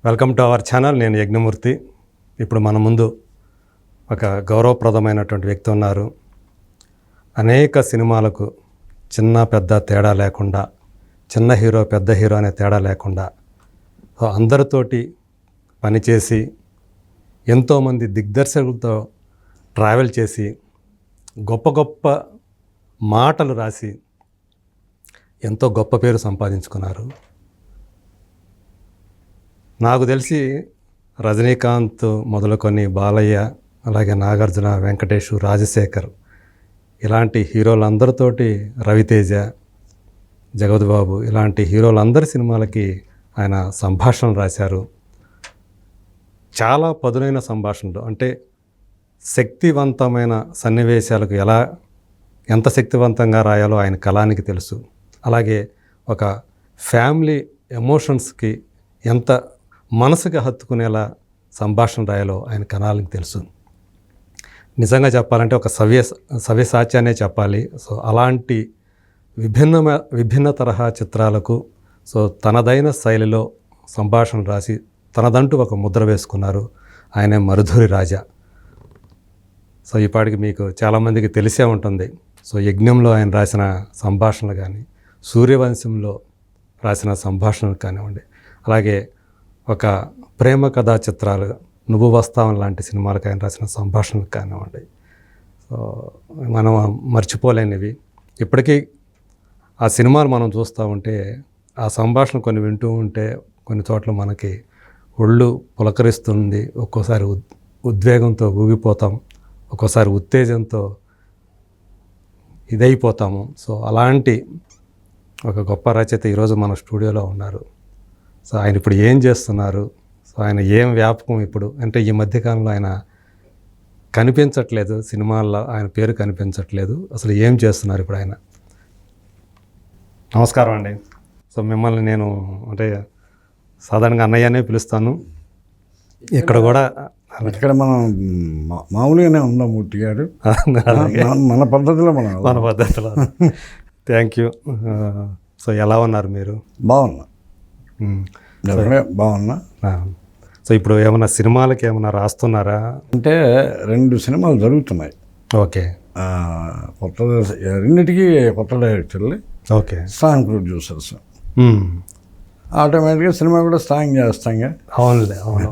Welcome to our channel. నేను యజ్ఞమూర్తి. ఇప్పుడు మన ముందు ఒక గౌరవప్రదమైనటువంటి వ్యక్తి ఉన్నారు. అనేక సినిమాలకు చిన్న పెద్ద తేడా లేకుండా, చిన్న హీరో పెద్ద హీరో అనే తేడా లేకుండా అందరితోటి పనిచేసి ఎంతోమంది దిగ్దర్శకులతో ట్రావెల్ చేసి గొప్ప గొప్ప మాటలు రాసి ఎంతో గొప్ప పేరు సంపాదించుకున్నారు. నాకు తెలిసి రజనీకాంత్ మొదలుకొని బాలయ్య, అలాగే నాగార్జున, వెంకటేష్, రాజశేఖర్ ఇలాంటి హీరోలందరితోటి, రవితేజ, జగపతి బాబు ఇలాంటి హీరోలందరి సినిమాలకి ఆయన సంభాషణలు రాశారు. చాలా పదునైన సంభాషణలు, అంటే శక్తివంతమైన సన్నివేశాలకు ఎంత శక్తివంతంగా రాయాలో ఆయన కళానికి తెలుసు. అలాగే ఒక ఫ్యామిలీ ఎమోషన్స్కి ఎంత మనసుకి హత్తుకునేలా సంభాషణ రాయాలో ఆయన కళానికి తెలుసు. నిజంగా చెప్పాలంటే ఒక సవ్యసాచ్యానే చెప్పాలి. సో అలాంటి విభిన్న తరహా చిత్రాలకు తనదైన శైలిలో సంభాషణ రాసి తనదంటూ ఒక ముద్ర వేసుకున్నారు. ఆయనే మరుధురి రాజా. ఇప్పటికి మీకు చాలామందికి తెలిసే ఉంటుంది. యజ్ఞంలో ఆయన రాసిన సంభాషణలు కానీ, సూర్యవంశంలో రాసిన సంభాషణలు కానివ్వండి, అలాగే ఒక ప్రేమ కథా చిత్రాలు, నువ్వు వస్తావని లాంటి సినిమాలకు ఆయన రాసిన సంభాషణలు కానివ్వండి, మనం మర్చిపోలేనివి. ఇప్పటికీ ఆ సినిమాలు మనం చూస్తూ ఉంటే, ఆ సంభాషణ కొన్ని వింటూ ఉంటే కొన్ని చోట్ల మనకి ఒళ్ళు పులకరిస్తుంది. ఒక్కోసారి ఉద్వేగంతో ఊగిపోతాం, ఒక్కోసారి ఉత్తేజంతో ఇదైపోతాము. అలాంటి ఒక గొప్ప రచయిత ఈరోజు మన స్టూడియోలో ఉన్నారు. ఆయన ఇప్పుడు ఏం చేస్తున్నారు, ఆయన ఏం వ్యాపకం ఇప్పుడు అంటే, ఈ మధ్యకాలంలో ఆయన కనిపించట్లేదు, సినిమాల్లో ఆయన పేరు కనిపించట్లేదు. అసలు ఏం చేస్తున్నారు ఇప్పుడు ఆయన? నమస్కారం అండి. మిమ్మల్ని నేను అంటే సాధారణంగా అన్నయ్యనే పిలుస్తాను. ఇక్కడ మనం మామూలుగానే ఉన్నాం మూర్తి గారు, మన పద్ధతిలో థ్యాంక్ యూ. ఎలా ఉన్నారు మీరు? బాగున్నా. ఇప్పుడు ఏమన్నా సినిమాలకి ఏమన్నా రాస్తున్నారా? అంటే 2 సినిమాలు జరుగుతున్నాయి. ఓకే. రెండింటికి కొత్త డైరెక్టర్లు, ఓకే, స్ట్రాంగ్ ప్రొడ్యూసర్స్. ఆటోమేటిక్గా సినిమా కూడా స్ట్రాంగ్ చేస్తాంగా. అవునులే, అవును.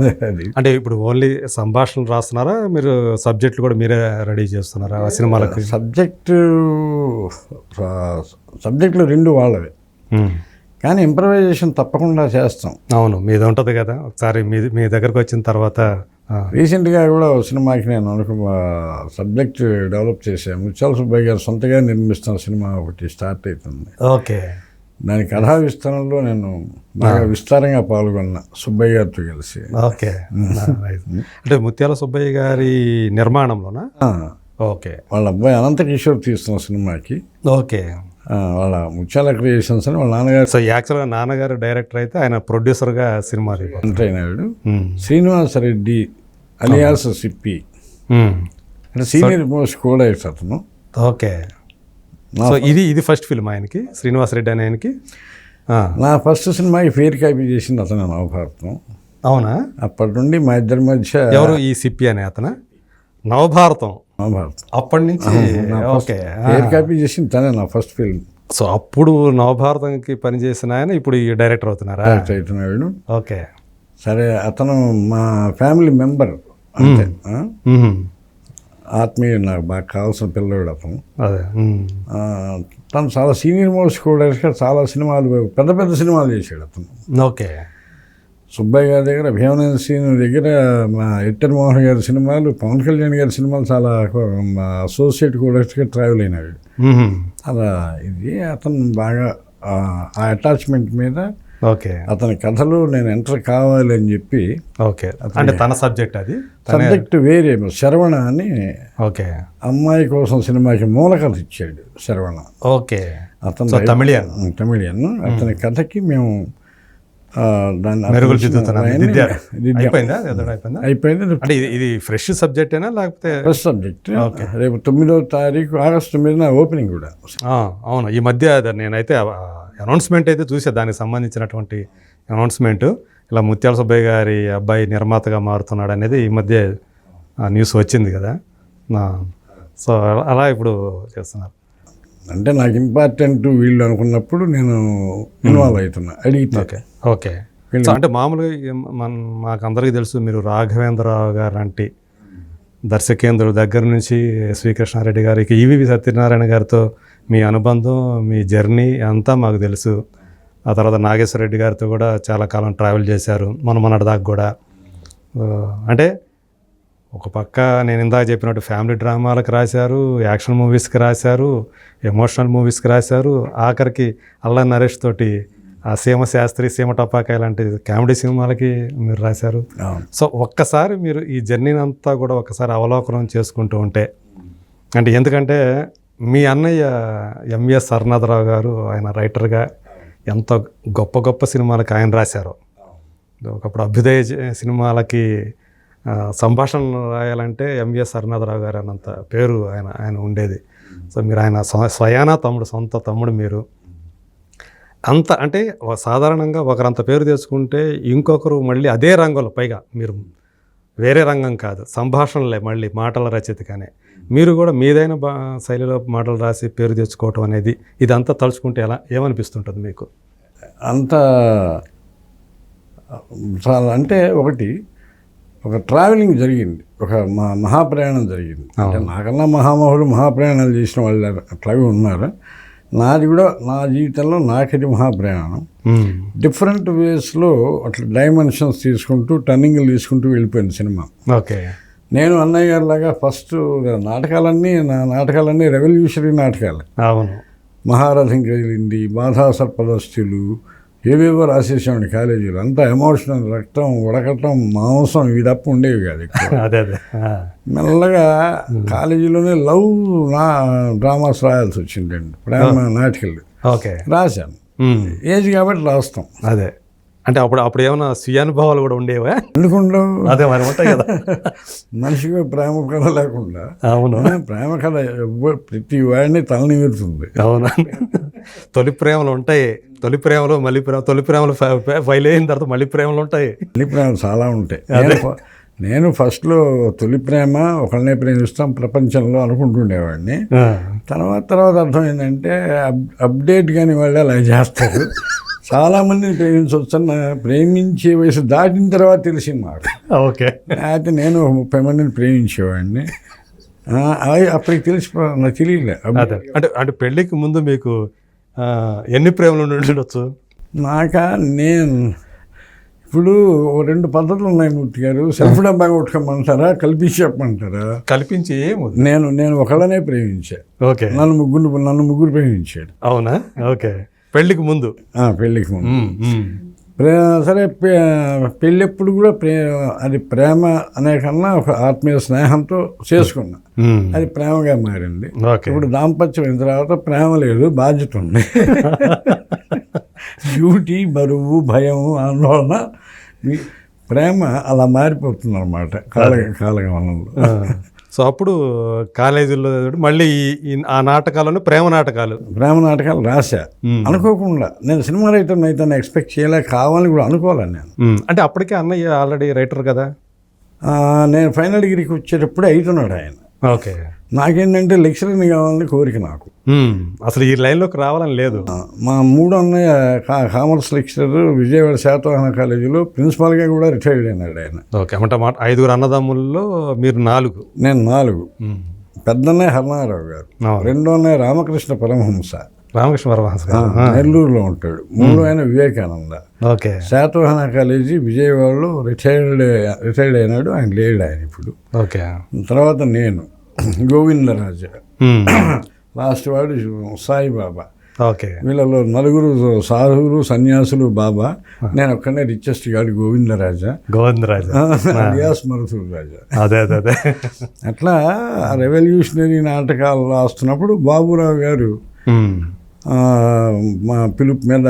అంటే ఇప్పుడు ఓన్లీ సంభాషణలు రాస్తున్నారా, మీరు సబ్జెక్టులు కూడా మీరే రెడీ చేస్తున్నారా ఆ సినిమాలకి? సబ్జెక్టులు 2 వాళ్ళవే, కానీ ఇంప్రవైజేషన్ తప్పకుండా చేస్తాం. అవును, మీది ఉంటుంది కదా. ఒకసారి మీ దగ్గరకు వచ్చిన తర్వాత రీసెంట్గా కూడా సినిమాకి నేను సబ్జెక్ట్ డెవలప్ చేశాను. ముత్యాల సుబ్బయ్య గారు సొంతగా నిర్మిస్తున్న సినిమా ఒకటి స్టార్ట్ అవుతుంది. ఓకే. దాని కథా విస్తరణలో నేను బాగా విస్తారంగా పాల్గొన్నా సుబ్బయ్య గారితో కలిసి. ఓకే. అంటే ముత్యాల సుబ్బయ్య గారి నిర్మాణంలోనా? ఓకే. వాళ్ళ అబ్బాయి అనంత కిషోర్ తీస్తున్న సినిమాకి. ఓకే. వాళ్ళ ముత్యాల క్రియేషన్స్ అని వాళ్ళ నాన్నగారు. యాక్చువల్గా నాన్నగారు డైరెక్టర్ అయితే ఆయన ప్రొడ్యూసర్గా సినిమా ఎంటర్ అయినాడు. శ్రీనివాస రెడ్డి అలియాస్ సిప్పి అంటే సీనియర్ మోస్ట్ కూడా అతను. ఓకే. ఇది ఫస్ట్ ఫిల్మ్ ఆయనకి, శ్రీనివాస రెడ్డి అనే ఆయనకి. నా ఫస్ట్ సినిమాకి ఫేర్ కాపీ చేసింది అతను, నవభారతం. అవునా? అప్పటి నుండి మా ఇద్దరి మధ్య. ఎవరు ఈ సిప్పి అనే అతను? నవభారతం అప్పటి నుంచి. ఓకే. ఫేర్ కాపీ చేసింది తనే, నా ఫస్ట్ ఫిల్మ్. అప్పుడు నవభారతంకి పనిచేసిన ఆయన ఇప్పుడు ఈ డైరెక్టర్ అవుతున్నారా? అవుతున్నాడు. ఓకే. సరే, అతను మా ఫ్యామిలీ మెంబర్ అంతే, ఆత్మీయ, నాకు బాగా కావాల్సిన పిల్లవాడు అతను. తను చాలా సీనియర్ మోస్ట్ కూడా, చాలా సినిమాలు, పెద్ద పెద్ద సినిమాలు చేశాడు అతను. ఓకే. సుబ్బయ్య గారి దగ్గర, భీమనేని శ్రీను దగ్గర, మా ఎట్టర్ మోహన్ గారి సినిమాలు, పవన్ కళ్యాణ్ గారి సినిమాలు చాలా అసోసియేట్ కూడా ట్రావెల్ అయినాడు. అలా ఇది అతను బాగా ఆ అటాచ్మెంట్ మీద. ఓకే. అతని కథలు నేను ఎంటర్ కావాలి అని చెప్పి. ఓకే. అంటే తన సబ్జెక్ట్, అది సబ్జెక్ట్ వేరే. శరవణ అని, ఓకే, అమ్మాయి కోసం సినిమాకి మూల కథ ఇచ్చాడు శరవణ. ఓకే. అతను తమిళియన్. అతని కథకి మేము దాన్ని అయిపోయింది. అంటే ఇది ఫ్రెష్ సబ్జెక్టేనా లేకపోతే? Fresh subject. రేపు 9వ తారీఖు ఆగస్టు 9న ఓపెనింగ్ కూడా. అవును, ఈ మధ్య నేనైతే అనౌన్స్మెంట్ అయితే చూసా, దానికి సంబంధించినటువంటి అనౌన్స్మెంట్. ఇలా ముత్యాల సుబ్బయ్య గారి అబ్బాయి నిర్మాతగా మారుతున్నాడు అనేది ఈ మధ్య న్యూస్ వచ్చింది కదా. సో అలా ఇప్పుడు చేస్తున్నారు. అంటే నాకు ఇంపార్టెంట్ వీళ్ళు అనుకున్నప్పుడు నేను ఇన్వాల్వ్ అవుతున్నా, అడిగితే. Okay okay. సో అంటే మామూలుగా మాకందరికీ తెలుసు మీరు రాఘవేంద్రరావు గారు లాంటి దర్శకేంద్రుల దగ్గర నుంచి ఎస్వి కృష్ణారెడ్డి గారు, ఇక ఈవీవి సత్యనారాయణ గారితో మీ అనుబంధం, మీ జర్నీ అంతా మాకు తెలుసు. ఆ తర్వాత నాగేశ్వర రెడ్డి గారితో కూడా చాలా కాలం ట్రావెల్ చేశారు, మొన్నటి దాకా కూడా. అంటే ఒక పక్క నేను ఇందాక చెప్పినట్టు ఫ్యామిలీ డ్రామాలకు రాశారు, యాక్షన్ మూవీస్కి రాశారు, ఎమోషనల్ మూవీస్కి రాశారు, ఆఖరికి అల్లా నరేష్ తోటి ఆ సీమ శాస్త్రి, సీమ టపాకాయ లాంటి కామెడీ సినిమాలకి మీరు రాశారు. సో ఒక్కసారి మీరు ఈ జర్నీని అంతా కూడా ఒకసారి అవలోకనం చేసుకుంటూ ఉంటే, అంటే ఎందుకంటే మీ అన్నయ్య ఎంవిఎస్ అరుణాథరావు గారు, ఆయన రైటర్గా ఎంతో గొప్ప గొప్ప సినిమాలకి ఆయన రాశారు. ఒకప్పుడు అభ్యుదయ సినిమాలకి సంభాషణ రాయాలంటే ఎంవిఎస్ అరుణాథరావు గారు అన్నంత పేరు ఆయన ఉండేది. సో మీరు ఆయన స్వయాన తమ్ముడు, సొంత తమ్ముడు మీరు. అంత అంటే సాధారణంగా ఒకరంత పేరు తెచ్చుకుంటే ఇంకొకరు మళ్ళీ అదే రంగంలో, పైగా మీరు వేరే రంగం కాదు, సంభాషణలే మళ్ళీ మాటల రచయితగానే మీరు కూడా మీదైన శైలిలో మాటలు రాసి పేరు తెచ్చుకోవటం అనేది, ఇదంతా తలుచుకుంటే ఏమనిపిస్తుంటుంది మీకు? అంత చాలా అంటే ఒక ట్రావెలింగ్ జరిగింది, ఒక మహాప్రయాణం జరిగింది. అంటే నాకన్నా మహాప్రయాణాలు చేసిన వాళ్ళు అట్లాగే ఉన్నారు. నాది కూడా నా జీవితంలో నాకది మహాప్రయాణం. డిఫరెంట్ వేస్లో అట్లా డైమెన్షన్స్ తీసుకుంటూ, టర్నింగ్లు తీసుకుంటూ వెళ్ళిపోయింది సినిమా. ఓకే. నేను అన్నయ్య గారి లాగా ఫస్ట్ నా నాటకాలన్నీ రెవల్యూషనరీ నాటకాలు. అవును. మహారథం కదిలింది, బాధాసర్పదస్తులు, ఏవేవో రాసేసామండి కాలేజీలో. అంతా ఎమోషనల్, రక్తం ఉడకటం, మాంసం ఇవి తప్ప ఉండేవి కాదు. అదే మెల్లగా కాలేజీలోనే లవ్ డ్రామాస్ రాయాల్సి వచ్చిందండి, ప్రేమ నాటికలు. ఓకే. రాశాను, ఏజ్ కాబట్టి రాస్తాం. అదే అంటే అప్పుడు ఏమైనా స్వీయానుభవాలు కూడా ఉండేవా? ఎందుకుండవు, అదే మరి ఉంటాయి కదా. మనిషిగా ప్రేమ కథ లేకుండా. అవును, ప్రేమ కథ ప్రతి వాడిని తలనివెడుతుంది. అవునా. తొలి ప్రేమలు ఉంటాయి, తొలి ప్రేమలు మళ్ళీ తొలి ప్రేమలు ఫైల్ అయిన తర్వాత మళ్ళీ ప్రేమలు ఉంటాయి. మళ్ళీ ప్రేమలు చాలా ఉంటాయి. నేను ఫస్ట్లో తొలి ప్రేమ ఒకళ్ళనే ప్రేమిస్తాం ప్రపంచంలో అనుకుంటుండేవాడిని. తర్వాత అర్థమైందంటే అప్డేట్ కాని వాళ్ళు అలా చేస్తారు. చాలామందిని ప్రేమించవచ్చన్న, ప్రేమించే వయసు దాటిన తర్వాత తెలిసింది మాకు. ఓకే. అయితే నేను 30 మందిని ప్రేమించేవాడిని. అప్పటికి నాకు తెలియలే. అంటే పెళ్ళికి ముందు మీకు ఎన్ని ప్రేమలు ఉండొచ్చు? నేను ఇప్పుడు 2 పద్ధతులు ఉన్నాయి మూర్తి గారు. సెల్ఫ్ డబ్బా కొట్టుకోమంటారా, కల్పించి చెప్పమంటారా? కల్పించి నేను ఒకళ్ళనే ప్రేమించా. ఓకే. నన్ను ముగ్గురు ప్రేమించాడు. అవునా? ఓకే. పెళ్ళికి ముందు సరే, పెళ్ళెప్పుడు కూడా అది ప్రేమ అనే కన్నా ఒక ఆత్మీయ స్నేహంతో చేసుకున్నా, అది ప్రేమగా మారింది. ఇప్పుడు దాంపత్యం అయిన తర్వాత ప్రేమ లేదు, బాధ్యత ఉంది. డ్యూటీ, బరువు, భయం, ఆందోళన, ప్రేమ అలా మారిపోతుంది అన్నమాట కాలగమనంలో. సో అప్పుడు కాలేజీలో మళ్ళీ ఆ నాటకాలను ప్రేమ నాటకాలు రాశా. అనుకోకుండా నేను సినిమా రైటర్ అయితే ఎక్స్పెక్ట్ చేయలే, కావాలని కూడా అనుకోవాలని నేను. అంటే అప్పటికే అన్నయ్య ఆల్రెడీ రైటర్ కదా. నేను ఫైనల్ డిగ్రీకి వచ్చేటప్పుడే అవుతున్నాడు ఆయన. ఓకే. నాకేంటంటే లెక్చరర్ని కావాలని కోరిక నాకు. అసలు ఈ లైన్లోకి రావాలని లేదు. మా 3 అన్నయ్య కామర్స్ లెక్చరర్, విజయవాడ శాతవాహన కాలేజీలో ప్రిన్సిపాల్గా కూడా రిటైర్డ్ అయినాడు ఆయన. ఓకే. అంటే 5 అన్నదమ్ముల్లో మీరు 4. నేను 4. పెద్దన్నయ్య హర్నారావు గారు, రెండో అన్నయ్య రామకృష్ణ పరమహంస నెల్లూరులో ఉంటాడు, 3 ఆయన వివేకానంద. ఓకే. శాతవాహన కాలేజీ విజయవాడలో రిటైర్డ్ అయినాడు, ఆయన లేడు ఆయన ఇప్పుడు. ఓకే. తర్వాత నేను గోవిందరాజ, లాస్ట్ వాడు సాయిబాబా. ఓకే. వీళ్ళలో 4 సాధువులు, సన్యాసులు బాబా. నేను ఒక్కనే రిచెస్ట్ గాడు గోవిందరాజ. అలియాస్ మరుసూరు రాజా. అదే. అట్లా రెవల్యూషనరీ నాటకాలు రాస్తున్నప్పుడు బాబురావు గారు మా పిలుపు మీద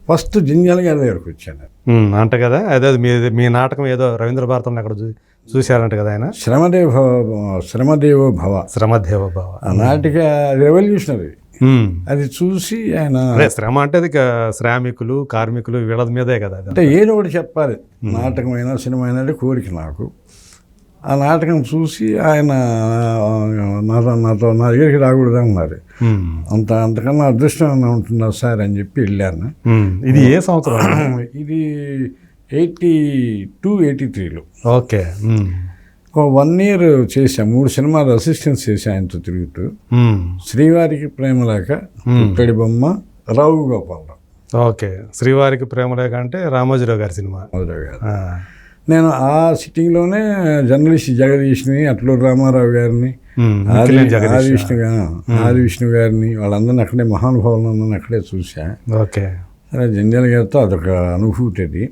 ఫస్ట్ జింజల్ గారి దగ్గరకు వచ్చాను. అంట కదా, అదే మీ నాటకం ఏదో రవీంద్ర భారతంలో అక్కడ చూశారంట కదా ఆయన. శ్రమదేవో భవ. ఆ నాటిక రెవల్యూషనరీ. అది చూసి ఆయన అదే శ్రమ అంటే అది శ్రామికులు కార్మికులు వీళ్ళ మీదే కదా అది. అంటే ఏదో ఒకటి చెప్పాలి, నాటకమైనా సినిమా అయినా అంటే కోరిక నాకు. ఆ నాటకం చూసి ఆయన నాతో నా దగ్గరికి రాకూడదు అన్నారు. అంతకన్నా అదృష్టం ఏమైనా ఉంటుందా సార్ అని చెప్పి వెళ్ళాను. ఇది ఏ సంవత్సరం? ఇది 82, 83లో. ఓకే. ఒక 1 year చేశాను, 3 సినిమాలు అసిస్టెన్స్ చేశాను ఆయనతో తిరుగుతూ. శ్రీవారికి ప్రేమలేఖ, పుట్టడి బొమ్మ, రావు గోపాలరావు. ఓకే. శ్రీవారికి ప్రేమలేఖ అంటే రామోజీరావు గారి సినిమా. నేను ఆ సిట్టింగ్లోనే జర్నలిస్ట్ జగదీష్ని, అట్లూరు రామారావు గారిని, ఆది విష్ణు గారిని, వాళ్ళందరినీ అక్కడే మహానుభావులందరినీ అక్కడే చూసా. ఓకే. జంజల్ గారితో అదొక అనుభూతి అది.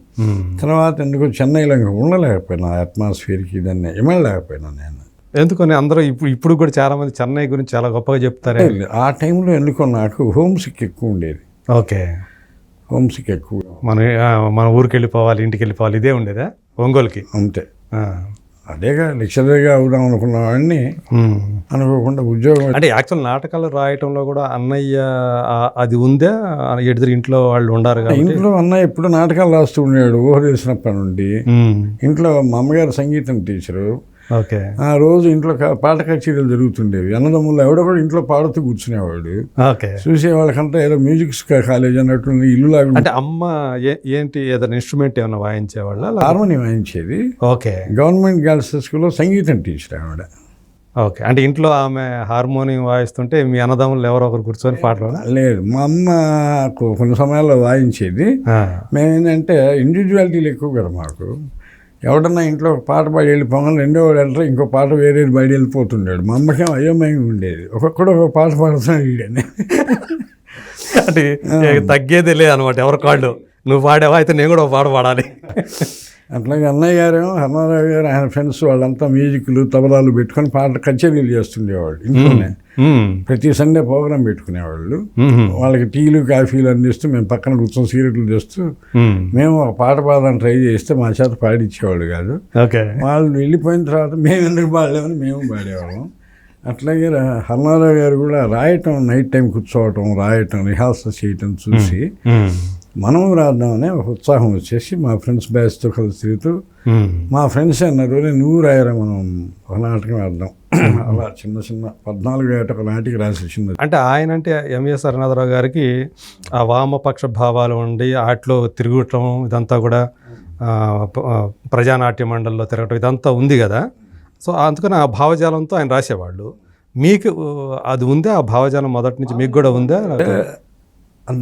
తర్వాత ఎందుకో చెన్నైలో ఇంకా ఉండలేకపోయినా, అట్మాస్ఫియర్కి దాన్ని ఇమ్మలేకపోయినా నేను. ఎందుకని అందరూ ఇప్పుడు కూడా చాలా మంది చెన్నై గురించి చాలా గొప్పగా చెప్తారు. ఆ టైంలో ఎందుకో నాకు హోమ్ సిక్ ఎక్కువ ఉండేది. ఓకే. హోమ్ సిక్ ఎక్కువ. మన ఊరికి వెళ్ళిపోవాలి, ఇంటికి వెళ్ళిపోవాలి, ఇదే ఉండేదా ఒంగోలుకి? అంతే. అదేగా లెక్చరర్గా అవుదాం అనుకున్న వాడిని అనుకోకుండా ఉద్యోగం. అంటే యాక్చువల్ నాటకాలు రాయటంలో కూడా అన్నయ్య అది ఉందా? ఎదురు ఇంట్లో వాళ్ళు ఉండారు కదా. ఇంట్లో అన్నయ్య ఎప్పుడు నాటకాలు రాస్తూ ఉండేవాడు ఊహ తెలిసినప్పటి నుండి. ఇంట్లో మా అమ్మగారు సంగీతం టీచరు. ఓకే. ఆ రోజు ఇంట్లో పాట కచేరీలు జరుగుతుండేవి. అన్నదమ్ములు ఎవడో కూడా ఇంట్లో పాడుతూ కూర్చునేవాడు. ఓకే. చూసేవాళ్ళకంతా ఏదో మ్యూజిక్ కాలేజ్ అన్నట్టు ఇల్లు లాగా. అంటే అమ్మ ఏంటి ఏదైనా ఇన్స్ట్రుమెంట్ ఏమైనా వాయించేవాళ్ళ? హార్మోనియం వాయించేది. ఓకే. గవర్నమెంట్ గర్ల్స్ స్కూల్లో సంగీతం టీచర్ ఆవిడ. ఓకే. అంటే ఇంట్లో ఆమె హార్మోనియం వాయిస్తుంటే మీ అన్నదమ్ములు ఎవరో ఒకరు కూర్చొని పాటలు? లేదు, మా అమ్మ కొన్ని సమయాల్లో వాయించేది. మేమేంటంటే ఇండివిజువాలిటీలు ఎక్కువ కదా మాకు. ఎవడన్నా ఇంట్లో ఒక పాట పాడి వెళ్ళిపోగానే రెండో వాడు వెళ్తారు, ఇంకో పాట వేరే బయట వెళ్ళిపోతుండేడు. మా అమ్మకేం అయోమయం ఉండేది, ఒక్కొక్కడు ఒక పాట పాడుతున్నాడు వీడని. అంటే తగ్గేదే లేదు అనమాట ఎవరి కాళ్ళు. నువ్వు పాడావా, అయితే నేను కూడా ఒక పాట పాడాలి. అట్లాగే అన్నయ్య గారేమో హర్నారావు గారు ఆయన ఫ్రెండ్స్ వాళ్ళంతా మ్యూజిక్లు తబలాలు పెట్టుకొని పాట కచేరీలు చేస్తుండేవాళ్ళు ఇంట్లోనే. ప్రతి సండే ప్రోగ్రాం పెట్టుకునేవాళ్ళు. వాళ్ళకి టీలు కాఫీలు అందిస్తూ మేము పక్కన కూర్చొని సిగరెట్లు చేస్తూ మేము ఒక పాట పాడడానికి ట్రై చేస్తే మా చేత పాడిచ్చేవాళ్ళు కాదు. వాళ్ళు వెళ్ళిపోయిన తర్వాత మేము ఎందుకు పాడలేమని మేము పాడేవాళ్ళం. అట్లాగే హర్నారావు గారు కూడా రాయటం, నైట్ టైం కూర్చోవటం, రాయటం, రిహార్సల్ చేయటం చూసి మనం రాద్దామనే ఒక ఉత్సాహం వచ్చేసి మా ఫ్రెండ్స్ బ్యాచ్తో కలిసి తిరుగుతూ మా ఫ్రెండ్స్ అన్నారు, నువ్వు రాయరా మనం ఒక నాటకం వేద్దాం. అలా చిన్న 14 ఏట ఒక నాటికి రాసి చిన్నది. అంటే ఆయన అంటే ఎంఎస్ హరినాథరావు గారికి ఆ వామపక్ష భావాలు ఉండి వాటిలో తిరగటం ఇదంతా కూడా ప్రజానాట్య మండలిలో తిరగటం ఇదంతా ఉంది కదా. సో అందుకని ఆ భావజాలంతో ఆయన రాసేవాళ్ళు. మీకు అది ఉందా ఆ భావజాలం మొదటి నుంచి? మీకు కూడా ఉందా?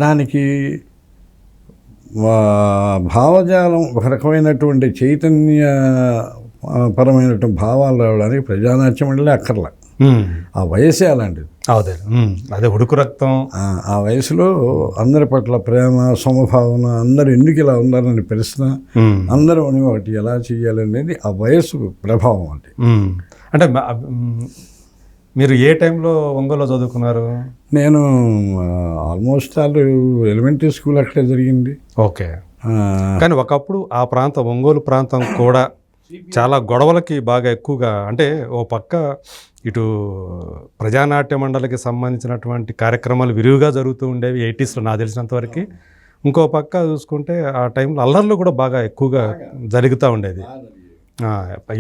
దానికి భావజాలం ఒక రకమైనటువంటి చైతన్య పరమైనటువంటి భావాలు రావడానికి ప్రజానాట్యం అంటే అక్కర్లా. ఆ వయసే అలాంటిది. అదే ఉడుకు రక్తం. ఆ వయసులో అందరి పట్ల ప్రేమ, సమభావన, అందరు ఎందుకు ఇలా ఉన్నారని ప్రశ్న, అందరూ ఒకటి ఎలా చేయాలనేది ఆ వయసు ప్రభావం. అంటే మీరు ఏ టైంలో ఒంగోలులో చదువుకున్నారు? నేను ఆల్మోస్ట్ ఎలిమెంటరీ స్కూల్ అక్కడే జరిగింది. ఓకే. కానీ ఒకప్పుడు ఆ ప్రాంతం, ఒంగోలు ప్రాంతం కూడా చాలా గొడవలకి బాగా ఎక్కువగా, అంటే ఓ పక్క ఇటు ప్రజానాట్య మండలికి సంబంధించినటువంటి కార్యక్రమాలు విరివిగా జరుగుతూ ఉండేవి 80s నాకు తెలిసినంతవరకు. ఇంకో పక్క చూసుకుంటే ఆ టైంలో అల్లర్లు కూడా బాగా ఎక్కువగా జరుగుతూ ఉండేది.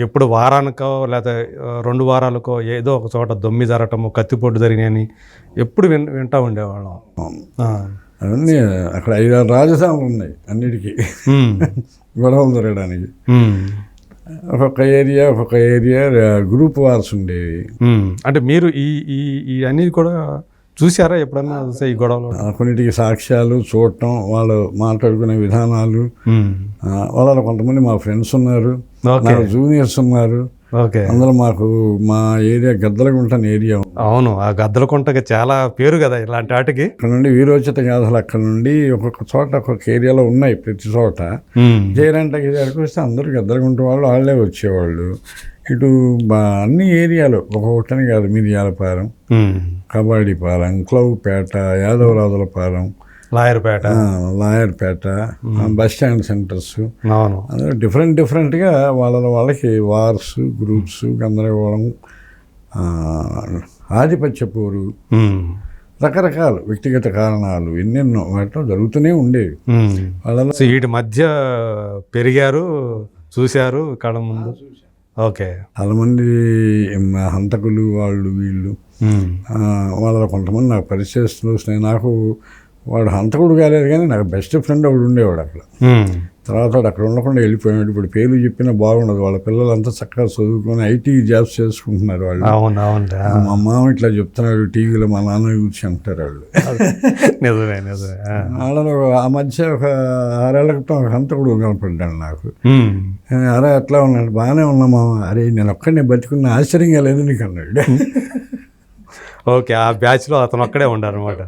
ఎప్పుడు వారానికో లేదా 2 వారాలకో ఏదో ఒక చోట దొమ్మి జరగటము, కత్తిపోటు జరిగినాయని ఎప్పుడు వింటూ ఉండేవాళ్ళం. అవన్నీ అక్కడ 5-6 రాజధానులు ఉన్నాయి అన్నిటికీ గొడవలు జరగడానికి. ఒక్కొక్క ఏరియా గ్రూప్ వార్స్ ఉండేవి. అంటే మీరు ఈ అన్నీ కూడా చూసారా ఎప్పుడన్నా ఈ గొడవలు? కొన్నిటికి సాక్ష్యాలు చూడటం, వాళ్ళు మాట్లాడుకునే విధానాలు. వాళ్ళలో కొంతమంది మా ఫ్రెండ్స్ ఉన్నారు, జూనియర్స్ ఉన్నారు. అందులో మాకు మా ఏరియా గద్దలగుంట ఏరియా. అవును, ఆ గద్దలగుంటకి చాలా పేరు కదా ఇలాంటి వాటికి. అక్కడ నుండి వీరోచిత గాథలు అక్కడ నుండి ఒక్కొక్క చోట ఒక్కొక్క ఏరియాలో ఉన్నాయి. ప్రతి చోట జయరంటకి వస్తే అందరూ గద్దలగుంట వాళ్ళే వచ్చేవాళ్ళు. ఇటు అన్ని ఏరియాలో ఒక్కొక్కటని కాదు, మిరియాలపాలెం, కబడ్డీపాలెం, క్లవ్పేట, యాదవరాజులపాలెం, లాయర్పేట, బస్ స్టాండ్ సెంటర్స్, అందరూ డిఫరెంట్గా వాళ్ళకి వార్స్, గ్రూప్స్, గందరగోళం, ఆధిపత్య పోరు, రకరకాల వ్యక్తిగత కారణాలు ఎన్నెన్నో వాటిలో జరుగుతూనే ఉండేవి. వాళ్ళలో సో వీటి మధ్య పెరిగారు, చూశారు కళ్ళ ముందు. ఓకే. చాలామంది హంతకులు వాళ్ళు వీళ్ళు వాళ్ళలో కొంతమంది నాకు పరిచయస్తులు నాకు వాడు హంతకుడు కాలేదు కానీ నాకు బెస్ట్ ఫ్రెండ్ ఒకడు ఉండేవాడు అక్కడ. తర్వాత వాడు అక్కడ ఉండకుండా వెళ్ళిపోయాడు. ఇప్పుడు పేర్లు చెప్పినా బాగుండదు. వాళ్ళ పిల్లలంతా చక్కగా చదువుకొని ఐటీ జాబ్స్ చేసుకుంటున్నారు వాళ్ళు. మా మామ ఇట్లా చెప్తున్నాడు టీవీలో, మా నాన్న కూర్చి అంటారు వాళ్ళు. నిజమే. వాళ్ళలో ఆ మధ్య ఒక 6 ఏళ్ల క్రితం ఒక హంతకుడు కనపడ్డాడు నాకు. అరే అట్లా ఉన్నాడు, బాగానే ఉన్నా మామ. అరే నేను ఒక్కడిని బతికున్న ఆశ్చర్యంగా లేదు నీకు అన్నాడు. ఓకే. ఆ బ్యాచ్లో అతను ఒక్కడే ఉండారు అనమాట.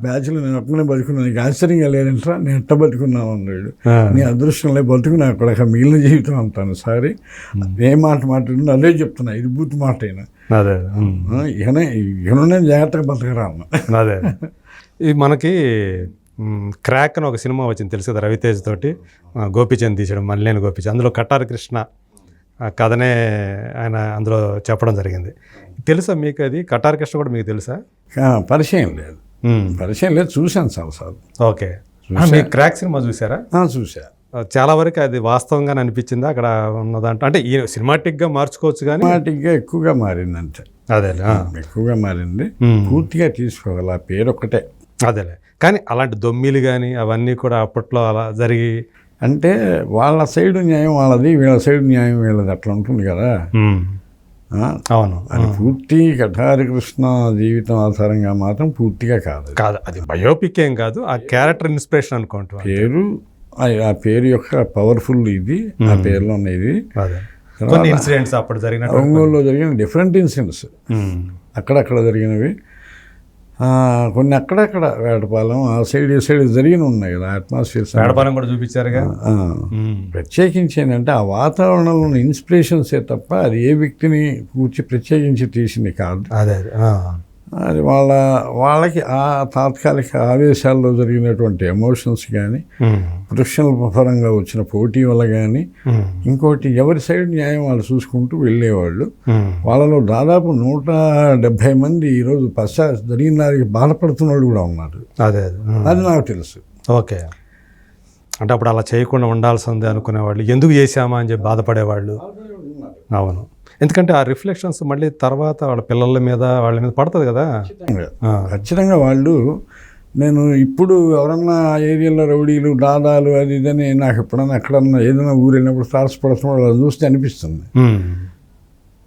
బ్యాచ్లో నేను ఒక్కనే బతుకున్నాను, నీకు ఆశ్చర్యంగా లేదంటరా, నేను ఎట్ట బతుకున్నాను అన్నాడు. నీ అదృష్టంలో బతుకున్నా అక్కడ మిగిలిన జీవితం అంటాను. సారీ ఏ మాట మాట్లాడి అదే చెప్తున్నా, ఇది బూత్ మాట అయినా అదే ఇకనే జాగ్రత్తగా బతకరా అన్న. అదే ఇది మనకి క్రాక్ అని ఒక సినిమా వచ్చింది తెలుసు కదా, రవితేజ్ తోటి, గోపీచంద్ తీసాడు, మల్లేని గోపీచంద్. అందులో కటారి కృష్ణ కథనే ఆయన అందులో చెప్పడం జరిగింది. తెలుసా మీకు అది? కటారి కృష్ణ కూడా మీకు తెలుసా? పరిచయం లేదు, చూశాను చాలాసార్లు. ఓకే. మీరు క్రాక్ సినిమా చూసారా? చూసా. చాలా వరకు అది వాస్తవంగానే అనిపించింది అక్కడ ఉన్నదంటే. అంటే ఈ సినిమాటిక్గా మార్చుకోవచ్చు కానీ సినిమాటిక్గా ఎక్కువగా మారింది అంతే. అదేలే, ఎక్కువగా మారింది. పూర్తిగా తీసుకోవాలి, ఆ పేరు ఒక్కటే. అదేలే. కానీ అలాంటి దొమ్మిలు కానీ అవన్నీ కూడా అప్పట్లో అలా జరిగి, అంటే వాళ్ళ సైడు న్యాయం వాళ్ళది, వీళ్ళ సైడు న్యాయం వీళ్ళది, అట్లా ఉంటుంది కదా. అవును. అది పూర్తి కటారి కృష్ణ జీవితం ఆధారంగా మాత్రం పూర్తిగా కాదు. అది బయోపిక్ ఏం కాదు, ఆ క్యారెక్టర్ ఇన్స్పిరేషన్ అనుకుంటా. పేరు, ఆ పేరు యొక్క పవర్ఫుల్ ఇది, ఆ పేరులో ఉన్నది. కొన్ని ఇన్సిడెంట్స్ అప్పుడు జరిగిన, ఒంగోలులో జరిగిన డిఫరెంట్ ఇన్సిడెంట్స్ అక్కడక్కడ జరిగినవి, కొన్ని అక్కడక్కడ వేటపాలెం ఆ సైడ్ ఈ సైడ్ జరిగిన ఉన్నాయి కదా. అట్మాస్ఫియర్స్ వేటపాలెం కూడా చూపించారుగా. ప్రత్యేకించి ఏంటంటే ఆ వాతావరణంలో ఉన్న ఇన్స్పిరేషన్సే తప్ప అది ఏ వ్యక్తిని కూర్చి ప్రత్యేకించి తీసింది కాదు. అది వాళ్ళకి ఆ తాత్కాలిక ఆవేశాల్లో జరిగినటువంటి ఎమోషన్స్ కానీ, ప్రొఫెషనల్ పరంగా వచ్చిన పోటీ వల్ల కానీ, ఇంకోటి ఎవరి సైడ్ న్యాయం వాళ్ళు చూసుకుంటూ వెళ్ళేవాళ్ళు. వాళ్ళలో దాదాపు 170 మంది ఈరోజు జరిగిన దానికి బాధపడుతున్న వాళ్ళు కూడా ఉన్నారు. అది నాకు తెలుసు. ఓకే. అంటే అప్పుడు అలా చేయకుండా ఉండాల్సిందే అనుకునేవాళ్ళు, ఎందుకు చేశామా అని చెప్పి బాధపడేవాళ్ళు. అవును. ఎందుకంటే ఆ రిఫ్లెక్షన్స్ మళ్ళీ తర్వాత వాళ్ళ పిల్లల మీద వాళ్ళ మీద పడుతుంది కదా. ఖచ్చితంగా వాళ్ళు, నేను ఇప్పుడు ఎవరన్నా ఏరియాలో రౌడీలు దాదాలు అది ఇదని నాకు ఎప్పుడన్నా ఎక్కడన్నా ఏదైనా ఊరు వెళ్ళినప్పుడు తారసపడుతున్న వాళ్ళు చూస్తే అనిపిస్తుంది,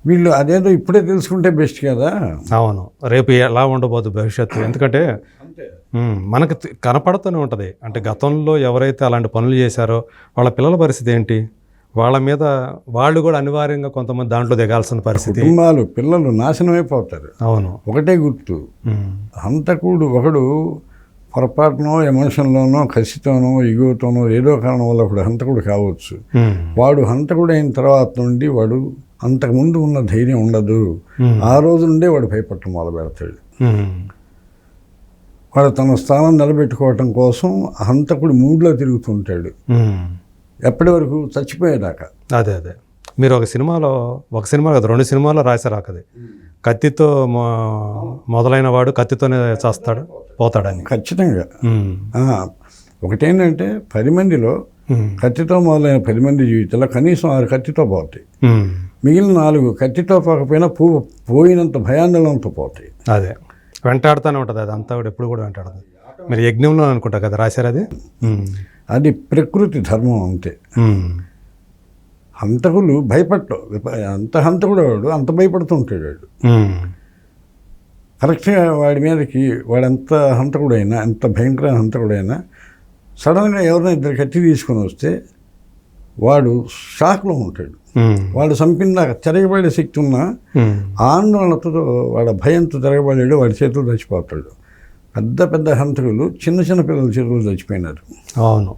వీళ్ళు అదేదో ఇప్పుడే తెలుసుకుంటే బెస్ట్ కదా. అవును. రేపు ఎలా ఉండబోదు భవిష్యత్తు. ఎందుకంటే మనకు కనపడుతూనే ఉంటుంది. అంటే గతంలో ఎవరైతే అలాంటి పనులు చేశారో వాళ్ళ పిల్లల పరిస్థితి ఏంటి, వాళ్ళ మీద వాళ్ళు కూడా అనివార్యంగా కొంతమంది దాంట్లో దిగాల్సిన పరిస్థితి. కుటుంబాలు, పిల్లలు నాశనమైపోతారు. అవును. ఒకటే గుర్తు, హంతకుడు ఒకడు పొరపాటునో ఎమోషన్లోనో కసితోనో ఇగోతోనో ఏదో కారణం వల్ల ఒకడు హంతకుడు కావచ్చు. వాడు హంతకుడు అయిన తర్వాత నుండి వాడు అంతకుముందు ఉన్న ధైర్యం ఉండదు. ఆ రోజు నుండే వాడు భయపడటం మొదలు పెడతాడు. వాడు తన స్థానం నిలబెట్టుకోవటం కోసం హంతకుడు మూడ్లో తిరుగుతుంటాడు ఎప్పటి వరకు, చచ్చిపోయేదాకా. అదే మీరు ఒక సినిమాలో కదా 2 సినిమాలో రాశారు అది, కత్తితో మొదలైన వాడు కత్తితోనే చేస్తాడు పోతాడని. ఖచ్చితంగా. ఒకటేంటంటే 10 మందిలో కత్తితో మొదలైన 10 మంది జీవితంలో కనీసం 6 కత్తితో పోతాయి. మిగిలిన 4 కత్తితో పోకపోయినా పోయినంత భయాందోళనతో పోతాయి. అదే వెంటాడుతూనే ఉంటుంది, అది అంతా కూడా ఎప్పుడు కూడా వెంటాడుతుంది. మీరు యజ్ఞంలో అనుకుంటా కదా రాశారు అది. అది ప్రకృతి ధర్మం అంతే. హంతకులు భయపడటం, అంత హంతకుడు వాడు అంత భయపడుతుంటాడు వాడు. కరెక్ట్గా వాడి మీదకి వాడెంత హంతకుడైనా, ఎంత భయంకరమైన హంతకుడైనా సడన్గా ఎవరైనా 2 కత్తి తీసుకొని వస్తే వాడు షాక్లో ఉంటాడు. వాడు చంపిన తిరగబడే శక్తి ఉన్న ఆందోళనతో వాడు భయంతో తిరగబడాడు, వాడి చేతులు చచ్చిపోతాడు. పెద్ద హంతకులు చిన్న పిల్లల చేతులు చచ్చిపోయినారు. అవును.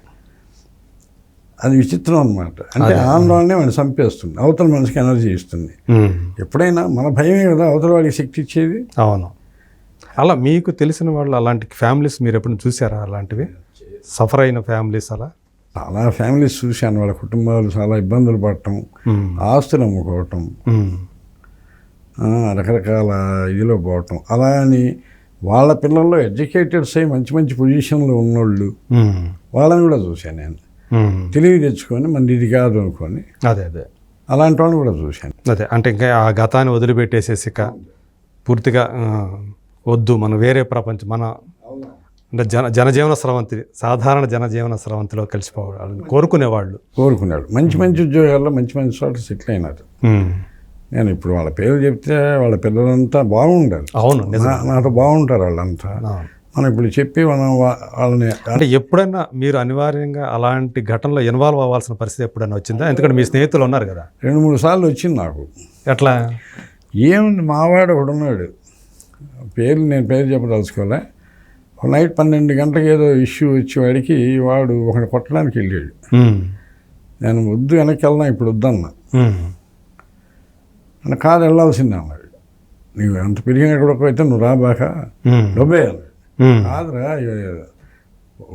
అది విచిత్రం అన్నమాట. అంటే ఆందోళనే వాడిని చంపేస్తుంది, అవతల మనిషికి ఎనర్జీ ఇస్తుంది. ఎప్పుడైనా మన భయమే కదా అవతల వాడికి శక్తి ఇచ్చేది. అవును. అలా మీకు తెలిసిన వాళ్ళు అలాంటి ఫ్యామిలీస్ మీరు ఎప్పుడు చూసారా? అలాంటివి సఫర్ అయిన ఫ్యామిలీస్ అలా చాలా ఫ్యామిలీస్ చూశాను. వాళ్ళ కుటుంబాలు చాలా ఇబ్బందులు పడటం, ఆస్తులు అమ్ముకోవటం, రకరకాల ఇదిలో పోవటం. అలా అని వాళ్ళ పిల్లల్లో ఎడ్యుకేటెడ్స్ అయ్యి మంచి మంచి పొజిషన్లో ఉన్నోళ్ళు వాళ్ళని కూడా చూశాను నేను. తెలివి తెచ్చుకొని మన ఇది కాదు అనుకొని అదే అదే అలాంటి వాళ్ళని కూడా చూశాను. అదే అంటే ఇంకా ఆ గతాన్ని వదిలిపెట్టేసేసి పూర్తిగా వద్దు మనం వేరే ప్రపంచం మన అంటే జనజీవన స్రవంతి సాధారణ జనజీవన స్రవంతిలో కలిసిపోవాలని కోరుకునేవాడు. మంచి మంచి ఉద్యోగాల్లో మంచి మంచి చోట సెటిల్ అయినారు. నేను ఇప్పుడు వాళ్ళ పేరు చెప్తే వాళ్ళ పిల్లలంతా బాగుండాలి. అవును, నాతో బాగుంటారు వాళ్ళంతా. మనం ఇప్పుడు చెప్పి మనం వాళ్ళని అంటే ఎప్పుడైనా మీరు అనివార్యంగా అలాంటి ఘటనలో ఇన్వాల్వ్ అవ్వాల్సిన పరిస్థితి ఎప్పుడైనా వచ్చిందా? ఎందుకంటే మీ స్నేహితులు ఉన్నారు కదా. 2-3 సార్లు వచ్చింది నాకు. ఎట్లా? ఏముంది, మావాడు ఒకడు ఉన్నాడు, నేను పేరు చెప్పదలుచుకోలే. నైట్ 12 గంటలకు ఏదో ఇష్యూ వచ్చేవాడికి వాడు ఒకటి కొట్టడానికి వెళ్ళాడు. నేను వద్దు, వెనక్కి వెళ్దాం, ఇప్పుడు వద్దన్నా. అంటే కాదు, వెళ్ళాల్సిందే అన్నాడు. నీవు అంత పెరిగిన ఎక్కడొకైతే నువ్వు రాబాక డబ్బే అన్నాడు. కాదురా,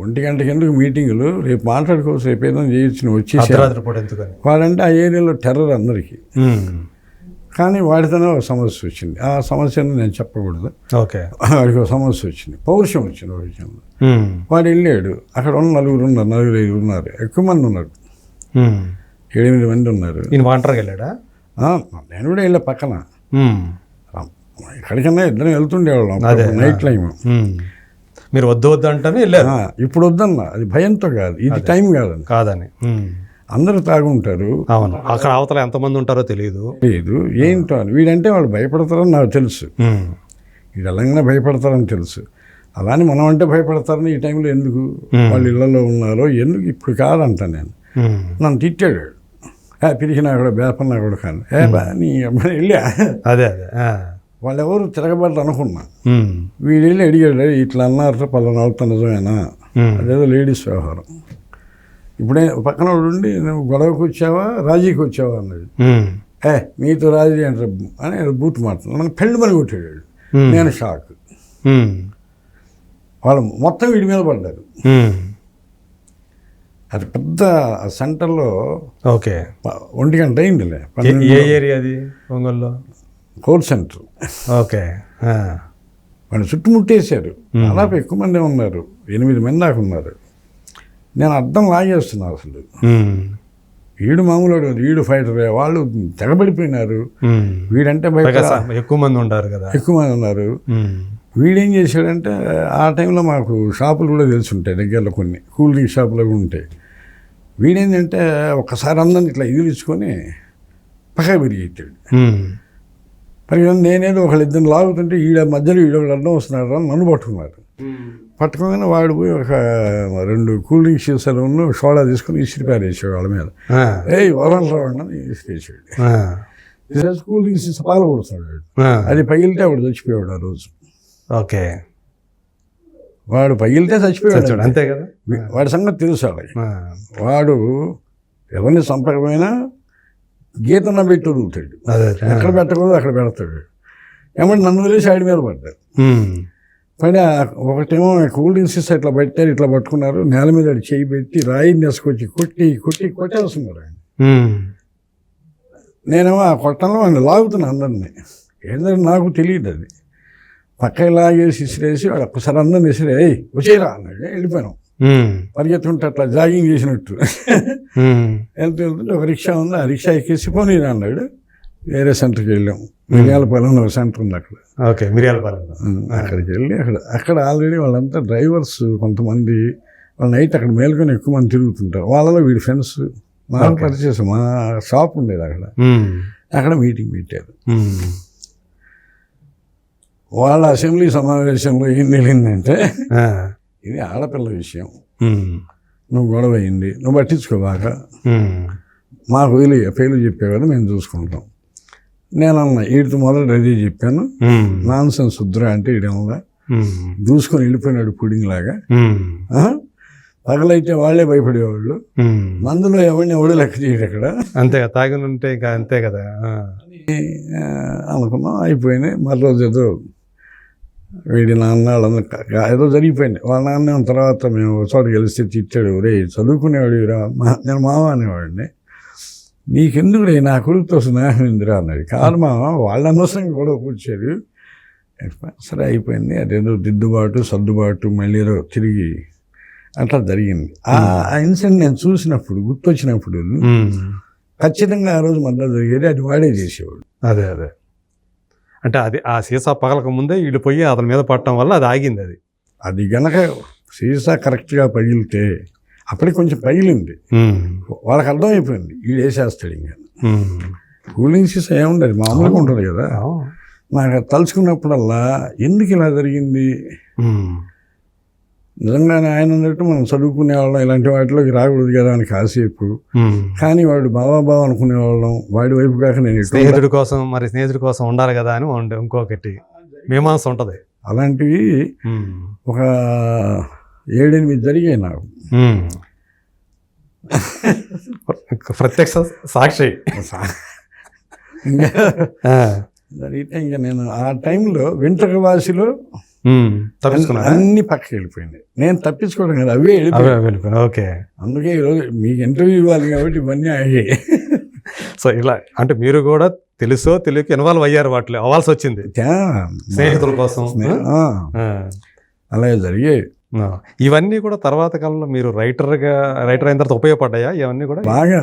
1 గంటకి ఎందుకు మీటింగులు, రేపు మాట్లాడుకోవచ్చు, రేపు ఏదైనా చేయొచ్చు, నువ్వు వచ్చేసి. వాడంటే ఆ ఏరియాలో టెర్రర్ అందరికీ. కానీ వాడితోనే ఒక సమస్య వచ్చింది. ఆ సమస్యను నేను చెప్పకూడదు. వాడికి ఒక సమస్య వచ్చింది, పౌరుషం వచ్చింది ఒక విషయంలో. వాడు వెళ్ళాడు, అక్కడ ఉన్న 4-5 ఉన్నారు, ఎక్కువ మంది ఉన్నారు, 7-8 మంది ఉన్నారు. వెళ్ళాడా? నేను కూడా వెళ్ళా పక్కన. ఎక్కడికన్నా ఇద్దరం వెళ్తుండేవాళ్ళం నైట్ టైం. మీరు వద్దు అంటేనే వెళ్ళారు. ఇప్పుడు వద్దన్నా, అది భయంతో కాదు, ఇది టైం కాదని. అందరూ తాగుంటారు. అవును, అక్కడ అవతల ఎంతమంది ఉంటారో తెలియదు. ఏంటో వీడంటే వాళ్ళు భయపడతారని నాకు తెలుసు. వీడు ఎలాగైనా భయపడతారని తెలుసు. అలానే మనం అంటే భయపడతారని ఈ టైంలో ఎందుకు వాళ్ళు ఇళ్లలో ఉన్నారో ఎందుకు ఇప్పుడు కాదంట. నేను నన్ను తిట్టాడు, పిలిచినా కూడా బేపన్నా కూడా కానీ నీ అమ్మాయి వెళ్ళా. అదే అదే వాళ్ళు ఎవరు తిరగబడ్డ అనుకున్నా. వీడు వెళ్ళి అడిగాడు, ఇట్లా అన్నారు పలానా వాళ్ళతో నిజమేనా? అదేదో లేడీస్ వ్యవహారం. ఇప్పుడే పక్కన ఉండి నువ్వు గొడవకు వచ్చావా రాజీకి వచ్చావా అన్నాడు. మీతో రాజీ అంటే అని బూత్ మాట్లాడు, మన పెళ్లి మని కొట్టాడు. నేను షాక్. వాళ్ళు మొత్తం వీడి మీద పడ్డారు. అది పెద్ద సెంటర్లో 1 గంట అయిందిలే. ఏ ఏరియా అది? ఒంగోలులో కోల్ సెంటర్. వాళ్ళు చుట్టుముట్టేశారు. దాదాపు ఎక్కువ మంది ఉన్నారు, 8 మంది దాకా ఉన్నారు. నేను అర్థం లాగేస్తున్నాను అసలు. వీడు మామూలు వీడు ఫైటరే, వాళ్ళు తెగబడిపోయినారు. వీడంటే ఎక్కువ మంది ఉంటారు కదా, ఎక్కువ మంది ఉన్నారు. వీడేం చేశాడంటే ఆ టైంలో మాకు షాపులు కూడా తెలిసి ఉంటాయి దగ్గరలో, కొన్ని కూల్ డ్రింక్ షాపులు కూడా ఉంటాయి. వీడేంటంటే ఒక్కసారి అందరిని ఇట్లా ఇదిలించుకొని పక్క పెరిగెట్టాడు. నేనేదో ఒకళ్ళిద్దరిని లాగుతుంటే ఈడ మధ్యలో వీడొకళ్ళు అడ్డం వస్తున్నాడు, నన్ను పట్టుకున్నారు. పట్టుకోగానే వాడు పోయి ఒక 2 కూల్ డ్రింక్ సీసాలు సోడా తీసుకుని ఇసిరి పారేసాడు వాళ్ళ మీద. వరంలో అని ఇసిరేసాడు. కూల్ డ్రింక్ సీసా పాలు కొడుతున్నాడు. అది పగిలితే వాడు చచ్చిపోయాడు ఆ రోజు. వాడు పగిలితే చచ్చిపోయాడు, అంతే కదా. వాడి సంగతి తెలుసు వాళ్ళకి. వాడు ఎవరిని చంపకపోయినా గీతన్న పెట్టి వదులుతాడు, ఎక్కడ పెట్టకూడదు అక్కడ పెడతాడు. ఏమంటే నన్ను వదిలేసి ఆడి మీద పడ్డాడు. పైన ఒకటేమో కూల్ డ్రింక్స్ ఇట్లా పెట్టారు, ఇట్లా పట్టుకున్నారు, నేల మీద చేయి పెట్టి రాయి నేసుకొచ్చి కొట్టేస్తున్నారు ఆయన. నేనేమో ఆ కొట్టంలో ఆయన లాగుతున్నా అందరినీ. ఏంటంటే నాకు తెలియదు అది. పక్క లాగేసి ఇసిరేసి వాడు ఒక్కసారి అందరిని ఇసిరే వచ్చేరా అన్నాడు. వెళ్ళిపోయాను పరిగెత్తుంటే అట్లా జాగింగ్ చేసినట్టు. వెళ్తుంటే ఒక రిక్షా ఉంది, ఆ రిక్షా ఎక్కేసి పోనీరా అన్నాడు. వేరే సెంటర్కి వెళ్ళాం, మిర్యాలపాలెం ఒక సెంటర్ ఉంది అక్కడ. అక్కడికి వెళ్ళి అక్కడ ఆల్రెడీ వాళ్ళంతా డ్రైవర్స్ కొంతమంది, వాళ్ళు నైట్ అక్కడ మేలుకొని ఎక్కువ మంది తిరుగుతుంటారు. వాళ్ళలో వీడి ఫ్రెండ్స్ నాకు పరిచేసి మా షాప్ ఉండేది అక్కడ మీటింగ్ పెట్టారు. వాళ్ళ అసెంబ్లీ సమావేశంలో ఏం తెలియందంటే, ఇది ఆడపిల్ల విషయం, నువ్వు గొడవ అయింది, నువ్వు పట్టించుకోబాక, మాకు వదిలి పేర్లు చెప్పే కదా మేము చూసుకుంటాం. నేనన్నా వీడితో మొదలు రెడీ చెప్పాను, నాన్ సెన్స్ వద్దురా అంటే ఈడేమోగా దూసుకొని వెళ్ళిపోయినాడు పుడింగ్ లాగా. పగలైతే వాళ్ళే భయపడేవాళ్ళు, మందులో ఎవడు లెక్క చేయడు అక్కడ. అంతే కదా, తాగిన ఉంటే ఇంకా అంతే కదా అనుకున్నాం. అయిపోయినాయి. మరో రోజు ఏదో వీడి నాన్న వాళ్ళందరూ ఏదో జరిగిపోయింది. వాళ్ళ నాన్న తర్వాత మేము చోట కలిస్తే తిట్టాడు, రే చదువుకునేవాడు రా, నేను మామ అనేవాడిని, నీకెందుకు రే నా కొడుకుతో స్నేహం ఇందిరా అన్నాడు. కాదు మామ, వాళ్ళ అనవసరంగా కూడా కూర్చాడు, సరే అయిపోయింది. అదేదో దిద్దుబాటు సర్దుబాటు మళ్ళీ ఏదో తిరిగి అట్లా జరిగింది. ఆ ఇన్సిడెంట్ నేను చూసినప్పుడు గుర్తొచ్చినప్పుడు ఖచ్చితంగా ఆ రోజు మళ్ళీ జరిగేది అది వాడే చేసేవాడు. అదే అదే అంటే అది ఆ సీసా పగలక ముందే వీళ్ళు పోయి అతని మీద పడటం వల్ల అది ఆగింది. అది గనక సీసా కరెక్ట్గా పగిలితే అప్పటికి కొంచెం పగిలింది, వాళ్ళకి అర్థమైపోయింది వీడు వేసేస్తాడు. ఇంకా కూలింగ్ సీసా ఏముండదు, మామూలుగా ఉంటుంది కదా. నాకు తలుచుకున్నప్పుడల్లా ఎందుకు ఇలా జరిగింది, నిజంగానే ఆయన అన్నట్టు మనం చదువుకునేవాళ్ళం ఇలాంటి వాటిలోకి రాకూడదు కదా అని కాసేపు, కానీ వాడు బావా అనుకునేవాళ్ళం. వాడి వైపు కాక నేను స్నేహితుడి కోసం ఉండాలి కదా అని ఇంకొకటి మీమాంస ఉంటుంది. అలాంటివి ఒక 7-8 జరిగాయి నాకు. ప్రత్యక్ష సాక్షి. ఇంకా జరిగితే ఇంకా నేను ఆ టైంలో వెంట్రకవాసిలో అన్ని పక్కకి వెళ్ళిపోయింది. నేను తప్పించుకోవడం కదా, అవే వెళ్ళిపోయాయి. ఓకే, అందుకే ఈరోజు మీకు ఇంటర్వ్యూ ఇవ్వాలి కాబట్టి ఇవన్నీ అయ్యాయి. సో ఇలా అంటే మీరు కూడా తెలుసో తెలియక ఇన్వాల్వ్ అయ్యారు, వాటిలో అవ్వాల్సి వచ్చింది స్నేహితుల కోసం. అలాగే జరిగాయి. ఇవన్నీ కూడా తర్వాత కాలంలో మీరు రైటర్ అయిన తర్వాత ఉపయోగపడ్డాయా ఇవన్నీ కూడా? బాగా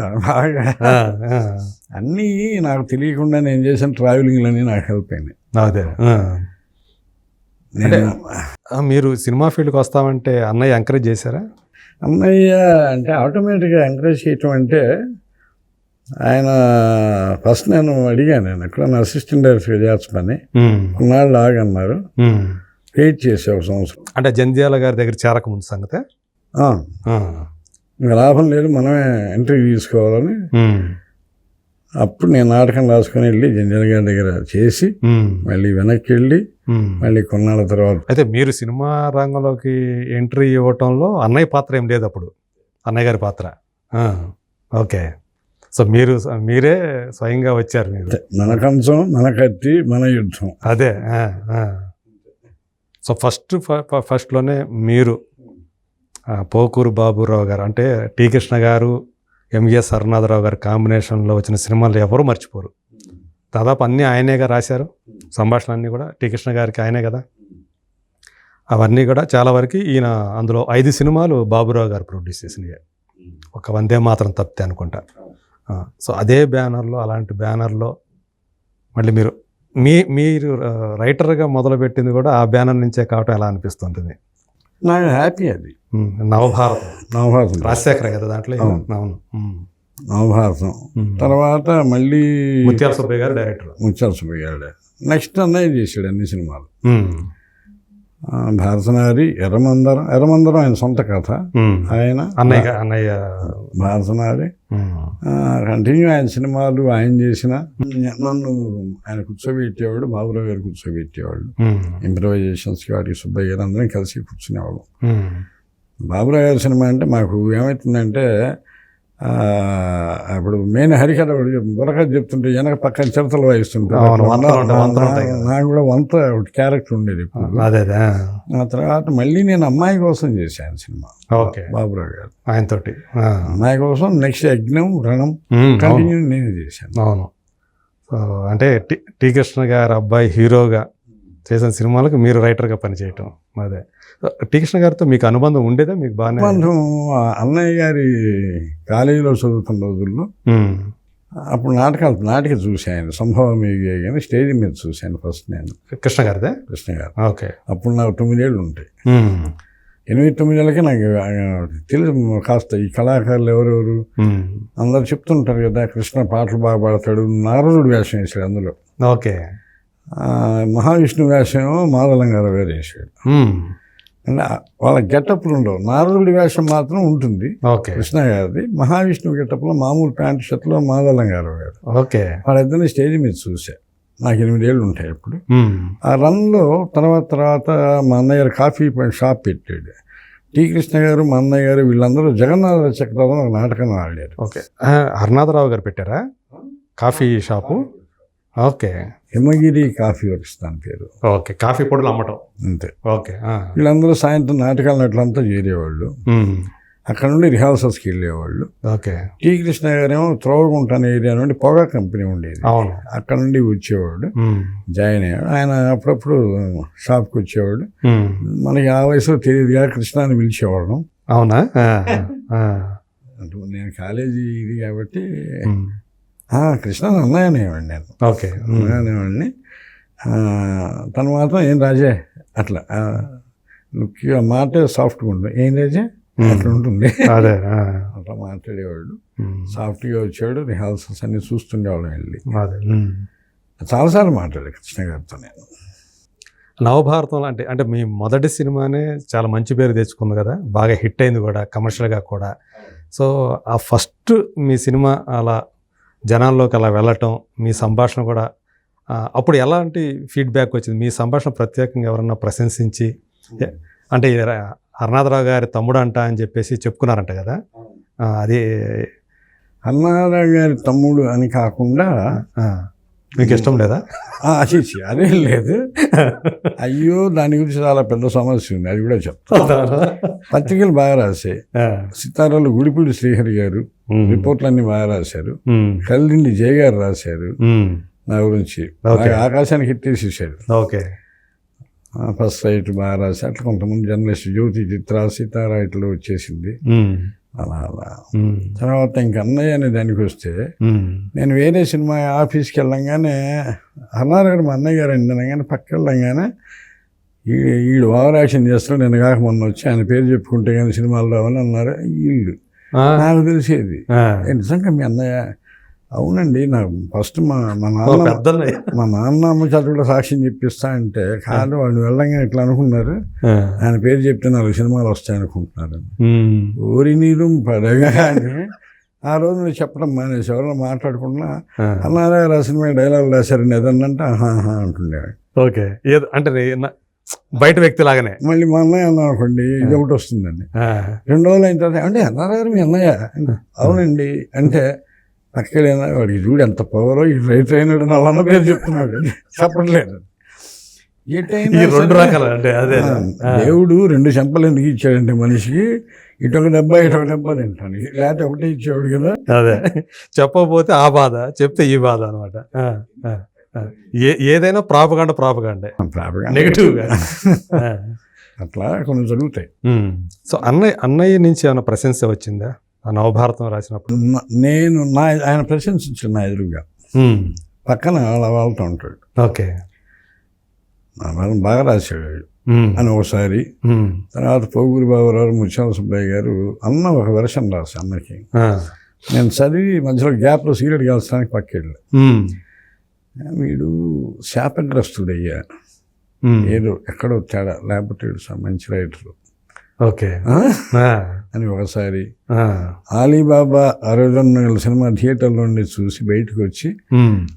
అన్నీ నాకు తెలియకుండా నేను చేసిన ట్రావెలింగ్లన్నీ నాకు హెల్ప్ అయినాయి. అదే మీరు సినిమా ఫీల్డ్కి వస్తామంటే అన్నయ్య ఎంకరేజ్ చేశారా? అన్నయ్య అంటే ఆటోమేటిక్గా ఎంకరేజ్ చేయటం అంటే ఆయన ఫస్ట్ నేను అడిగాను, ఎక్కడ అసిస్టెంట్ డైరెక్టర్గా చేర్చమని. కొన్నాళ్ళు ఆగన్నారు, వెయిట్ చేసే 1 సంవత్సరం. అంటే జంధ్యాల గారి దగ్గర చేరక ముందు సంగతే ఇంకా లాభం లేదు, మనమే ఇంటర్వ్యూ తీసుకోవాలని. అప్పుడు నేను నాటకం రాసుకొని వెళ్ళి జంధ్యాల గారి దగ్గర చేసి మళ్ళీ వెనక్కి వెళ్ళి మళ్ళీ కొన్నాళ్ళ తర్వాత. అయితే మీరు సినిమా రంగంలోకి ఎంట్రీ ఇవ్వటంలో అన్నయ్య పాత్ర ఏం లేదు అప్పుడు, అన్నయ్య గారి పాత్ర. ఓకే, సో మీరే స్వయంగా వచ్చారు. మీరు మన కంచం మన కత్తి మన యుద్ధం. అదే సో ఫస్ట్లోనే మీరు పోకూరు బాబురావు గారు అంటే టి కృష్ణ గారు, ఎంవిఎస్ హరనాథరావు గారు కాంబినేషన్లో వచ్చిన సినిమాలు ఎవరు మర్చిపోరు. దాదాపు అన్నీ ఆయనేగా రాశారు, సంభాషణ అన్నీ కూడా టి కృష్ణ గారికి ఆయనే కదా. అవన్నీ కూడా చాలా వరకు ఈయన అందులో 5 సినిమాలు బాబురావు గారు ప్రొడ్యూస్ చేసినవి, ఒక వందే మాత్రం తప్పితే అనుకుంటా. సో అదే బ్యానర్లో, అలాంటి బ్యానర్లో మళ్ళీ మీరు రైటర్గా మొదలుపెట్టింది కూడా ఆ బ్యానర్ నుంచే కావటం ఎలా అనిపిస్తుంటుంది? నాకు హ్యాపీ అది. నవభారతం రాజశేఖర కదా దాంట్లో. అవును, నవభారతం తర్వాత మళ్ళీ ముత్యాల సుబ్బయ్య గారు డైరెక్టర్. నెక్స్ట్ అన్నయ్య చేశాడు అన్ని సినిమాలు. భారతనారి, ఎర్రమందరం ఆయన సొంత కథ. ఆయన అన్నయ్య భారతనారి కంటిన్యూ ఆయన సినిమాలు ఆయన చేసిన. నన్ను ఆయన కూర్చోబెట్టేవాడు, బాబురావు గారు కూర్చోబెట్టేవాళ్ళు. ఇంప్రవైజేషన్స్కి వాటికి సుబ్బయ్య గారు అందరం కలిసి కూర్చునేవాళ్ళం. బాబురావు గారి సినిమా అంటే మాకు ఏమవుతుందంటే, అప్పుడు మెయిన్ హరికథ బుర్రకథ చెప్తుంటే వెనక పక్కన చిరతలు వాయిస్తుంటారు. నాకు కూడా వంత క్యారెక్టర్ ఉండేది. ఆ తర్వాత మళ్ళీ నేను అమ్మాయి కోసం చేశాను సినిమా, బాబురావు గారు ఆయనతోటి. అమ్మాయి కోసం నెక్స్ట్ యజ్ఞం, రణం కంటిన్యూ నేను చేశాను. అవును, అంటే టి కృష్ణ గారు అబ్బాయి హీరోగా చేసిన సినిమాలకు మీరు రైటర్గా పనిచేయటం. అదే టి కృష్ణ గారితో మీకు అనుబంధం ఉండేదా? మీకు బాగా అనుబంధం. అన్నయ్య గారి కాలేజీలో చదువుతున్న రోజుల్లో అప్పుడు నాటక చూశాను. సంభవం కానీ స్టేజ్ మీద చూశాను ఫస్ట్ నేను. కృష్ణ గారు. ఓకే, అప్పుడు నాకు 9 ఏళ్ళు ఉంటాయి. 8-9 ఏళ్ళకి నాకు తెలుసు కాస్త ఈ కళాకారులు ఎవరెవరు అందరు చెప్తుంటారు కదా, కృష్ణ పాటలు బాగా పాడతాడు. నారదుడు వేషం వేసాడు అందులో. ఓకే, మహావిష్ణు వేషం మాదలంగారావు గారు వేసాడు. అంటే వాళ్ళ గెటప్లు ఉండవు, నారదుడి వేషం మాత్రం ఉంటుంది కృష్ణ గారిది. మహావిష్ణువు గెటప్లో మామూలు ప్యాంట్ షర్ట్లో మాదలంగారావు గారు. ఓకే, వాళ్ళిద్దరిని స్టేజ్ మీద చూసా. నాకు 8 ఏళ్ళు ఉంటాయి అప్పుడు. ఆ రన్లో తర్వాత మా అన్నయ్య గారు కాఫీ షాప్ పెట్టాడు. టి కృష్ణ గారు, మా అన్నయ్య గారు వీళ్ళందరూ జగన్నాథ చక్రవర్తి ఒక నాటకం ఆడారు. ఓకే, హరనాథరావు గారు పెట్టారా కాఫీ షాపు? ఓకే, హిమగిరి కాఫీ వర్క్స్ దాని పేరు. ఓకే, కాఫీ పొడులు అమ్మటం అంతే. ఓకే, వీళ్ళందరూ సాయంత్రం నాటకాలు అట్లంతా చేరేవాళ్ళు. అక్కడ నుండి రిహార్సల్స్కి వెళ్ళేవాళ్ళు. ఓకే. టీ కృష్ణ గారేమో త్రోవగుంటాన ఏరియా నుండి పొగా కంపెనీ ఉండేది, అవును. అక్కడ నుండి వచ్చేవాడు, జాయిన్ అయ్యాడు. ఆయన అప్పుడప్పుడు షాప్కి వచ్చేవాడు. మనకి ఆ వయసులో తెలియదుగా కృష్ణ అని పిలిచేవాళ్ళం. అవునా? నేను కాలేజీ ఇది కాబట్టి కృష్ణ అన్నయ్య అనేవాడిని నేను. ఓకే. అన్నయ్య అనేవాడిని. తను మాత్రం ఏం రాజే అట్లా మాట సాఫ్ట్గా ఉంటుంది, ఏం రాజే అట్లా ఉంటుంది. అదే అట్లా మాట్లాడేవాడు. సాఫ్ట్గా వచ్చాడు. రిహార్సల్స్ అన్ని చూస్తుండేవాళ్ళం వెళ్ళి. చాలాసార్లు మాట్లాడాడు కృష్ణ గారితో నేను. నవభారతం అంటే మీ మొదటి సినిమానే చాలా మంచి పేరు తెచ్చుకుంది కదా, బాగా హిట్ అయింది కూడా కమర్షియల్గా కూడా. సో ఆ ఫస్ట్ మీ సినిమా అలా జనాల్లోకి అలా వెళ్ళటం, మీ సంభాషణ కూడా అప్పుడు ఎలాంటి ఫీడ్బ్యాక్ వచ్చింది? మీ సంభాషణ ప్రత్యేకంగా ఎవరన్నా ప్రశంసించి, అంటే హరనాథరావు గారి తమ్ముడు అంట అని చెప్పేసి చెప్పుకున్నారంట కదా, అది హరనాథరావు గారి తమ్ముడు అని కాకుండా మీకు ఇష్టం లేదా? అదేం లేదు. అయ్యో, దాని గురించి చాలా పెద్ద సమస్య ఉంది, అది కూడా చెప్తాను. పత్రికలు బాగా రాశాయి. సితారాలు గుడిపూడి శ్రీహరి గారు రిపోర్ట్లన్నీ బాగా రాశారు. కల్లిండి జయ గారు రాశారు నా గురించి, ఆకాశానికి ఎత్తేసేసాడు. ఓకే. ఫస్ట్ రైట్ బాగా రాసి అట్లా కొంతమంది జర్నలిస్ట్ జ్యోతి చిత్ర సీతారా ఇట్లా వచ్చేసింది. అలా అలా తర్వాత ఇంక అన్నయ్య అనే దానికి వస్తే, నేను వేరే సినిమా ఆఫీస్కి వెళ్ళంగానే హరనాథ్ గారు మా అన్నయ్య గారు అండి అనగానే పక్క వెళ్ళంగానే వీళ్ళు ఓవర్ యాక్షన్ చేస్తారు, నేను కాక మొన్న వచ్చి ఆయన పేరు చెప్పుకుంటే కానీ సినిమాలు రావని అన్నారు. వీళ్ళు నాకు తెలిసేది నిజంగా మీ అన్నయ్య? అవునండి, నాకు ఫస్ట్ మా నాన్న అమ్మ చదువులో సాక్ష్యం చెప్పిస్తా అంటే కాదు, వాళ్ళు వెళ్ళంగా ఇట్లా అనుకున్నారు, ఆయన పేరు చెప్తే 4 సినిమాలు వస్తాయనుకుంటున్నారు. ఊరి నీరు పడగా అని ఆ రోజు నేను చెప్పడం మానేసి ఎవరైనా మాట్లాడకుండా అన్నారా సినిమా డైలాగ్ రాశారండి ఏదన్నంటే ఆహా అంటుండేవాడు. ఓకే. అంటే బయట వ్యక్తి లాగానే మళ్ళీ మా అన్నయ్య అన్నా అనుకోండి, ఇది ఒకటి వస్తుందండి. 2 రోజులు అయిన తర్వాత అంటే అన్నారా గారు మీ అన్నయ్య? అవునండి అంటే పక్కలేనా వాడికి చూడు ఎంత పవరో, ఈ రైట్ అయినాడు అన్న పేరు చెప్తున్నాడు, చెప్పట్లేదు. దేవుడు 2 చెంపలు ఎందుకు ఇచ్చాడంటే మనిషికి, ఇటొక దెబ్బ ఇటొక దెబ్బ తింటాను, లేకపోతే ఒకటే ఇచ్చేవాడు కదా. అదే చెప్పకపోతే ఆ బాధ, చెప్తే ఈ బాధ అనమాట. ఏదైనా ప్రాపగాండే నెగిటివ్ అట్లా కొన్ని జరుగుతాయి. సో అన్నయ్య నుంచి ఏమైనా ప్రశంస వచ్చిందా ఆ నవభారతం రాసినప్పుడు? నేను ఆయన ప్రశంసించాను నా ఎదురుగా, పక్కన వాళ్ళతో ఉంటాడు. ఓకే. బాగా రాశాడు అని ఒకసారి. తర్వాత పోగూరి బాబురావు, ముత్యాల సుబ్బయ్య గారు అన్న ఒక వెర్షన్ రాసి అన్నకి, నేను చదివి మధ్యలో గ్యాప్లో సీరియడ్ కాల్చడానికి పక్కెళ్ళా. వీడు శాపగ్రస్తుడయ్యా, ఏదో ఎక్కడో తేడా, లేకపోతే మంచి రైటరు. ఓకే అని ఒకసారి అలీబాబా 62 సినిమా థియేటర్లో ఉండి చూసి బయటకు వచ్చి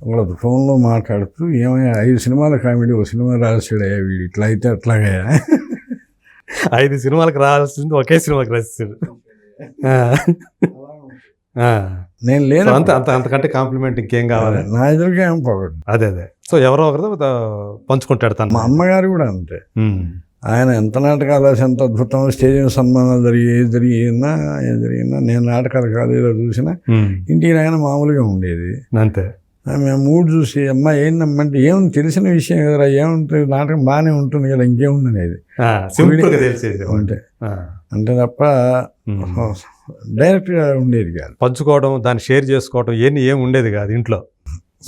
వాళ్ళ ఫోన్లో మాట్లాడుతూ, ఏమయ్యా 5 సినిమాల కామెడీ ఒక సినిమా రాశాడయ్యా వీడు, ఇట్లా అయితే అట్లాగయ్యా. 5 సినిమాలకు రావాల్సింది ఒకే సినిమాకి రాశాడు. నేను లేదు అంతకంటే కాంప్లిమెంట్ ఇంకేం కావాలి? నా ఎదురుగా ఏం పోగొట్టు. అదే. సో ఎవరో ఒకరు పంచుకుంటాడు తను. మా అమ్మగారు కూడా అంతే. ఆయన ఎంత నాటకాలు రాసి ఎంత అద్భుతం, స్టేజ్ సన్మానాలు జరిగినా నేను నాటకాలు కాలేజీలో చూసినా ఇంటికి ఆయన మామూలుగా ఉండేది అంతే. మేము మూడు చూసి అమ్మ ఏంటమ్మంటే ఏముంది తెలిసిన విషయం కదరా, ఏముంటుంది నాటకం బాగానే ఉంటుంది కదా, ఇంకేముంది అనేది అంతే తప్ప డైరెక్ట్గా ఉండేది కాదు. పంచుకోవడం, దాన్ని షేర్ చేసుకోవడం ఏం ఉండేది కాదు ఇంట్లో.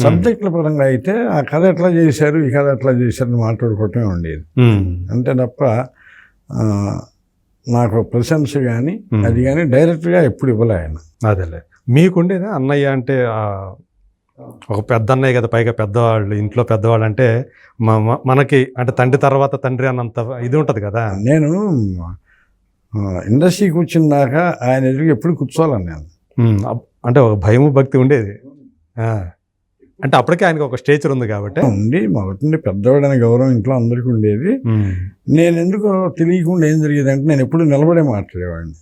సబ్జెక్టుల పరంగా అయితే ఆ కథ ఎట్లా చేశారు, ఈ కథ ఎట్లా చేశారని మాట్లాడుకోవటమే ఉండేది. అంతే తప్ప నాకు ప్రశంస కానీ అది కానీ డైరెక్ట్గా ఎప్పుడు ఇవ్వలే ఆయన. అదేలే. మీకుండేదా అన్నయ్య అంటే ఒక పెద్ద అన్నయ్య కదా, పైగా పెద్దవాళ్ళు, ఇంట్లో పెద్దవాళ్ళు అంటే మనకి అంటే తండ్రి తర్వాత తండ్రి అన్నంత ఇది ఉంటుంది కదా. నేను ఇండస్ట్రీకి వచ్చిన దాకా ఆయన ఎదురుగా ఎప్పుడు కూర్చోవాలని నేను, అంటే ఒక భయము భక్తి ఉండేది. అంటే అప్పటికే ఆయనకి ఒక స్టేచర్ ఉంది కాబట్టి ఉంది. మొదటి పెద్దవాడని గౌరవం ఇంట్లో అందరికీ ఉండేది. నేను ఎందుకో తెలియకుండా ఏం జరిగేది అంటే నేను ఎప్పుడు నిలబడే మాట్లాడేవాడిని.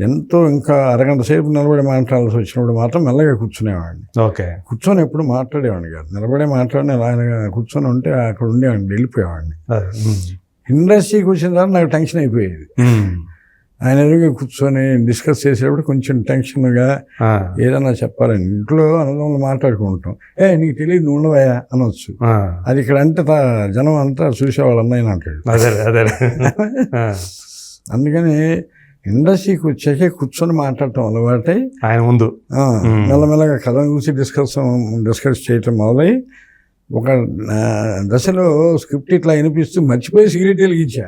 ఎంతో ఇంకా అరగంట సేపు నిలబడి మాట్లాడాల్సి వచ్చినప్పుడు మాత్రం మెల్లగా కూర్చునేవాడిని. ఓకే. కూర్చొని ఎప్పుడు మాట్లాడేవాడిని కాదు, నిలబడే మాట్లాడిన ఆయన కూర్చొని ఉంటే అక్కడ ఉండేవాడిని, వెళ్ళిపోయేవాడిని. ఇండస్ట్రీకి వచ్చిన తర్వాత నాకు టెన్షన్ అయిపోయేది. ఆయన ఎదురుగా కూర్చొని డిస్కస్ చేసేటప్పుడు కొంచెం టెన్షన్గా ఏదన్నా చెప్పాలని ఇంట్లో అన్నదమ్ములు మాట్లాడుకుంటాం, నీకు తెలియదు నువ్వు ఉండవయా అనొచ్చు. అది ఇక్కడ అంటే జనం అంతా చూసేవాళ్ళు అన్నయ్య అంటాడు. అందుకని ఇండస్ట్రీకి వచ్చాకే కూర్చొని మాట్లాడటం అలవాటై ఆయన ముందు మెల్లమెల్లగా కథ చూసి డిస్కస్ చేయటం మొదలై ఒక దశలో స్క్రిప్ట్ ఇట్లా వినిపిస్తూ మర్చిపోయి సిగరెట్ వెలిగించా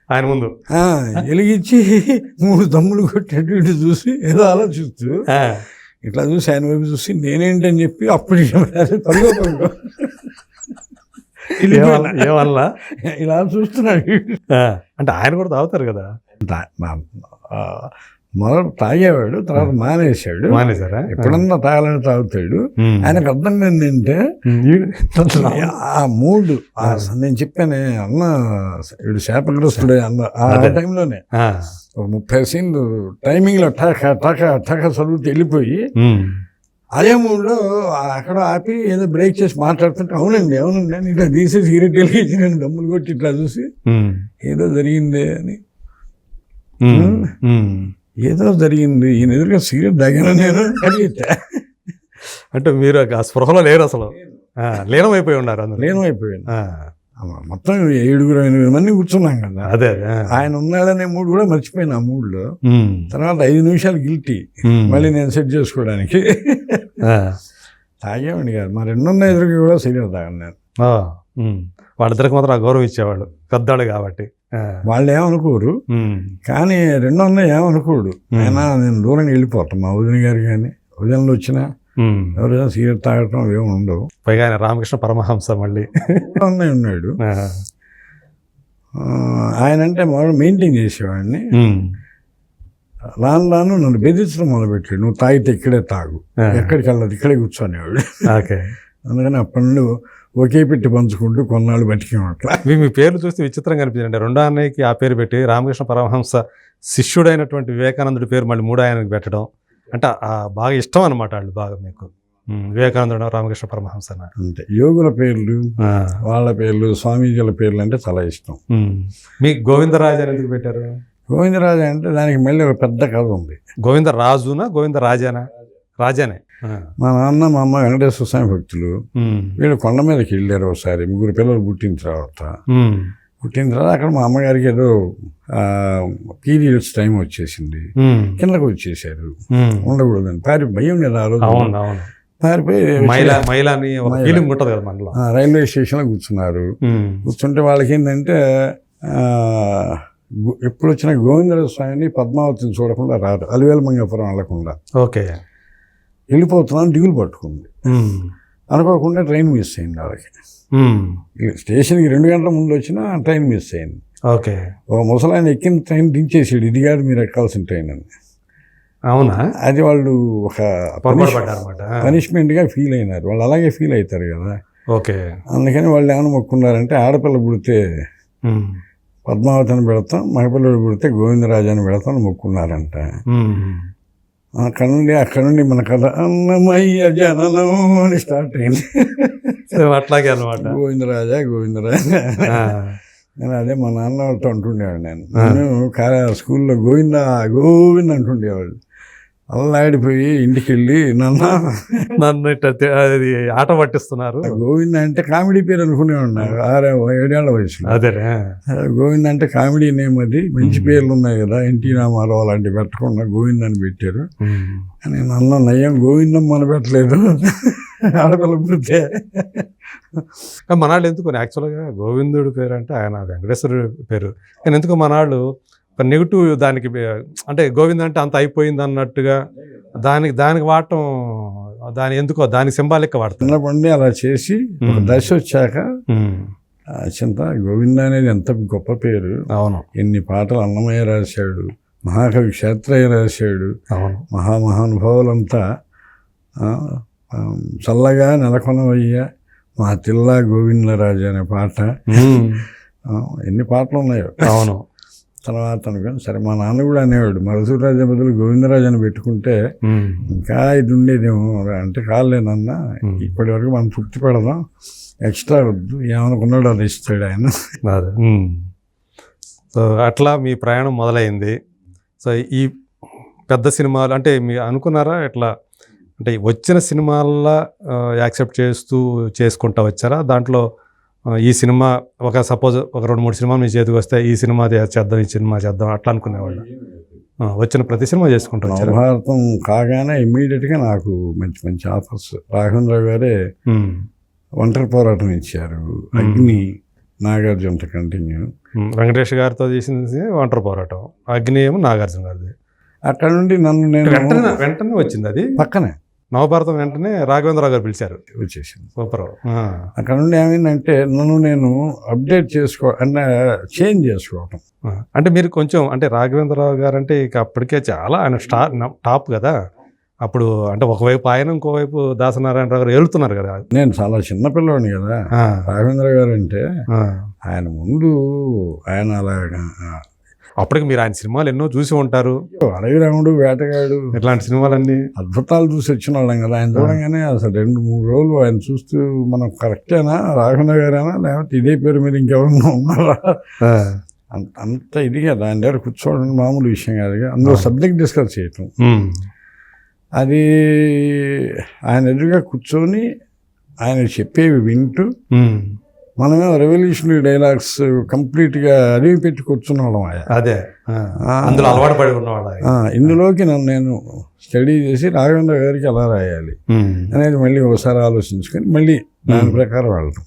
ఆయన ముందు. వెలిగించి 3 దమ్ములు కొట్టేట్టు ఇటు చూసి ఏదో ఆలోచిస్తూ ఇట్లా చూసి ఆయన వైపు చూసి నేనేంటని చెప్పి అప్పుడు ఏమల్లా ఇలా చూస్తున్నాడు. అంటే ఆయన కూడా తాగుతారు కదా. మొదలు తాగేవాడు, తర్వాత మానేశాడు. మానేశారా? ఎప్పుడన్నా తాగాలని తాగుతాడు. ఆయనకు అర్థం ఏంటంటే ఆ మూడు నేను చెప్పానే అన్న వీడు శాపగ్రస్తుడే అన్న ఆ టైంలోనే ఒక 30 సీన్లు టైమింగ్లో ఠక చదువుతూ వెళ్ళిపోయి అదే మూడులో అక్కడ ఆపి ఏదో బ్రేక్ చేసి మాట్లాడుతుంటే అవునండి అని ఇట్లా తీసేసి సిగరెట్ వెళ్ళి నేను దమ్ములు కొట్టి ఇట్లా చూసి ఏదో జరిగిందే అని, ఏదో జరిగింది ఈయన ఎదురుగా సిగరెట్ తాగాను నేను అడిగితే. అంటే మీరు ఆ స్పృహలో లేరు, అసలు లీనమైపోయి ఉన్నారు. లీనమైపోయాను. మొత్తం 7-8 మంది కూర్చున్నాం కదా. అదే ఆయన ఉన్నాడనే మూడు కూడా మర్చిపోయాను. ఆ మూడులో తర్వాత 5 నిమిషాలు గిల్టీ మళ్ళీ నేను సెట్ చేసుకోవడానికి తాగేవాడిని కాదు. మా 2 ఎదురుగా కూడా సిగరెట్ తాగాను నేను. వాళ్ళిద్దరికి మాత్రం ఆ గౌరవం ఇచ్చేవాళ్ళు, పెద్దాడు కాబట్టి. వాళ్ళు ఏమనుకోరు, కానీ 2 ఏమనుకోడు. అయినా నేను దూరంగా వెళ్ళిపోతాను. మా వదిన గారు కానీ వదినలు వచ్చినా ఎవరైనా సిగరెట్ తాగటం ఏమి ఉండవు. పైగా ఆయన రామకృష్ణ పరమహంస మళ్ళీ అన్నయ్య ఉన్నాడు. ఆయన అంటే మొదలు మెయింటైన్ చేసేవాడిని. రాను నన్ను బెదిరించడం మొదలుపెట్టాడు, నువ్వు తాగితే ఇక్కడే తాగు, ఎక్కడికి వెళ్ళదు ఇక్కడే కూర్చొనేవాడు. అందుకని అప్పటి నుండి ఒకే పెట్టి పంచుకుంటూ కొన్నాళ్ళు బతికేమట్లా. మీ పేర్లు చూస్తే విచిత్రంగా అనిపించండి. 2వ అన్నయ్యకి ఆ పేరు పెట్టి రామకృష్ణ పరమహంస శిష్యుడైనటువంటి వివేకానందుడి పేరు మళ్ళీ 3వ ఆయనకి పెట్టడం అంటే బాగా ఇష్టం అనమాట వాళ్ళు బాగా మీకు. వివేకానందుడు, రామకృష్ణ పరమహంస అంటే యోగుల పేర్లు, వాళ్ళ పేర్లు, స్వామీజీల పేర్లు అంటే చాలా ఇష్టం. మీకు గోవిందరాజు అని ఎందుకు పెట్టారు? గోవిందరాజు అంటే దానికి మళ్ళీ ఒక పెద్ద కథ ఉంది. గోవిందరాజునా గోవిందరాజానా? రాజానే. మా నాన్న మా అమ్మ వెంకటేశ్వర స్వామి భక్తులు. వీళ్ళు కొండ మీదకి వెళ్ళారు ఒకసారి 3 పిల్లలు పుట్టిన తర్వాత అక్కడ మా అమ్మగారికి ఏదో పీరియడ్స్ టైం వచ్చేసింది, కిందకు వచ్చేసారు. ఉండకూడదని భయం కదా ఆ రోజు. పారిపోయి రైల్వే స్టేషన్లో కూర్చున్నారు. కూర్చుంటే వాళ్ళకి ఏంటంటే ఎప్పుడు వచ్చినా గోవిందరాజ స్వామిని పద్మావతిని చూడకుండా రారు, అలివేలు మంగాపురం వెళ్ళకుండా. ఓకే, వెళ్ళిపోతున్నాను దిగులు పట్టుకుంది. అనుకోకుండా ట్రైన్ మిస్ అయింది వాళ్ళకి. స్టేషన్కి 2 గంటల ముందు వచ్చినా ట్రైన్ మిస్ అయింది. ఓకే, ఒక ముసలాయన ఎక్కిన ట్రైన్ దించేసాడు, ఇది కాదు మీరు ఎక్కాల్సిన ట్రైన్ అని. అవునా? అది వాళ్ళు ఒక పనిష్మెంట్గా ఫీల్ అయినారు. వాళ్ళు అలాగే ఫీల్ అవుతారు కదా. ఓకే, అందుకని వాళ్ళు ఏమైనా మొక్కున్నారంటే ఆడపిల్ల పుడితే పద్మావతిని పెడతాం, మగపిల్లడు పుడితే గోవిందరాజాని పెడతాం అని మొక్కున్నారంట. అక్కడ నుండి మన కథ అన్నమయ్య జననం అని స్టార్ట్ అయింది. అట్లాగే అనమాట. గోవిందరాజా నేను అదే మా నాన్న వాళ్ళతో అంటుండేవాడు. నేను స్కూల్లో గోవింద అంటుండేవాళ్ళు. అల్లాడిపోయి ఇంటికి వెళ్ళి నన్ను ఆట పట్టిస్తున్నారు. గోవింద అంటే కామెడీ పేరు అనుకునేవాడు. 6-7 ఏళ్ల వయసులో. అదే గోవింద అంటే కామెడీ నేమ్, అది మంచి పేర్లు ఉన్నాయి కదా, ఎన్టీ రామారావు అలాంటివి పెట్టకుండా గోవింద అని పెట్టారు. నేను అన్న నయ్యం గోవిందం మన పెట్టలేదు, ఆడపిల్ల పుడితే. మనాళ్ళు ఎందుకు యాక్చువల్గా గోవిందుడి పేరు అంటే ఆయన వెంకటేశ్వరుడు పేరు, కానీ ఎందుకు మనాళ్ళు ఒక నెగిటివ్ దానికి అంటే గోవింద అంటే అంత అయిపోయింది అన్నట్టుగా దానికి వాడటం, ఎందుకో దానికి సింబాలిక్ వాడతాం. చిన్నప్పటి అలా చేసి ఒక దశ వచ్చాక చింత గోవింద అనేది ఎంత గొప్ప పేరు. అవును, ఎన్ని పాటలు అన్నమయ్య రాశాడు, మహాకవి క్షేత్రయ్య రాశాడు. అవును, మహానుభావులంతా చల్లగా నెలకొనవయ్యా మా తిల్లా గోవిందరాజు అనే పాట, ఎన్ని పాటలు ఉన్నాయో. అవును, తర్వాత అనుకోని సరే మా నాన్న కూడా అనేవాడు మధుసూరాజు బదులు గోవిందరాజు అని పెట్టుకుంటే ఇంకా ఇది ఉండేదేమో అంటే, కాలేనన్నా ఇప్పటి వరకు మనం తృప్తి పెడదాం, ఎక్స్ట్రా వద్దు, ఏమనుకున్నాడు అది ఇస్తాడు ఆయన. సో అట్లా మీ ప్రయాణం మొదలైంది. సో ఈ పెద్ద సినిమాలు అంటే మీరు అనుకున్నారా ఎట్లా అంటే వచ్చిన సినిమాల్లో యాక్సెప్ట్ చేస్తూ చేసుకుంటా వచ్చారా దాంట్లో ఈ సినిమా సపోజ్ ఒక 2-3 సినిమాలు మీ చేతికి వస్తే ఈ సినిమా చేద్దాం ఈ సినిమా చేద్దాం అట్లా అనుకునేవాళ్ళు వచ్చిన ప్రతి సినిమా చేసుకుంటూ వచ్చారు. మహాభారతం కాగానే ఇమ్మీడియట్గా నాకు మంచి మంచి ఆఫర్స్ రాఘవేంద్రరావు గారే ఒంటరి పోరాటం ఇచ్చారు, అగ్ని నాగార్జునతో కంటిన్యూ, వెంకటేష్ గారితో చేసింది ఒంటరి పోరాటం, అగ్ని ఏమో నాగార్జున గారిది. అక్కడ నుండి నన్ను నేను వెంటనే వచ్చింది అది పక్కనే నవభారతం వెంటనే రాఘవేంద్రరావు గారు పిలిచారు వచ్చేసింది. సూపర్. అక్కడ నుండి ఏమైందంటే నన్ను నేను అప్డేట్ అంటే చేంజ్ చేసుకోవటం. అంటే మీరు కొంచెం అంటే రాఘవేంద్రరావు గారు అంటే ఇక అప్పటికే చాలా ఆయన టాప్ కదా అప్పుడు. అంటే ఒకవైపు ఆయన ఇంకోవైపు దాసనారాయణరావు గారు వెళ్తున్నారు కదా. నేను చాలా చిన్నపిల్లవాడిని కదా. రాఘవేంద్ర గారు అంటే ఆయన ముందు ఆయన అలాగా అప్పటికి మీరు ఆయన సినిమాలు ఎన్నో చూసి ఉంటారు. అడవి రాముడు, వేటగాడు ఇట్లాంటి సినిమాలన్నీ అద్భుతాలు చూసి వచ్చిన వాళ్ళం కదా. ఆయన చూడగానే అసలు 2-3 రోజులు ఆయన చూస్తూ మనం కరెక్టేనా రాఘవేంద్ర గారేనా లేకపోతే ఇదే పేరు మీద ఇంకెవరన్నా ఉన్నారా అంత ఇది కదా. ఆయన దగ్గర కూర్చోవడం మామూలు విషయం కాదు. అందులో సబ్జెక్ట్ డిస్కస్ చేయటం, అది ఆయన ఎదురుగా కూర్చొని ఆయన చెప్పేవి వింటూ మనమే రెవల్యూషనరీ డైలాగ్స్ కంప్లీట్గా అడిగి పెట్టి కూర్చున్నాం. అదే అందులో అలవాటు పడి ఉన్నవాళ్ళ ఇందులోకి నేను స్టడీ చేసి రాఘవేంద్ర గారికి ఎలా రాయాలి అనేది మళ్ళీ ఒకసారి ఆలోచించుకొని మళ్ళీ దాని ప్రకారం వెళ్ళటం.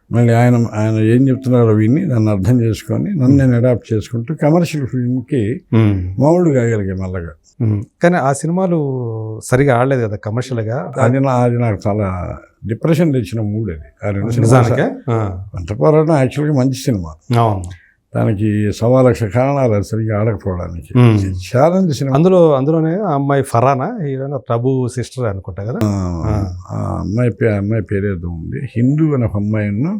మళ్ళీ ఆయన ఏం చెప్తున్నారో విని దాన్ని అర్థం చేసుకొని నన్ను నేను అడాప్ట్ చేసుకుంటూ కమర్షియల్ ఫిల్మ్కి మామూలు కాగలిగే మెల్లగా. కానీ ఆ సినిమాలు సరిగా ఆడలేదు కదా కమర్షియల్గా. అది నాకు చాలా డిప్రెషన్ తెచ్చిన మూడ్ అది. ఆ 2 సినిమాలకి ఒంటరి పోరాటం యాక్చువల్గా మంచి సినిమా, దానికి 1,00,000 కారణాలు సరిగ్గా ఆడకపోవడానికి. Challenge cinema. అందులోనే అమ్మాయి ఫరానా హీరోయిన్ ప్రభు సిస్టర్ అనుకుంటా కదా. ఆ అమ్మాయి పేరేదో ఉంది, హిందూ అని ఒక అమ్మాయిను.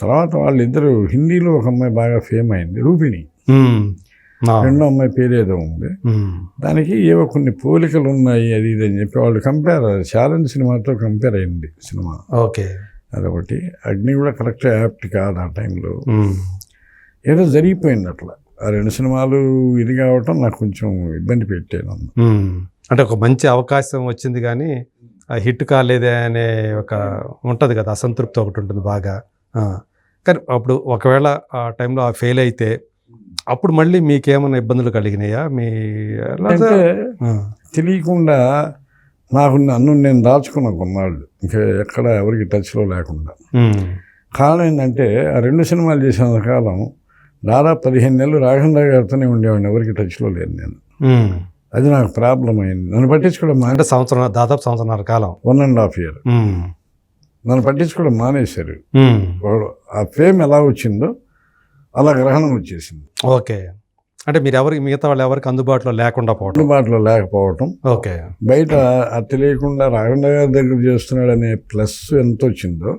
తర్వాత వాళ్ళిద్దరు హిందీలో ఒక అమ్మాయి బాగా ఫేమ్ అయింది, రూపిణి. రెండో అమ్మాయి పేరేదో ఉంది. దానికి ఏవో కొన్ని పోలికలు ఉన్నాయి అది ఇది అని చెప్పి వాళ్ళు ఛాలెంజ్ సినిమాతో కంపేర్ అయింది సినిమా. ఓకే, అదొకటి. అగ్ని కూడా కరెక్ట్ యాప్ట్ కాదు ఆ టైంలో, ఏదో జరిగిపోయింది అట్లా. ఆ 2 సినిమాలు ఇది కావటం నాకు కొంచెం ఇబ్బంది పెట్టాను. అంటే ఒక మంచి అవకాశం వచ్చింది కానీ హిట్ కాలేదే అనే ఒక ఉంటుంది కదా, అసంతృప్తి ఒకటి ఉంటుంది బాగా. కానీ అప్పుడు ఒకవేళ ఆ టైంలో ఫెయిల్ అయితే అప్పుడు మళ్ళీ మీకేమైనా ఇబ్బందులు కలిగినాయా? అంటే తెలియకుండా నన్ను నేను దాచుకున్నా కొన్నాళ్ళు, ఇంకా ఎక్కడ ఎవరికి టచ్లో లేకుండా. కారణం ఏంటంటే ఆ 2 సినిమాలు చేసిన కాలం దాదాపు 15 నెలలు రాఘవేంద్ర గారితోనే ఉండేవాడిని, ఎవరికి టచ్లో లేను నేను. అది నాకు ప్రాబ్లం అయింది. నన్ను పట్టించుకోవడం అంటే దాదాపు సంవత్సరాల కాలం, 1.5 year నన్ను పట్టించుకోవడం మానేశారు. ఆ ఫేమ్ ఎలా వచ్చిందో అలా గ్రహణం వచ్చేసింది. ఓకే, అంటే మీరు మిగతా వాళ్ళు ఎవరికి అందుబాటులో లేకపోవటం. ఓకే, బయట అది తెలియకుండా రాఘవేంద్ర గారి దగ్గర చేస్తున్నాడు అనే ప్లస్ ఎంత వచ్చిందో,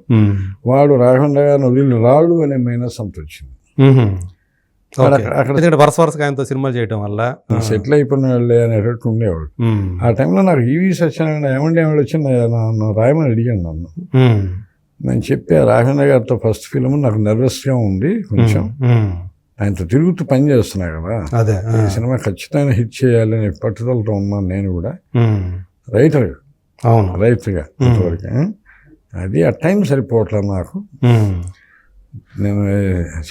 వాడు రాఘవేంద్ర గారిని వదిలి రాడు అనే మైనస్ అంత వచ్చింది. అక్కడ వరుసగా ఆయనతో సినిమాలు చేయడం వల్ల సెటిల్ అయిపోయిన వాళ్ళే అనేటట్టు ఉండేవాడు. ఆ టైంలో నాకు ఈవి సత్యనారాయణ ఏమంటే వచ్చి నన్ను రాయమని అడిగాను. నన్ను నేను చెప్పా, రాఘవేంద్ర గారితో ఫస్ట్ ఫిల్మ్ నాకు నర్వస్గా ఉంది కొంచెం, ఆయనతో తిరుగుతూ పని చేస్తున్నా కదా, అదే ఈ సినిమా ఖచ్చితంగా హిట్ చేయాలని పట్టుదలతో ఉన్నాను నేను కూడా, రైటర్గా ఇంతవరకు. అది ఆ టైం సరిపోవట్లేదు నాకు, నేను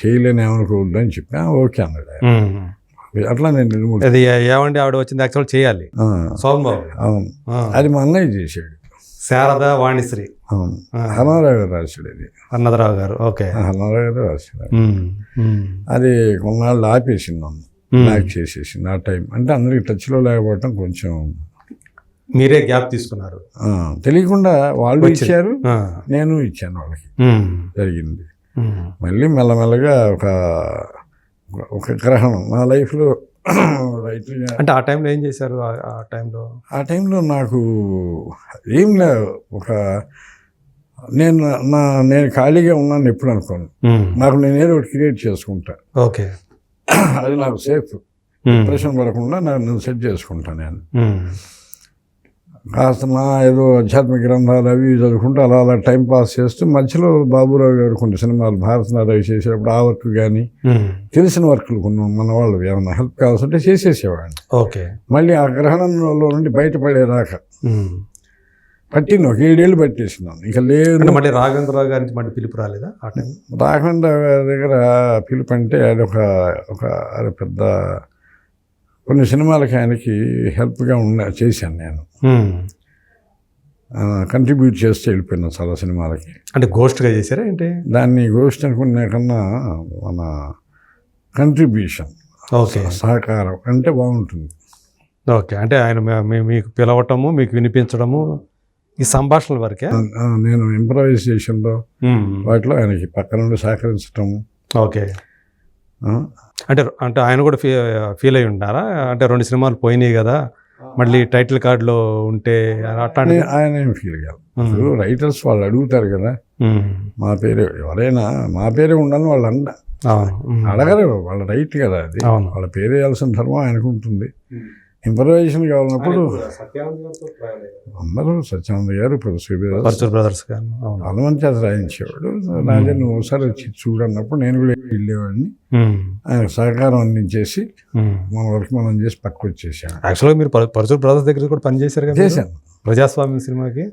చేయలేని ఏమనుకోవద్దు అని చెప్పా. ఓకే అన్నాడు. అట్లా నేను అది ఏమండి ఆవిడ వచ్చింది యాక్చువల్ చేయాలి. అవును, అది మా అన్నయ్య చేశాడు, శారద వాణిశ్రీ. అవును, హనుమరావు గారు రాశాడు. అది అన్నదరావు గారు. ఓకే, హనుమరావు గారు రాశాడు. అది కొన్నాళ్ళు ఆపేసింది నన్ను, నాకు చేసేసింది ఆ టైం. అంటే అందరికి టచ్లో లేకపోవటం కొంచెం. మీరే గ్యాప్ తీసుకున్నారు తెలియకుండా. వాళ్ళు ఇచ్చారు, నేను ఇచ్చాను వాళ్ళకి, జరిగింది. మళ్ళీ మెల్లమెల్లగా ఒక గ్రహణం నా లైఫ్లో. అంటే ఆ టైంలో ఏం చేశారు? ఆ టైంలో నాకు ఏం లేదు, నేను ఖాళీగా ఉన్నాను ఎప్పుడు అనుకోను. నాకు నేను ఏదో ఒకటి క్రియేట్ చేసుకుంటా. ఓకే, అది నాకు సేఫ్, డిప్రెషన్ పడకుండా నేను సెట్ చేసుకుంటాను. నేను కాస్త నా ఏదో ఆధ్యాత్మిక గ్రంథాలు అవి ఇవి చదువుకుంటూ అలా అలా టైం పాస్ చేస్తూ మధ్యలో బాబురావు గారు కొన్ని సినిమాలు భారతనారాయణ చేసేటప్పుడు ఆ వర్క్ కానీ తెలిసిన వర్కులు కొన్ని మన వాళ్ళు ఏమైనా హెల్ప్ కావాల్సి ఉంటే చేసేసేవాడిని. ఓకే. మళ్ళీ ఆ గ్రహణంలో నుండి బయటపడేదాకా పట్టింది, ఒక 7 ఏళ్ళు పట్టేసినాను. ఇక లేదు. మళ్ళీ రాఘవేంద్రరావు గారి నుంచి మళ్ళీ పిలుపు రాలేదా ఆ టైం? రాఘవేంద్ర గారి దగ్గర పిలుపు అంటే అది అది పెద్ద కొన్ని సినిమాలకి ఆయనకి హెల్ప్గా చేశాను నేను. కంట్రిబ్యూట్ చేస్తే వెళ్ళిపోయినా చాలా సినిమాలకి. అంటే గోస్ట్గా చేశారా ఏంటి? దాన్ని గోస్ట్ అనుకునే కన్నా మన కంట్రిబ్యూషన్, ఓకే, సహకారం అంటే బాగుంటుంది. ఓకే. అంటే ఆయన మీకు పిలవటము, మీకు వినిపించడము, ఈ సంభాషణల వరకే. నేను ఇంప్రవైజేషన్లో వాటిలో ఆయనకి పక్క నుండి సహకరించటము. ఓకే. అంటే ఆయన కూడా ఫీల్ అయి ఉంటారా? అంటే 2 సినిమాలు పోయినాయి కదా, మళ్ళీ టైటిల్ కార్డులో ఉంటే అట్లాంటి ఆయన ఏం ఫీల్ కాదు. ఇప్పుడు రైటర్స్ వాళ్ళు అడుగుతారు కదా, మా పేరే ఎవరైనా మా పేరే ఉండాలని వాళ్ళు అడగరు. వాళ్ళ రైట్ కదా అది, వాళ్ళ పేరు వేయాల్సిన ధర్మం ఆయనకు ఉంటుంది. ఇంప్రవైజేషన్ కావాలన్నప్పుడు అందరూ సత్యానంద గారు, పరచూర్ బ్రదర్స్ గారు చాలా మంది అది రాయించేవాడు. రాజా నువ్వు ఒకసారి వచ్చి చూడన్నప్పుడు నేను కూడా వెళ్ళేవాడిని. ఆయన సహకారం అందించేసి మన వరకు మనం చేసి పక్కకు వచ్చేసాను. యాక్చువల్గా మీరు పరచూర్ బ్రదర్స్ దగ్గర కూడా పనిచేశారు కదా? చేశాను. ప్రజాస్వామ్యం సినిమాకి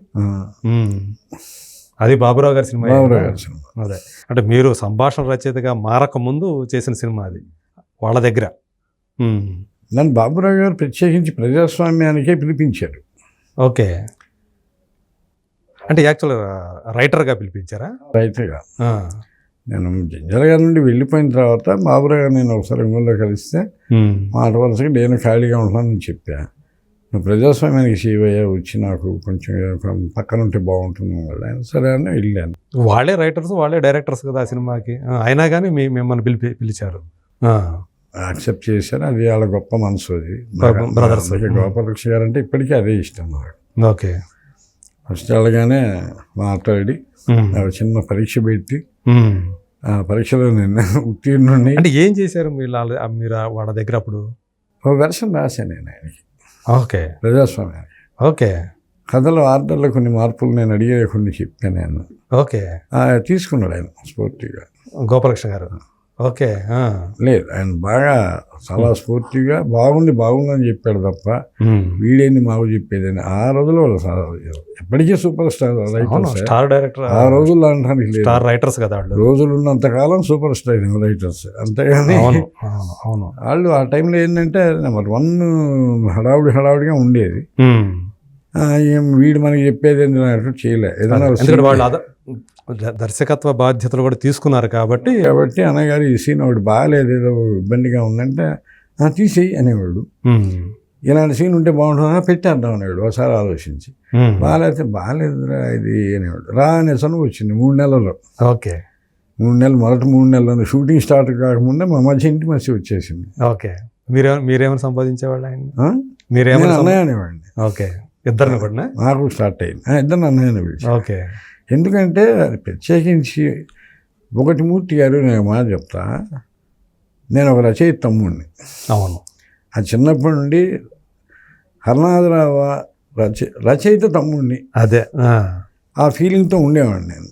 అది బాబురావు గారి సినిమా. బాబురావు గారి సినిమా అదే. అంటే మీరు సంభాషణ రచయితగా మారక ముందు చేసిన సినిమా అది వాళ్ళ దగ్గర. నన్ను బాబురావు గారు ప్రత్యేకించి ప్రజాస్వామ్యానికే పిలిపించారు. ఓకే. అంటే యాక్చువల్గా రైటర్గా పిలిపించారా? రైటర్గా. నేను జంజాల గారి నుండి వెళ్ళిపోయిన తర్వాత బాబురావు గారు నేను ఒకసారి రంగంలో కలిస్తే మాట వరుసగా నేను ఖాళీగా ఉంటానని చెప్పా. నువ్వు ప్రజాస్వామ్యానికి చేయవయ్యా, వచ్చి నాకు కొంచెం పక్కన ఉంటే బాగుంటుంది కదా. సరే అని వెళ్ళాను. వాళ్ళే రైటర్స్, వాళ్ళే డైరెక్టర్స్ కదా ఆ సినిమాకి, అయినా కానీ మిమ్మల్ని పిలిచారు, యాక్సెప్ట్ చేశారు. అది వాళ్ళ గొప్ప మనసు. అది బ్రదర్స్. గోపాలకృష్ణ గారు అంటే ఇప్పటికీ అదే ఇష్టం నాకు. ఓకే. ఫస్ట్ వెళ్ళగానే మాట్లాడి చిన్న పరీక్ష పెట్టి ఆ పరీక్షలో నేను ఉత్తీర్ణుడిని. అంటే ఏం చేశారు మీరు వాళ్ళ దగ్గర అప్పుడు? ఒక వెర్షన్ రాశాను నేను ఆయనకి. ఓకే. ప్రజాస్వామ్యానికి. ఓకే. కథలో ఆర్డర్లో కొన్ని మార్పులు నేను అడిగే కొన్ని చెప్పాను నేను. ఓకే. తీసుకున్నాడు ఆయన స్ఫూర్తిగా, గోపాలకృష్ణ గారు. ఓకే. లేదు, ఆయన బాగా చాలా స్ఫూర్తిగా బాగుందని చెప్పాడు తప్ప వీడేంది మాకు చెప్పేదని. ఆ రోజుల్లో ఎప్పటికీ super star writers, star director ఆ రోజుల్లో అనడానికి లేదు. స్టార్ రైటర్స్ కదా రోజులు ఉన్నంతకాలం సూపర్ స్టార్ రైటర్స్, అంతేగాని వాళ్ళు ఆ టైంలో ఏంటంటే నెంబర్ 1 హడావుడిగా ఉండేది. వీడు మనకి చెప్పేది ఎందుకు చేయలే. ఏదైనా వాళ్ళు దర్శకత్వ బాధ్యతలు కూడా తీసుకున్నారు కాబట్టి అన్నగారు ఈ సీన్ ఒకటి బాగాలేదు, ఏదో ఇబ్బందిగా ఉందంటే తీసేయి అనేవాడు. ఇలాంటి సీన్ ఉంటే బాగుంటుందా పెట్టేద్దాం అనేవాడు. ఒకసారి ఆలోచించి బాగాలేదురా ఇది అనేవాడు. రా అనే సొను వచ్చింది 3 నెలల్లో. ఓకే. 3 నెలలు, మొదటి 3 నెలల్లో షూటింగ్ స్టార్ట్ కాకముందే మా మధ్య ఇంటి మధ్య వచ్చేసింది. ఓకే. మీరేమైనా సంపాదించేవాళ్ళు ఆయన? మీరేమైనా అన్నయ్య అనేవాడిని. ఓకే. ఇద్దరిని కూడా నాకు స్టార్ట్ అయింది. ఇద్దరు అన్నయ్యని పిలిచి. ఓకే. ఎందుకంటే అది ప్రత్యేకించి ఒకటి మూర్తి గారు నేను మాట చెప్తా, నేను ఒక రచయిత తమ్ముడిని. అవును. ఆ చిన్నప్పటి నుండి హరనాథరావు రచయిత తమ్ముడిని, అదే ఆ ఫీలింగ్తో ఉండేవాడిని నేను.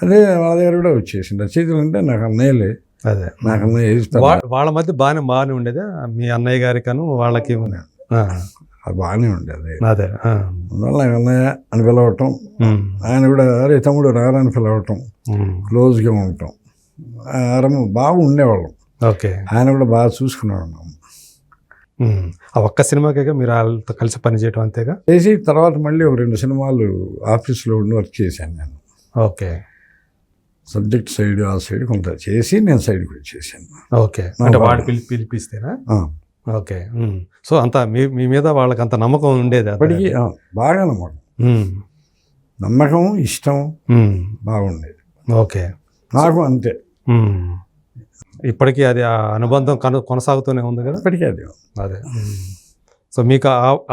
అదే వాళ్ళ దగ్గర కూడా వచ్చేసింది. రచయితలు అంటే నాకు అన్నయ్యలే. అదే నాకు అన్నయ్య వాళ్ళ మధ్య బాగానే ఉండేది. మీ అన్నయ్య గారికి వాళ్ళకి అది బాగానే ఉండేది. అదే. అందువల్ల నాకు అన్నయ్య అని పిలవటం, ఆయన కూడా అరే తమ్ముడు రారా అని పిలవటం, క్లోజ్గా ఉండటం, బాగా ఉండేవాళ్ళం. ఓకే. ఆయన కూడా బాగా చూసుకునేవాళ్ళం. ఆ ఒక్క సినిమాకే మీరు వాళ్ళతో కలిసి పనిచేయటం అంతేగా చేసి తర్వాత మళ్ళీ ఒక 2 సినిమాలు ఆఫీస్లో ఉండి వర్క్ చేశాను నేను. ఓకే. సబ్జెక్ట్ సైడ్ ఆ సైడ్ కొంత చేసి నేను సైడ్కి వచ్చేసాను. ఓకే. అంటే వాడు పిలిపిస్తేనా? ఓకే. సో అంతా మీ మీద వాళ్ళకి అంత నమ్మకం ఉండేది అప్పటికి? బాగా నమ్మకం ఇష్టం బాగుండేది. ఓకే. నాకు అంతే. ఇప్పటికీ అది ఆ అనుబంధం కొనసాగుతూనే ఉంది కదా ఇప్పటికీ అది. అదే. సో మీకు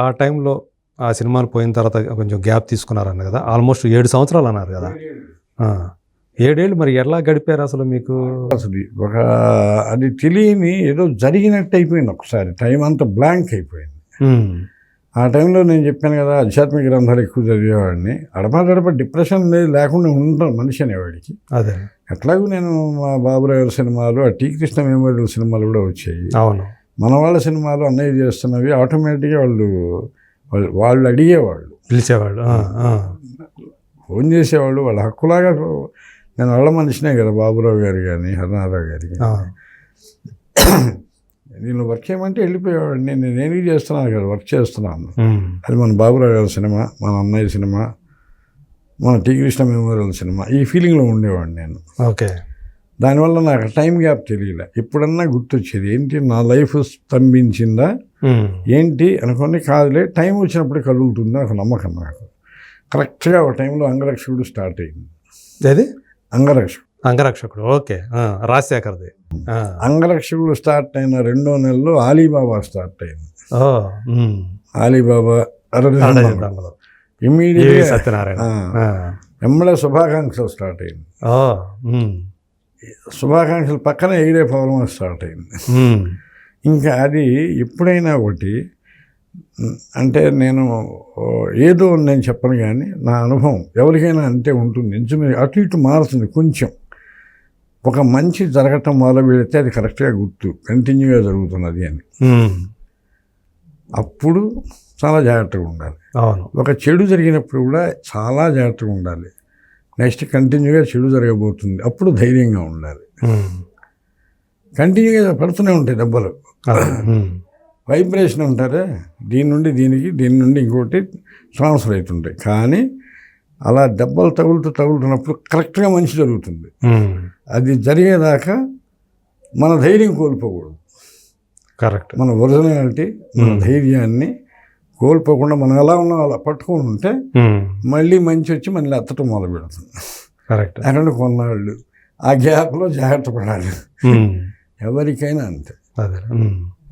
ఆ టైంలో ఆ సినిమాలు పోయిన తర్వాత కొంచెం గ్యాప్ తీసుకున్నారన్న కదా, ఆల్మోస్ట్ 7 సంవత్సరాలు అన్నారు కదా. 7 ఏళ్ళు మరి ఎలా గడిపారు అసలు మీకు? అసలు అది తెలియని ఏదో జరిగినట్టు అయిపోయింది. ఒకసారి టైం అంతా బ్లాంక్ అయిపోయింది. ఆ టైంలో నేను చెప్పాను కదా, ఆధ్యాత్మిక గ్రంథాలు ఎక్కువ చదివేవాడిని. అడపా డిప్రెషన్ అనేది లేకుండా ఉంటాను మనిషి అనేవాడికి. అదే. ఎట్లాగూ నేను మా బాబురావు గారి సినిమాలు, ఆ టీ కృష్ణ మెమోరియల్ సినిమాలు కూడా వచ్చాయి. అవును. మన వాళ్ళ సినిమాలు అన్నయ్య చేస్తున్నవి ఆటోమేటిక్గా వాళ్ళు అడిగేవాళ్ళు, పిలిచేవాళ్ళు, ఫోన్ చేసేవాళ్ళు. వాళ్ళ హక్కులాగా నేను వాళ్ళ మనిషినే కదా, బాబురావు గారు కానీ హరినారావు గారికి. నేను వర్క్ చేయమంటే వెళ్ళిపోయేవాడిని. నేను చేస్తున్నాను కదా, వర్క్ చేస్తున్నాను. అది మన బాబురావు గారి సినిమా, మన అన్నయ్య సినిమా, మన టీ కృష్ణ మెమోరియల్ సినిమా, ఈ ఫీలింగ్లో ఉండేవాడిని నేను. ఓకే. దానివల్ల నాకు టైం గ్యాప్ తెలియలే. ఎప్పుడన్నా గుర్తొచ్చేది, ఏంటి నా లైఫ్ స్తంభించిందా ఏంటి అనుకోని, కాదులే టైం వచ్చినప్పుడు కలుగుతుందా ఒక నమ్మకం నాకు. కరెక్ట్గా ఒక టైంలో అంగరక్షకుడు స్టార్ట్ అయింది. ఏది? అంగరక్షకుడు. ఓకే. రాజశేఖర్ది. అంగరక్షకుడు స్టార్ట్ అయిన 2వ నెలలో ఆలీబాబా స్టార్ట్ అయింది. ఆలీబాబా ఇమ్మీడియట్గా సత్యనారాయణ ఎమ్మెల్యే శుభాకాంక్షలు స్టార్ట్ అయింది. శుభాకాంక్షలు పక్కన ఎగిరే పౌరం స్టార్ట్ అయింది. ఇంకా అది ఎప్పుడైనా ఒకటి అంటే నేను ఏదో నేను చెప్పను, కానీ నా అనుభవం ఎవరికైనా అంతే ఉంటుంది. ఇంచుమించు అటు ఇటు మారుతుంది కొంచెం. ఒక మంచి జరగటం మొదలు పెడితే అది కరెక్ట్గా గుర్తు, కంటిన్యూగా జరుగుతున్నది అని. అప్పుడు చాలా జాగ్రత్తగా ఉండాలి. ఒక చెడు జరిగినప్పుడు కూడా చాలా జాగ్రత్తగా ఉండాలి. నెక్స్ట్ కంటిన్యూగా చెడు జరగబోతుంది, అప్పుడు ధైర్యంగా ఉండాలి. కంటిన్యూగా పడుతూనే ఉంటాయి దెబ్బలు, వైబ్రేషన్ ఉంటారే, దీని నుండి దీనికి, దీని నుండి ఇంకోటి ట్రాన్స్ఫర్ అవుతుంటాయి. కానీ అలా దెబ్బలు తగులుతున్నప్పుడు కరెక్ట్గా మంచి జరుగుతుంది. అది జరిగేదాకా మన ధైర్యం కోల్పోకూడదు. కరెక్ట్. మన ఒరిజినాలిటీ, మన ధైర్యాన్ని కోల్పోకుండా మనం ఎలా ఉన్నాం అలా పట్టుకొని ఉంటే మళ్ళీ మంచి వచ్చి మళ్ళీ అత్తటం మొదలు పెడుతుంది. కరెక్ట్. అక్కడ కొన్నాళ్ళు ఆ గ్యాప్లో జాగ్రత్త పడాలి. ఎవరికైనా అంతే.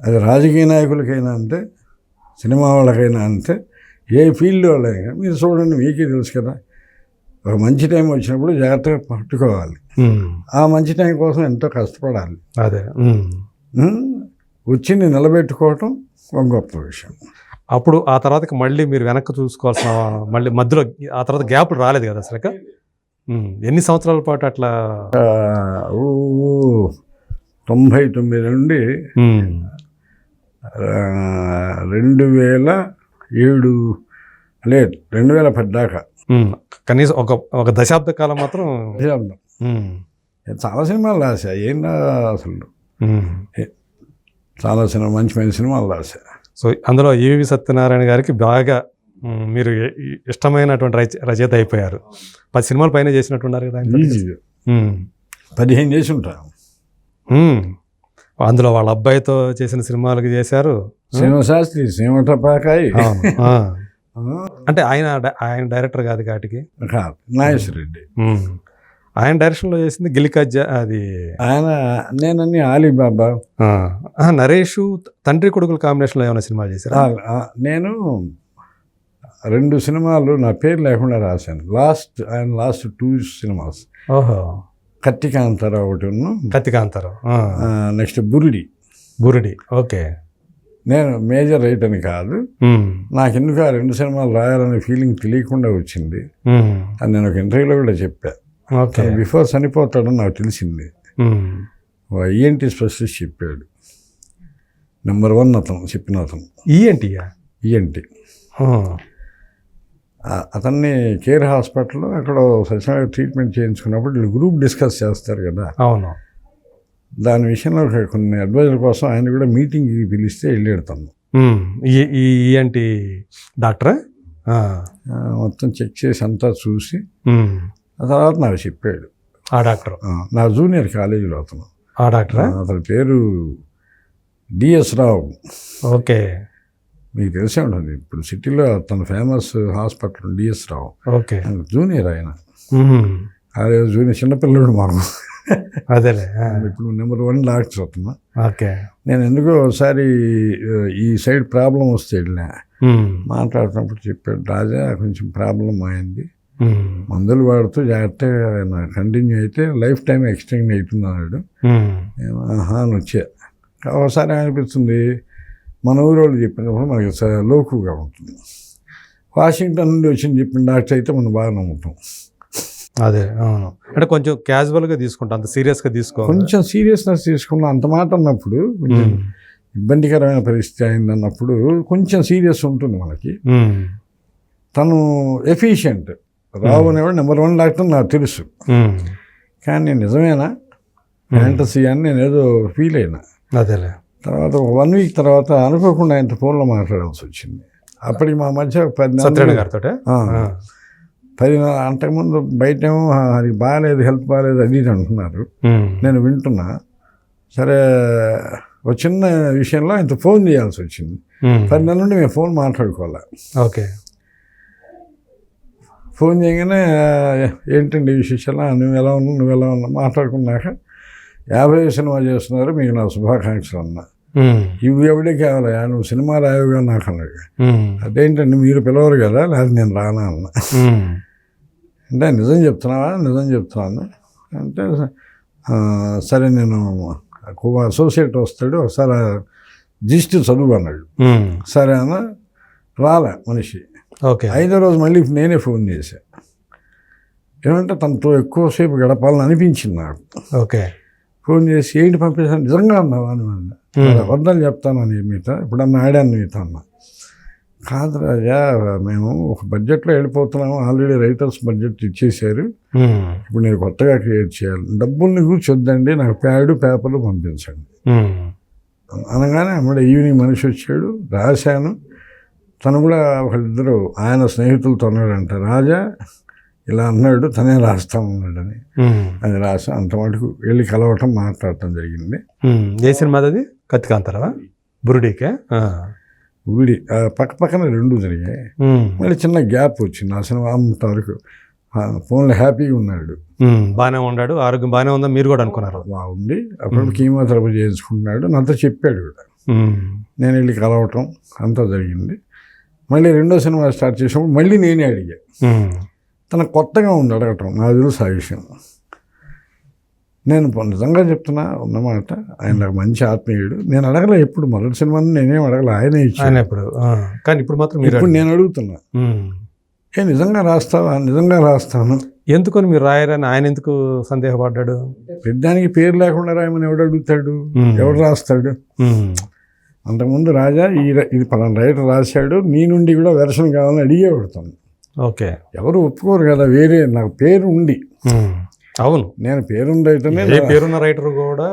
అది రాజకీయ నాయకులకైనా అంతే, సినిమా వాళ్ళకైనా అంతే, ఏ ఫీల్డ్ వాళ్ళైనా. మీరు చూడండి, మీకే తెలుసు కదా, ఒక మంచి టైం వచ్చినప్పుడు జాగ్రత్తగా పట్టుకోవాలి. ఆ మంచి టైం కోసం ఎంతో కష్టపడాలి. అదే వచ్చింది నిలబెట్టుకోవటం ఒక గొప్ప విషయం. అప్పుడు ఆ తర్వాతకి మళ్ళీ మీరు వెనక్కి చూసుకోవాల్సిన, మళ్ళీ మధ్యలో ఆ తర్వాత గ్యాప్లు రాలేదు కదా అసలు? ఎన్ని సంవత్సరాల పాటు అట్లా? 99 నుండి 2007 లేదు 2010 దాకా, కనీసం ఒక దశాబ్ద కాలం మాత్రం. చాలా సినిమాలు రాశా, ఏం అసలు చాలా మంచి సినిమాలు రాశా. సో అందులో ఈవి సత్యనారాయణ గారికి బాగా మీరు ఇష్టమైనటువంటి రచయిత అయిపోయారు. 10 సినిమాల పైన చేసినట్టున్నారు కదా? 15 చేసి ఉంటాను. అందులో వాళ్ళ అబ్బాయితో చేసిన సినిమాలకు చేశారు. శ్రీనివాసశాస్త్రి, శ్రీమఠపాకాయి. అంటే ఆయన డైరెక్టర్ కాదు కాటికి, నాగేశ్వరరెడ్డి. ఆయన డైరెక్షన్లో చేసింది గిలికజ్జ. అది ఆయన, నేనన్నీ ఆలీబాబా. నరేష్ తండ్రి కొడుకుల కాంబినేషన్లో ఏమైనా సినిమాలు చేశారా? నేను 2 సినిమాలు నా పేరు లేకుండా రాశాను. Last 2 cinemas. ఓహో. కత్తికాంతారావు ఒకటి, కత్తికాంతారావు. నెక్స్ట్ బురిడి. ఓకే. నేను మేజర్ రైటర్ని కాదు, నాకు ఎందుకు ఆ 2 సినిమాలు రాయాలనే ఫీలింగ్ తెలియకుండా వచ్చింది. అది నేను ఒక ఇంటర్వ్యూలో కూడా చెప్పా. బిఫోర్ చనిపోతాడని నాకు తెలిసింది. ఈఎన్టీ స్పెషలిస్ట్ చెప్పాడు, నెంబర్ 1 అతను చెప్పిన అతను. ఈఎన్టీ అతన్ని కేర్ హాస్పిటల్లో అక్కడ సచివాలయ ట్రీట్మెంట్ చేయించుకున్నప్పుడు వీళ్ళు గ్రూప్ డిస్కస్ చేస్తారు కదా. అవును. దాని విషయంలో కొన్ని అడ్వైజర్ కోసం ఆయన కూడా మీటింగ్కి పిలిస్తే వెళ్ళేడతాను. ఈఎన్టీ డాక్టరా? మొత్తం చెక్ చేసి అంతా చూసి ఆ తర్వాత నాకు చెప్పాడు. ఆ డాక్టర్ నా జూనియర్ కాలేజీలో అతను. ఆ డాక్టరా? అతని పేరు డిఎస్ రావు. ఓకే. మీకు తెలిసే ఉంటుంది, ఇప్పుడు సిటీలో తన ఫేమస్ హాస్పిటల్ డిఎస్ రావు. ఓకే. జూనియర్ ఆయన. అదే జూనియర్ చిన్నపిల్లడు మాకు. అదేలే. ఇప్పుడు నెంబర్ 1 డాక్టర్ అతను. ఓకే. నేను ఎందుకో ఒకసారి ఈ సైడ్ ప్రాబ్లం వస్తే వెళ్ళినా, మాట్లాడుతున్నప్పుడు చెప్పాడు, రాజా కొంచెం ప్రాబ్లం అయింది, మందులు వాడుతూ జాగ్రత్తగా కంటిన్యూ అయితే లైఫ్ టైం ఎక్స్టెండ్ అవుతుంది అన్నాడు. ఆహా అని వచ్చా. ఒకసారి అనిపిస్తుంది, మన ఊరు వాళ్ళు చెప్పినప్పుడు మనకి లోకుగా ఉంటుంది. వాషింగ్టన్ నుండి వచ్చింది చెప్పిన డాక్టర్ అయితే మనం బాగా నమ్ముతాం. అదే అవును, అంటే కొంచెం క్యాజువల్గా తీసుకుంటాం, అంత సీరియస్గా తీసుకో. కొంచెం సీరియస్నెస్ తీసుకున్న అంత మాట అన్నప్పుడు కొంచెం ఇబ్బందికరమైన పరిస్థితి అయిందన్నప్పుడు కొంచెం సీరియస్ ఉంటుంది మనకి. తను ఎఫిషియెంట్ రావు అనేవాడు నెంబర్ 1 డాక్టర్ నాకు తెలుసు. కానీ నిజమేనా ఫ్యాంటసీ అని నేను ఏదో ఫీల్ అయినా. అదేలే. తర్వాత 1 వీక్ తర్వాత అనుకోకుండా ఆయన ఫోన్లో మాట్లాడాల్సి వచ్చింది. అప్పటికి మా మధ్య 10 సత్యనారాయణ గారితో 10 అంతకుముందు బయటేమో అది బాగాలేదు, హెల్త్ బాగాలేదు, అది ఇది అంటున్నారు. నేను వింటున్నా. సరే ఒక చిన్న విషయంలో ఆయనతో ఫోన్ చేయాల్సి వచ్చింది. 10 నెలల నుండి మేము ఫోన్ మాట్లాడుకోవాలి. ఓకే. ఫోన్ చేయగానే ఏంటండి విశేషాలు, నువ్వు ఎలా ఉన్నా మాట్లాడుకున్నాక 50 సినిమా చేస్తున్నారు, మీకు నా శుభాకాంక్షలు అన్నా. ఇవి ఎవడే కావాలా, నువ్వు సినిమా రాయవుగా నాకు అన్నాడు. అదేంటండి మీరు పిలవరు కదా, లేదా నేను రానా అన్నా. అంటే నిజం చెప్తున్నావా? నిజం చెప్తున్నాను అంటే సరే నేను అసోసియేట్ వస్తాడు ఒకసారి జిస్ట్ చదువు అన్నాడు. సరే అన్న రాలే మనిషి. ఓకే. 5వ రోజు మళ్ళీ నేనే ఫోన్ చేశా. ఏమంటే తనతో ఎక్కువసేపు గడపాలని అనిపించింది నాకు. ఓకే. ఫోన్ చేసి ఏంటి పంపించాను, నిజంగా అన్నావా అని అన్నా. వద్దని చెప్తానని మీతో ఇప్పుడన్నా ఆడాను మీతో అన్నా. కాదు రాజా, మేము ఒక బడ్జెట్లో వెళ్ళిపోతున్నాము, ఆల్రెడీ రైటర్స్ బడ్జెట్ ఇచ్చేసారు, ఇప్పుడు నేను కొత్తగా క్రియేట్ చేయాలి, డబ్బుల్ని కూర్చొద్దండి, నాకు ప్యాడు పేపర్లు పంపించండి అనగానే అమ్మడే ఈవినింగ్ మనిషి వచ్చాడు, రాశాను. తను కూడా ఒకళ్ళిద్దరు ఆయన స్నేహితులతో అన్నాడంట, రాజా ఇలా అన్నాడు, తనే రాస్తామన్నాడని. అది రాసా. అంత మటుకు వెళ్ళి కలవటం మాట్లాడటం జరిగింది. ఏ సినిమా అది? కత్తికాంతారా? బురుడీకే ఊడి పక్క పక్కన 2 జరిగాయి. మళ్ళీ చిన్న గ్యాప్ వచ్చింది. ఆ సినిమా అంతవరకు ఫోన్లో హ్యాపీగా ఉన్నాడు, బాగానే ఉన్నాడు, ఆరోగ్యం బాగానే ఉందా మీరు కూడా అనుకున్నారు? బాగుంది. అప్పుడు కీమోథెరపీ చేయించుకున్నాడు, నాతో చెప్పాడు కూడా. నేను వెళ్ళి కలవటం అంతా జరిగింది. మళ్ళీ 2వ సినిమా స్టార్ట్ చేసినప్పుడు మళ్ళీ నేనే అడిగా. తనకు కొత్తగా ఉంది అడగటం, నాకు తెలుసు ఆ విషయం. నేను నిజంగా చెప్తున్నా ఉన్నమాట, ఆయన నాకు మంచి ఆత్మీయుడు. నేను అడగలే ఎప్పుడు, మొదటి సినిమాని నేనేం అడగలే, ఆయనే ఇచ్చాను. కానీ ఇప్పుడు మాత్రం ఇప్పుడు నేను అడుగుతున్నా, నిజంగా రాస్తావా? నిజంగా రాస్తాను. ఎందుకని మీరు రాయరని ఆయన ఎందుకు సందేహపడ్డాడు? పెద్దానికి పేరు లేకుండా రాయమని ఎవడు అడుగుతాడు, ఎవడు రాస్తాడు? అంతకుముందు రాజా ఇది పలానా రైటర్ రాశాడు, నీ నుండి కూడా వెర్షన్ కావాలని అడిగేవాడుతాను. ఓకే. ఎవరు ఒప్పుకోరు కదా, వేరే నాకు పేరు ఉండి. అవును, నేను పేరున్న రైటర్ని, పేరున్న రైటర్ కూడా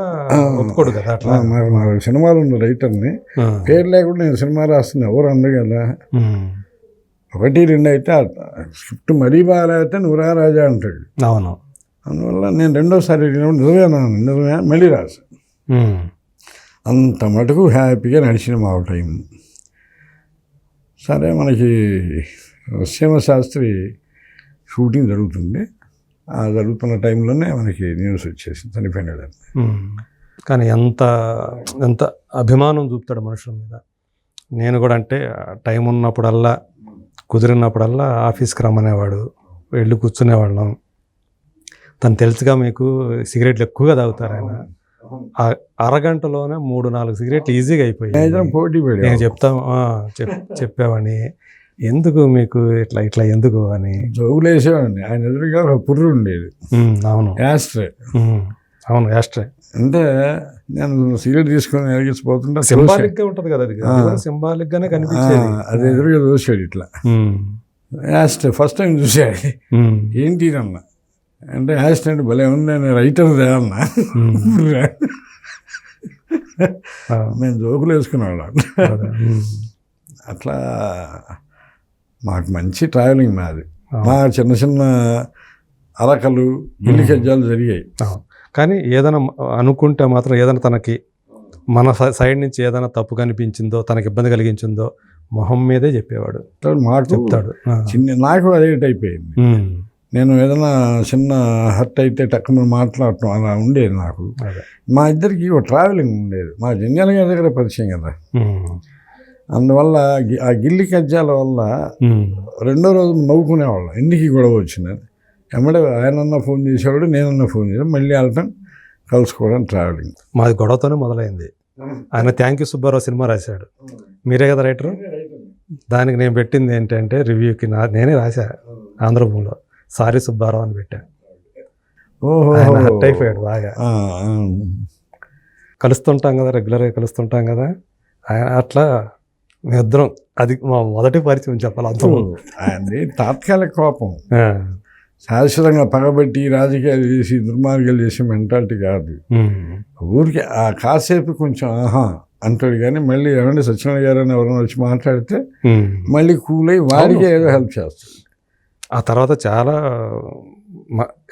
ఒప్పుకోడు కదా. అట్లా నాకు సినిమాలు ఉన్న రైటర్ని పేరు లేకుండా నేను సినిమా రాస్తున్నా ఎవరు అందరు కదా. 1, 2 అయితే స్క్రిప్ట్ మరీ బాగాలేకపోతే నువ్వు రాజా అంటాడు. అవును. అందువల్ల నేను 2వసారి నిజమే మళ్ళీ రాసా. అంత మటుకు హ్యాపీగా నడిచిన మా టైం. సరే మనకి శ్రీమశాస్త్రి షూటింగ్ జరుగుతుంది. ఆ జరుగుతున్న టైంలోనే మనకి న్యూస్ వచ్చేసి చనిపోయినాడు. కానీ ఎంత అభిమానం చూపుతాడు మనుషుల మీద. నేను కూడా అంటే టైం ఉన్నప్పుడల్లా, కుదిరినప్పుడల్లా ఆఫీస్కి రమ్మనేవాడు, వెళ్ళి కూర్చునేవాళ్ళం. తను తెలుసుగా మీకు సిగరెట్లు ఎక్కువగా తాగుతారు ఆయన. అరగంటలోనే 3-4 సిగరెట్లు ఈజీగా అయిపోయాయి. పోటీ పడి నేను చెప్పావని, ఎందుకు మీకు ఇట్లా ఎందుకు అని జోగులేసేవాడిని. ఆయన ఎదురుగా ఒక పుర్రు ఉండేది. అవును, యాస్ట్రే. అవును, యాస్ట్రే. అంటే నేను సిగరెట్ తీసుకొని ఎరిగిపోతుంటే సింబాలిక్ గా ఉంటుంది కదా, అది సింబాలిక్ గానే కనిపించేది. అది ఎదురుగా చూసాడు ఇట్లా. యాస్ట్రే ఫస్ట్ టైం చూసాడు. ఏంటి అన్నా అంటే యాస్ట్రే అంటే భలే ఉంది, నేను రైటర్ అన్నా. నేను జోకులు వేసుకున్నాడు. అట్లా మాకు మంచి ట్రావెలింగ్ మాది. మా చిన్న అరకలు గిల్లి కజ్జాలు జరిగాయి. కానీ ఏదైనా అనుకుంటే మాత్రం, ఏదైనా తనకి మన సైడ్ నుంచి ఏదైనా తప్పు కనిపించిందో, తనకి ఇబ్బంది కలిగించిందో మొహం మీదే చెప్పేవాడు. మాకు చెప్తాడు. నాకు అదే అయిపోయింది. నేను ఏదైనా చిన్న హర్ట్ అయితే టక్కున మాట్లాడటం అలా ఉండేది నాకు. మా ఇద్దరికి ఒక ట్రావెలింగ్ ఉండేది. మా జంజాల గారి దగ్గర పరిచయం కదా, అందువల్ల ఆ గిల్లి కజ్జాల వల్ల 2వ రోజు నవ్వుకునేవాళ్ళం. ఎందుకు గొడవ వచ్చిందని ఎమ్మడే ఆయనన్నా ఫోన్ చేసేవాడు, నేనన్నా ఫోన్ చేసాడు, మళ్ళీ వెళ్ళటం, కలుసుకోవడం, ట్రావెలింగ్. మాది గొడవతోనే మొదలైంది. ఆయన థ్యాంక్ యూ సుబ్బారావు సినిమా రాశాడు, మీరే కదా రైటరు. దానికి నేను పెట్టింది ఏంటంటే రివ్యూకి నేనే రాశా ఆంధ్రభూమిలో, సారీ సుబ్బారావు అని పెట్టాను. ఓహో, ఆయన హర్ట్ అయిపోయాడు బాగా. కలుస్తుంటాం కదా, రెగ్యులర్గా కలుస్తుంటాం కదా, ఆయన అట్లా మేమిద్దరం, అది మా మొదటి పరిచయం చెప్పాలి. అది తాత్కాలిక కోపం, శాశ్వతంగా పగబెట్టి రాజకీయాలు చేసి దుర్మార్గాలు చేసే మెంటాలిటీ కాదు. ఊరికి ఆ కాసేపు కొంచెం ఆహా అంటాడు, కానీ మళ్ళీ ఏమంటే సత్యనారాయణ గారు అని ఎవరైనా వచ్చి మాట్లాడితే మళ్ళీ కూల్ అయ్యి వాడికి ఏదో హెల్ప్ చేస్తాడు. ఆ తర్వాత చాలా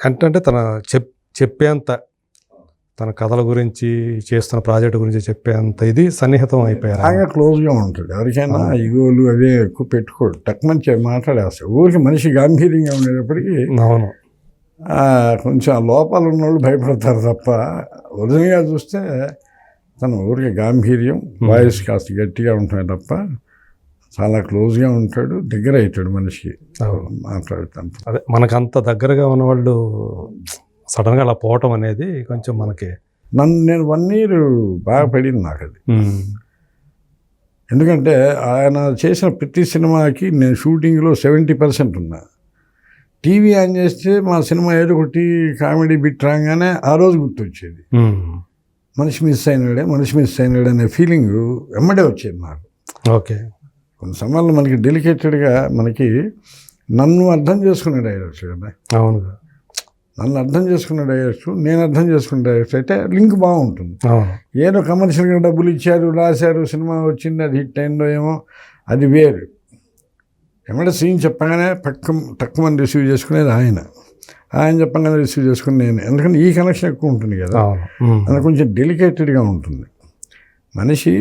అంటే తన చెప్పేంత, తన కథల గురించి, చేస్తున్న ప్రాజెక్ట్ గురించి చెప్పేంత ఇది సన్నిహితం అయిపోయారు. బాగా క్లోజ్గా ఉంటాడు. ఎవరికైనా ఈగోలు అవే ఎక్కువ పెట్టుకోడు, తక్కువ మాట్లాడేస్తాడు. ఊరికి మనిషి గాంభీర్యంగా ఉండేటప్పటికీ అవును, కొంచెం ఆ లోపాలు ఉన్నవాళ్ళు భయపడతారు తప్ప, ఒరిజినల్గా చూస్తే తన ఊరికి గాంభీర్యం, వాయిస్ కాస్త గట్టిగా ఉంటాయి తప్ప చాలా క్లోజ్గా ఉంటాడు, దగ్గర అవుతాడు మనిషికి మాట్లాడుతాను. అదే మనకంత దగ్గరగా ఉన్నవాళ్ళు సడన్గా అలా పోవటం అనేది కొంచెం మనకి, నేను 1 year బాగా పడింది నాకు అది. ఎందుకంటే ఆయన చేసిన ప్రతి సినిమాకి నేను షూటింగ్లో 70% ఉన్నా. టీవీ ఆన్ చేస్తే మా సినిమా ఏదో ఒకటి కామెడీ బిట్ రాగానే ఆ రోజు గుర్తొచ్చేది. మనిషి మిస్ అయినాడే అనే ఫీలింగ్ వెంబడే వచ్చేది నాకు. ఓకే, కొన్ని సమయాల్లో మనకి డెలికేటెడ్గా మనకి నన్ను అర్థం చేసుకునే డైరెక్టర్ కదా. అవును, నన్ను అర్థం చేసుకున్న డైరెక్టర్, నేను అర్థం చేసుకున్న డైరెక్టర్ అయితే లింక్ బాగుంటుంది. ఏదో కమర్షియల్గా డబ్బులు ఇచ్చారు, రాశారు, సినిమా వచ్చింది, అది హిట్ అయిందో ఏమో, అది వేరు. ఏమంటే సీన్ చెప్పగానే తక్కువ మంది రిసీవ్ చేసుకునేది ఆయన చెప్పగానే రిసీవ్ చేసుకుని నేను, ఎందుకంటే ఈ కనెక్షన్ ఎక్కువ ఉంటుంది కదా, అది కొంచెం డెలికేటెడ్గా ఉంటుంది. మనిషి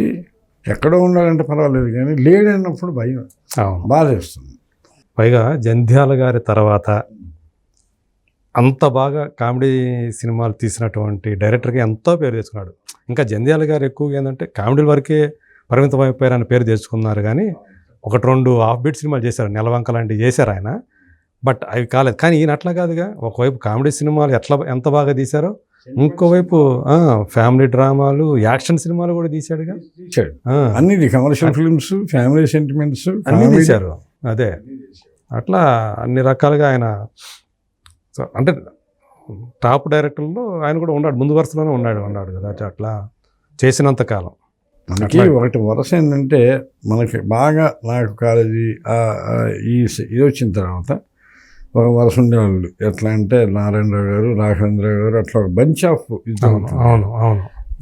ఎక్కడో ఉండాలంటే పర్వాలేదు, కానీ లేడన్నప్పుడు భయం, బాధేస్తుంది. పైగా జంధ్యాల గారి తర్వాత అంత బాగా కామెడీ సినిమాలు తీసినటువంటి డైరెక్టర్కి ఎంతో పేరు తెచ్చుకున్నాడు. ఇంకా జంధ్యాల గారు ఎక్కువగా ఏంటంటే కామెడీల వరకే పరిమితం అయిపోయారని పేరు తెచ్చుకున్నారు, కానీ 1-2 ఆఫ్ బీట్ సినిమాలు చేశారు, నెలవంక లాంటివి చేశారు ఆయన. బట్ అవి కాలేదు. కానీ ఈయన అట్లా కాదుగా, ఒకవైపు కామెడీ సినిమాలు ఎంత బాగా తీశారో, ఇంకోవైపు ఫ్యామిలీ డ్రామాలు, యాక్షన్ సినిమాలు కూడా తీశాడుగా. అన్ని కమర్షియల్ ఫిల్మ్స్, ఫ్యామిలీ సెంటిమెంట్స్ అన్నీ తీశారు. అదే అట్లా అన్ని రకాలుగా ఆయన అంటే టాప్ డైరెక్టర్లో ఆయన కూడా ఉన్నాడు, ముందు వరుసలోనే ఉన్నాడు కదా. అట్లా చేసినంత కాలం మనకి ఒకటి వరుస ఏంటంటే, మనకి బాగా నాకు కాలేజీ ఇది వచ్చిన తర్వాత ఒక వరుస ఉండేవాళ్ళు. ఎట్లా అంటే నారాయణరావు గారు, రాఘవేంద్రరావు గారు, అట్లా ఒక బంచ్ ఆఫ్. అవును.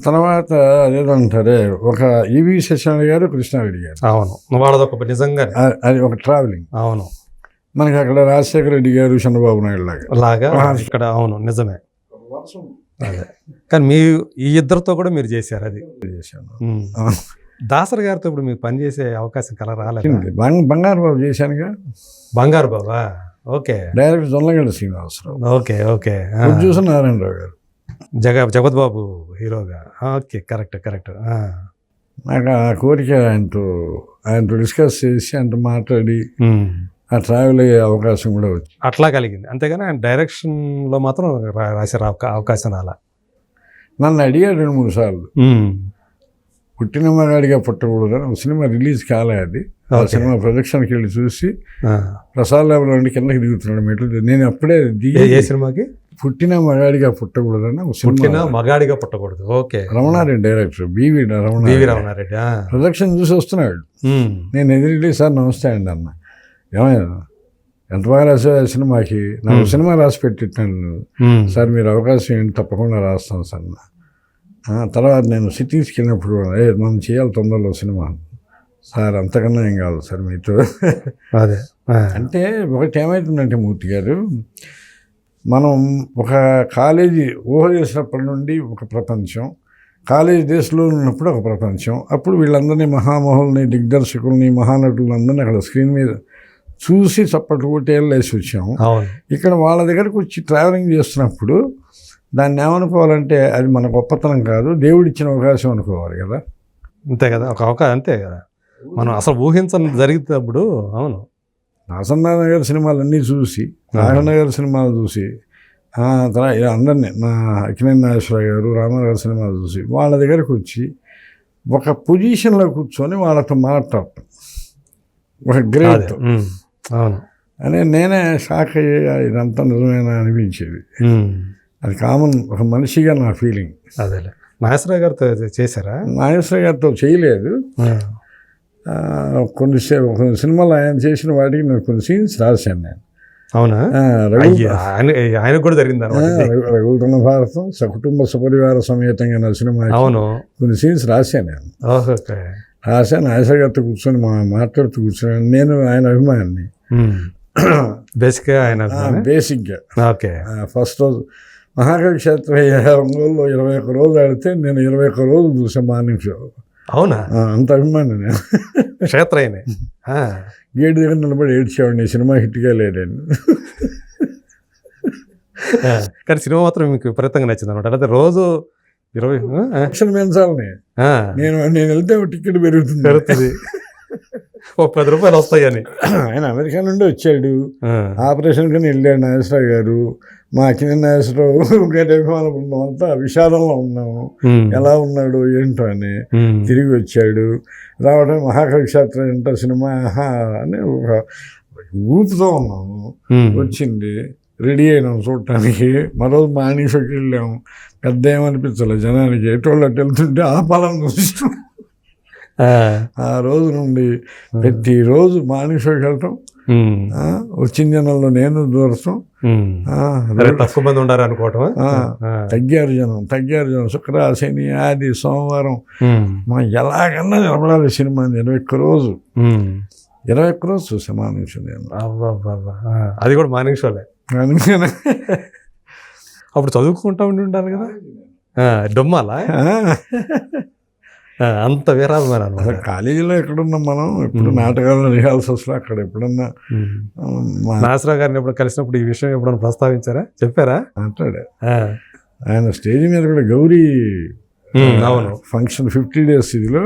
తర్వాత అదేదంటారే, ఒక ఈవి సత్యనారాయణ గారు, కృష్ణారెడ్డి గారు. అవును, వాళ్ళదొక నిజంగా అది ఒక ట్రావెలింగ్. అవును, మనకి అక్కడ రాజశేఖర రెడ్డి గారు, చంద్రబాబు నాయుడు లాగా ఇక్కడ. అవును, నిజమే. అదే, కానీ ఈ ఇద్దరితో కూడా మీరు చేశారు, అది చేశాను. దాసరి గారితో ఇప్పుడు మీకు పనిచేసే అవకాశం రాలేదు? బంగారు బాబు చేశానుగా. Bangaru Baba, okay. Director Jonnagadda Srinivasarao, okay. చూసిన నారాయణరావు గారు, జగత్ బాబు హీరోగా. Okay, correct. నాకు ఆ కోరిక ఆయనతో డిస్కస్ చేసి ఆయనతో మాట్లాడి ఆ ట్రావెల్ అయ్యే అవకాశం కూడా వచ్చింది. అట్లా కలిగింది, అంతేగాని ఆయన డైరెక్షన్లో మాత్రం రాసే అవకాశం రాలా. నన్ను అడిగాడు 2-3 సార్లు. పుట్టిన మగాడిగా పుట్టకూడదు ఒక సినిమా రిలీజ్ కాలే, అది ఆ సినిమా ప్రొడక్షన్కి వెళ్ళి చూసి ప్రసాద్ ల్యాబ్లో ఉండి కిందకి దిగుతున్నాడు మెట్లు. నేను అప్పుడే ఏ సినిమాకి? పుట్టిన మగాడిగా పుట్టకూడదని ఒక సినిమా. మగాడిగా పుట్టకూడదు, okay. Ramanareddy director, BV Ramanareddy production చూసి వస్తున్నాడు. నేను ఎదురెళ్ళి, సార్ నమస్తే అండి అన్న, ఏమైనా ఎంత బాగా రాసే సినిమాకి, నాకు సినిమా రాసి పెట్టిట్టాను సార్, మీరు అవకాశం ఏంటి, తప్పకుండా రాస్తాను సార్. తర్వాత నేను సిటీస్కి వెళ్ళినప్పుడు మనం చేయాలి తొందరలో సినిమా సార్, అంతకన్నా ఏం కాదు సార్ మీతో. అదే అంటే ఒకటి ఏమవుతుందంటే మూర్తి గారు, మనం ఒక కాలేజీ ఊహ చేసినప్పటి నుండి ఒక ప్రపంచం, కాలేజీ దేశంలో ఉన్నప్పుడు ఒక ప్రపంచం, అప్పుడు వీళ్ళందరినీ మహామహుల్ని, దిగ్దర్శకుల్ని, మహానటులందరినీ అక్కడ స్క్రీన్ మీద చూసి చప్పట్లు కొట్టేళ్ళు వేసి వచ్చాము. ఇక్కడ వాళ్ళ దగ్గరకు వచ్చి ట్రావెలింగ్ చేస్తున్నప్పుడు దాన్ని ఏమనుకోవాలంటే, అది మన గొప్పతనం కాదు, దేవుడిచ్చిన అవకాశం అనుకోవాలి కదా. అంతే కదా, ఒక అవకాశం, అంతే కదా. మనం అసలు ఊహించని జరిగినప్పుడు. అవును, నాసన్నారాయణ గారి సినిమాలన్నీ చూసి, నారాయణ గారి సినిమాలు చూసి, అందరినీ, నా అక్కినేని నాగేశ్వరరావు గారు, రామారావు గారి సినిమాలు చూసి వాళ్ళ దగ్గరకు వచ్చి ఒక పొజిషన్లో కూర్చొని వాళ్ళతో మాట్లాడటం ఒక గ్రేట్ అవును. అని నేనే షాక్ అయ్యే ఇదంతా నిజమేనా అనిపించేది. అది కామన్ ఒక మనిషిగా నా ఫీలింగ్. అదేలే. నాగేశ్వరరావు గారితో చేశారా? నాగేశ్వర గారితో చేయలేదు. కొన్ని సినిమాలు ఆయన చేసిన వాటికి నేను కొన్ని సీన్స్ రాశాను నేను. అవునా? ఆయన కూడా జరిగింది రఘుతున్న భారతం, సకుటుంబ సపరివార సమేతంగా నా సినిమా. అవును, కొన్ని సీన్స్ రాశాను నేను. రాశాను. నాగేశ్వర గారితో కూర్చొని మాట్లాడుతూ కూర్చొని నేను ఆయన అభిమానాన్ని బేసిక్గా బేసిక్గా ఓకే. ఫస్ట్ రోజు మహాకవి క్షేత్ర ఒంగోలులో 21 రోజులు ఆడితే నేను 21 రోజులు చూసాను మార్నింగ్ షో. అవునా? అంత అభిమానం నేను. క్షేత్ర గేట్ దగ్గర నిలబడి ఏడ్చేవాడిని, సినిమా హిట్గా లేదని. కానీ సినిమా మాత్రం మీకు విపరీతంగా నచ్చింది అనమాట. అయితే రోజు 20 లక్షలు పెంచాలని నేను వెళ్తే టికెట్ పెరుగుతుంది. ఓ 10 రూపాయలు వస్తాయని. ఆయన అమెరికా నుండి వచ్చాడు, ఆపరేషన్ కని వెళ్ళాడు నాగేశ్వరరావు గారు. మా కింద నాగేశ్వరరావు గారి అభిమానులు బృందం అంతా విషాదంలో ఉన్నాము, ఎలా ఉన్నాడు ఏంటో అని. తిరిగి వచ్చాడు. రావడం మహాకవి క్షేత్ర ఏంటో సినిమా అని ఒక ఊపుతో ఉన్నాము. వచ్చింది, రెడీ అయినాం చూడటానికి. మరోజు మార్నింగ్ షోకి వెళ్ళాము. పెద్ద ఏమనిపించలేదు జనానికి, ఎటువంటి అటు వెళ్తుంటే ఆపాలని చూసాం. ఆ రోజు నుండి ప్రతిరోజు మార్నింగ్ షోకి వెళ్ళటం, వచ్చిన జనంలో నేను దూరటం. తక్కువ మంది ఉండారు అనుకోవటం. తగ్గారు జనం. శుక్ర, శని, ఆది, సోమవారం ఎలాగన్నా నిలబడాలి సినిమా. 21 రోజు 21 రోజు చూసా మార్నింగ్ షో నేను. అది కూడా మార్నింగ్ షోలే. అప్పుడు చదువుకుంటా ఉండాలి కదా, డొమ్మాలా అంత వీరాభిమానం అనమాట. కాలేజీలో ఎక్కడున్నాం మనం, ఎప్పుడు నాటకాలు రిహార్సల్స్లో అక్కడ ఎప్పుడన్నా. నాగేశ్వరరావు గారిని ఎప్పుడు కలిసినప్పుడు ఈ విషయం ఎప్పుడన్నా ప్రస్తావించారా, చెప్పారా? మాట్లాడా. ఆయన స్టేజ్ మీద కూడా గౌరీ ఫంక్షన్ 50 days ఇదిలో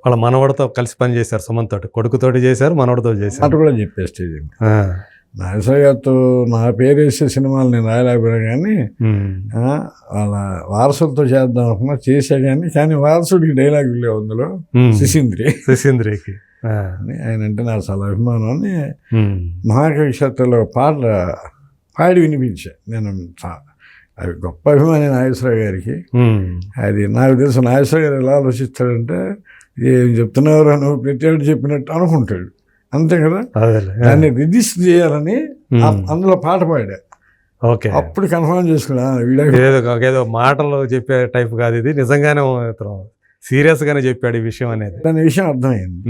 వాళ్ళ మనవడితో కలిసి పని చేశారు. సుమన్ తోటి, కొడుకుతోటి చేశారు, మనవడితో చేశారు. అటు కూడా చెప్పే స్టేజ్. నాగేశ్వర గారితో నా పేరు వేసే సినిమాలు నేను రాయలేకపోయినా కానీ వాళ్ళ వారసులతో చేద్దాం అనుకున్నా, చేసా కానీ వారసుడికి డైలాగ్ లేవు అందులో. శశీంద్రికి అని ఆయన అంటే నాకు చాలా అభిమానం అని మహాకవి క్షేత్రంలో పాట పాడి వినిపించా నేను. అది గొప్ప అభిమాని నాగేశ్వరరావు గారికి. అది నాకు తెలుసు నాగేశ్వర గారు ఎలా ఆలోచిస్తాడంటే, ఏం చెప్తున్నావురా నువ్వు, ప్రతి ఒక్కటి చెప్పినట్టు అనుకుంటాడు, అంతే కదా. దాన్ని రిజిస్టర్ చేయాలని అందులో పాట పాడా. ఓకే, అప్పుడు కన్ఫర్మ్ చేసుకున్నా. ఏదో మాటలు చెప్పే టైప్ కాదు ఇది, నిజంగానే సీరియస్ గానే చెప్పాడు ఈ విషయం అనేది. దాని విషయం అర్థమైంది.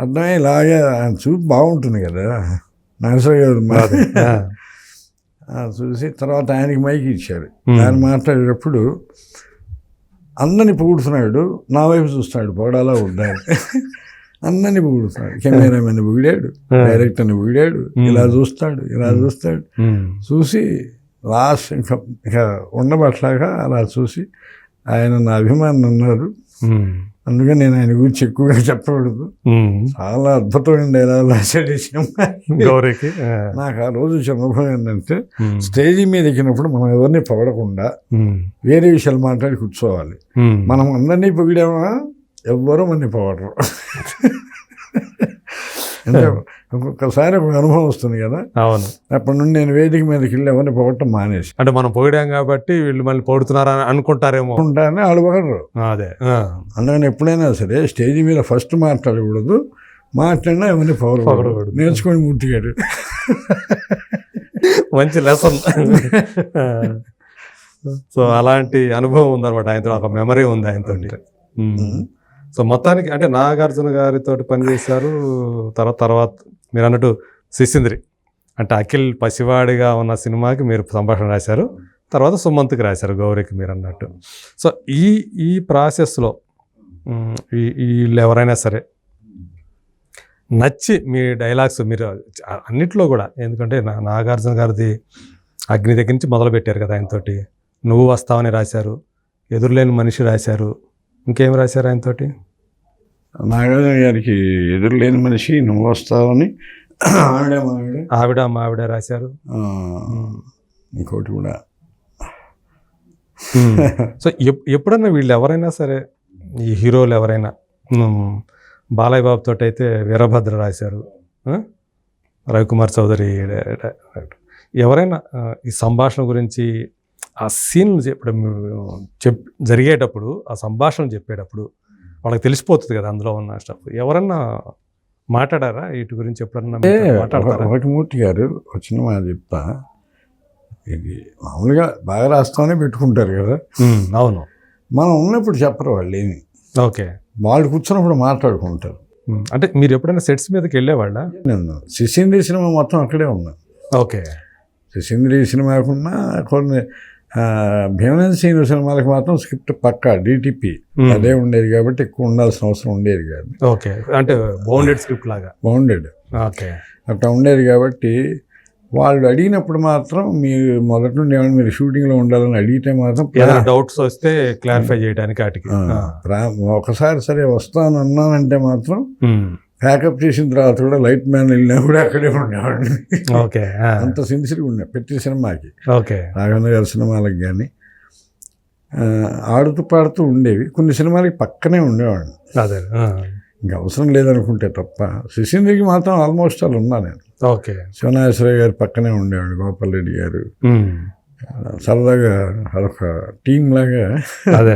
అర్థమై ఇలాగే ఆయన చూపు బాగుంటుంది కదా నాగేశ్వర గారు. చూసి తర్వాత ఆయనకి మైక్ ఇచ్చారు. ఆయన మాట్లాడేటప్పుడు అందరిని పొగుడుతున్నాడు, నా వైపు చూస్తున్నాడు, పొగడాలా ఉండాలి. అందరినీ పొగుడుతున్నాడు. కెమెరామెన్ పొగిడాడు, డైరెక్టర్ని పొగిడాడు, ఇలా చూస్తాడు. చూసి లాస్ట్ ఇంకా ఉండబట్లాగా అలా చూసి ఆయన నా అభిమానులు ఉన్నారు, అందుకని నేను ఆయన గురించి ఎక్కువగా చెప్పకూడదు. చాలా అద్భుతమైన డైలాగ్ రాశాడు గౌరీకి. నాకు ఆ రోజు అనుభవం ఏంటంటే, స్టేజ్ మీద ఎక్కినప్పుడు మనం ఎవరిని పొగడకుండా వేరే విషయాలు మాట్లాడి కూర్చోవాలి. మనం అందరినీ పొగిడామా ఎవ్వరూ మంది పొగడరు. అంటే ఒక్కొక్కసారి ఒక అనుభవం వస్తుంది కదా. అవును, అప్పటి నుండి నేను వేదిక మీదకి వెళ్ళి ఎవరిని పొగడటం మానేసి. అంటే మనం పొగిడాం కాబట్టి వీళ్ళు మళ్ళీ పొగుడుతున్నారని అనుకుంటారేమో అనుకుంటారని వాళ్ళు పొగడరు. అదే అందుకని ఎప్పుడైనా సరే స్టేజ్ మీద ఫస్ట్ మాట్లాడకూడదు, మాట్లాడినా ఎవరిని పొగడకూడదు. నేర్చుకోండి మూర్తి గారు, మంచి లెసన్. సో అలాంటి అనుభవం ఉందన్నమాట ఆయనతో, ఒక మెమరీ ఉంది ఆయనతో. సో మొత్తానికి అంటే నాగార్జున గారితో పనిచేశారు. తర్వాత మీరు అన్నట్టు శశీంద్రి అంటే అఖిల్ పసివాడిగా ఉన్న సినిమాకి మీరు సంభాషణ రాశారు, తర్వాత సుమంత్కి రాశారు, గౌరీకి మీరు అన్నట్టు. సో ఈ ప్రాసెస్లో వీళ్ళు ఎవరైనా సరే నచ్చి మీ డైలాగ్స్ మీరు అన్నిట్లో కూడా, ఎందుకంటే నాగార్జున గారిది అగ్ని దగ్గర నుంచి మొదలుపెట్టారు కదా ఆయనతోటి. నువ్వు వస్తావని రాశారు, ఎదురులేని మనిషి రాశారు, ఇంకేం రాశారు ఆయనతోటి? నాగార్జున గారికి ఎదురులేని మనిషి, నువ్వు వస్తావని, ఆవిడ మావిడ రాశారు. ఇంకోటి కూడా సో ఎప్పుడన్నా వీళ్ళు ఎవరైనా సరే ఈ హీరోలు ఎవరైనా బాలయ్య బాబు తోటి అయితే వీరభద్ర రాశారు, రవికుమార్ చౌదరి ఎవరైనా ఈ సంభాషణ గురించి ఆ సీన్ జరిగేటప్పుడు ఆ సంభాషణ చెప్పేటప్పుడు వాళ్ళకి తెలిసిపోతుంది కదా అందులో ఉన్న స్టఫ్. ఎవరన్నా మాట్లాడారా వీటి గురించి ఎప్పుడన్నా మాట్లాడతారా? ఒకటి మూర్తి గారు వచ్చిన మాట చెప్తా, ఇది మామూలుగా బాగా రాస్తామనే పెట్టుకుంటారు కదా. అవును, మనం ఉన్నప్పుడు చెప్పరు వాళ్ళు ఏమి. ఓకే, వాళ్ళు కూర్చున్నప్పుడు మాట్లాడుకుంటారు. అంటే మీరు ఎప్పుడైనా సెట్స్ మీదకి వెళ్ళేవాళ్ళ? నేను శిశీంద్రి సినిమా మొత్తం అక్కడే ఉన్నాను. ఓకే, శిశీంద్రి సినిమాకున్నా కొన్ని భీమనంద శ్రీను సినిమాలకు మాత్రం స్క్రిప్ట్ పక్కా డిటిపి అదే ఉండేది కాబట్టి ఎక్కువ ఉండాల్సిన అవసరం ఉండేది కాదు. ఓకే, అంటే బౌండెడ్ స్క్రిప్ట్ లాగా బౌండెడ్. ఓకే, అట్లా ఉండేది కాబట్టి వాళ్ళు అడిగినప్పుడు మాత్రం మీరు మొదటి నుండి ఏమైనా మీరు షూటింగ్లో ఉండాలని అడిగితే మాత్రం డౌట్స్ వస్తే క్లారిఫై చేయడానికి వాటికి ఒకసారి సరే వస్తాను అన్నానంటే మాత్రం ప్యాకప్ చేసిన తర్వాత కూడా లైట్ మ్యాన్ వెళ్ళినా కూడా అక్కడే ఉండేవాడిని. ఓకే, అంత సిన్సియర్గా ఉండే ప్రతి సినిమాకి. ఓకే, రాఘవేంద్ర గారి సినిమాలకు కానీ ఆడుతూ పాడుతూ ఉండేవి. కొన్ని సినిమాలకి పక్కనే ఉండేవాడిని. అదే ఇంకా అవసరం లేదనుకుంటే తప్ప. శిశీంద్రికి మాత్రం ఆల్మోస్ట్ అలా ఉన్నా నేను. ఓకే, శివనాగేశ్వరయ్య గారు పక్కనే ఉండేవాడు, గోపాల్ రెడ్డి గారు. సరదాగా అదొక టీం లాగా. అదే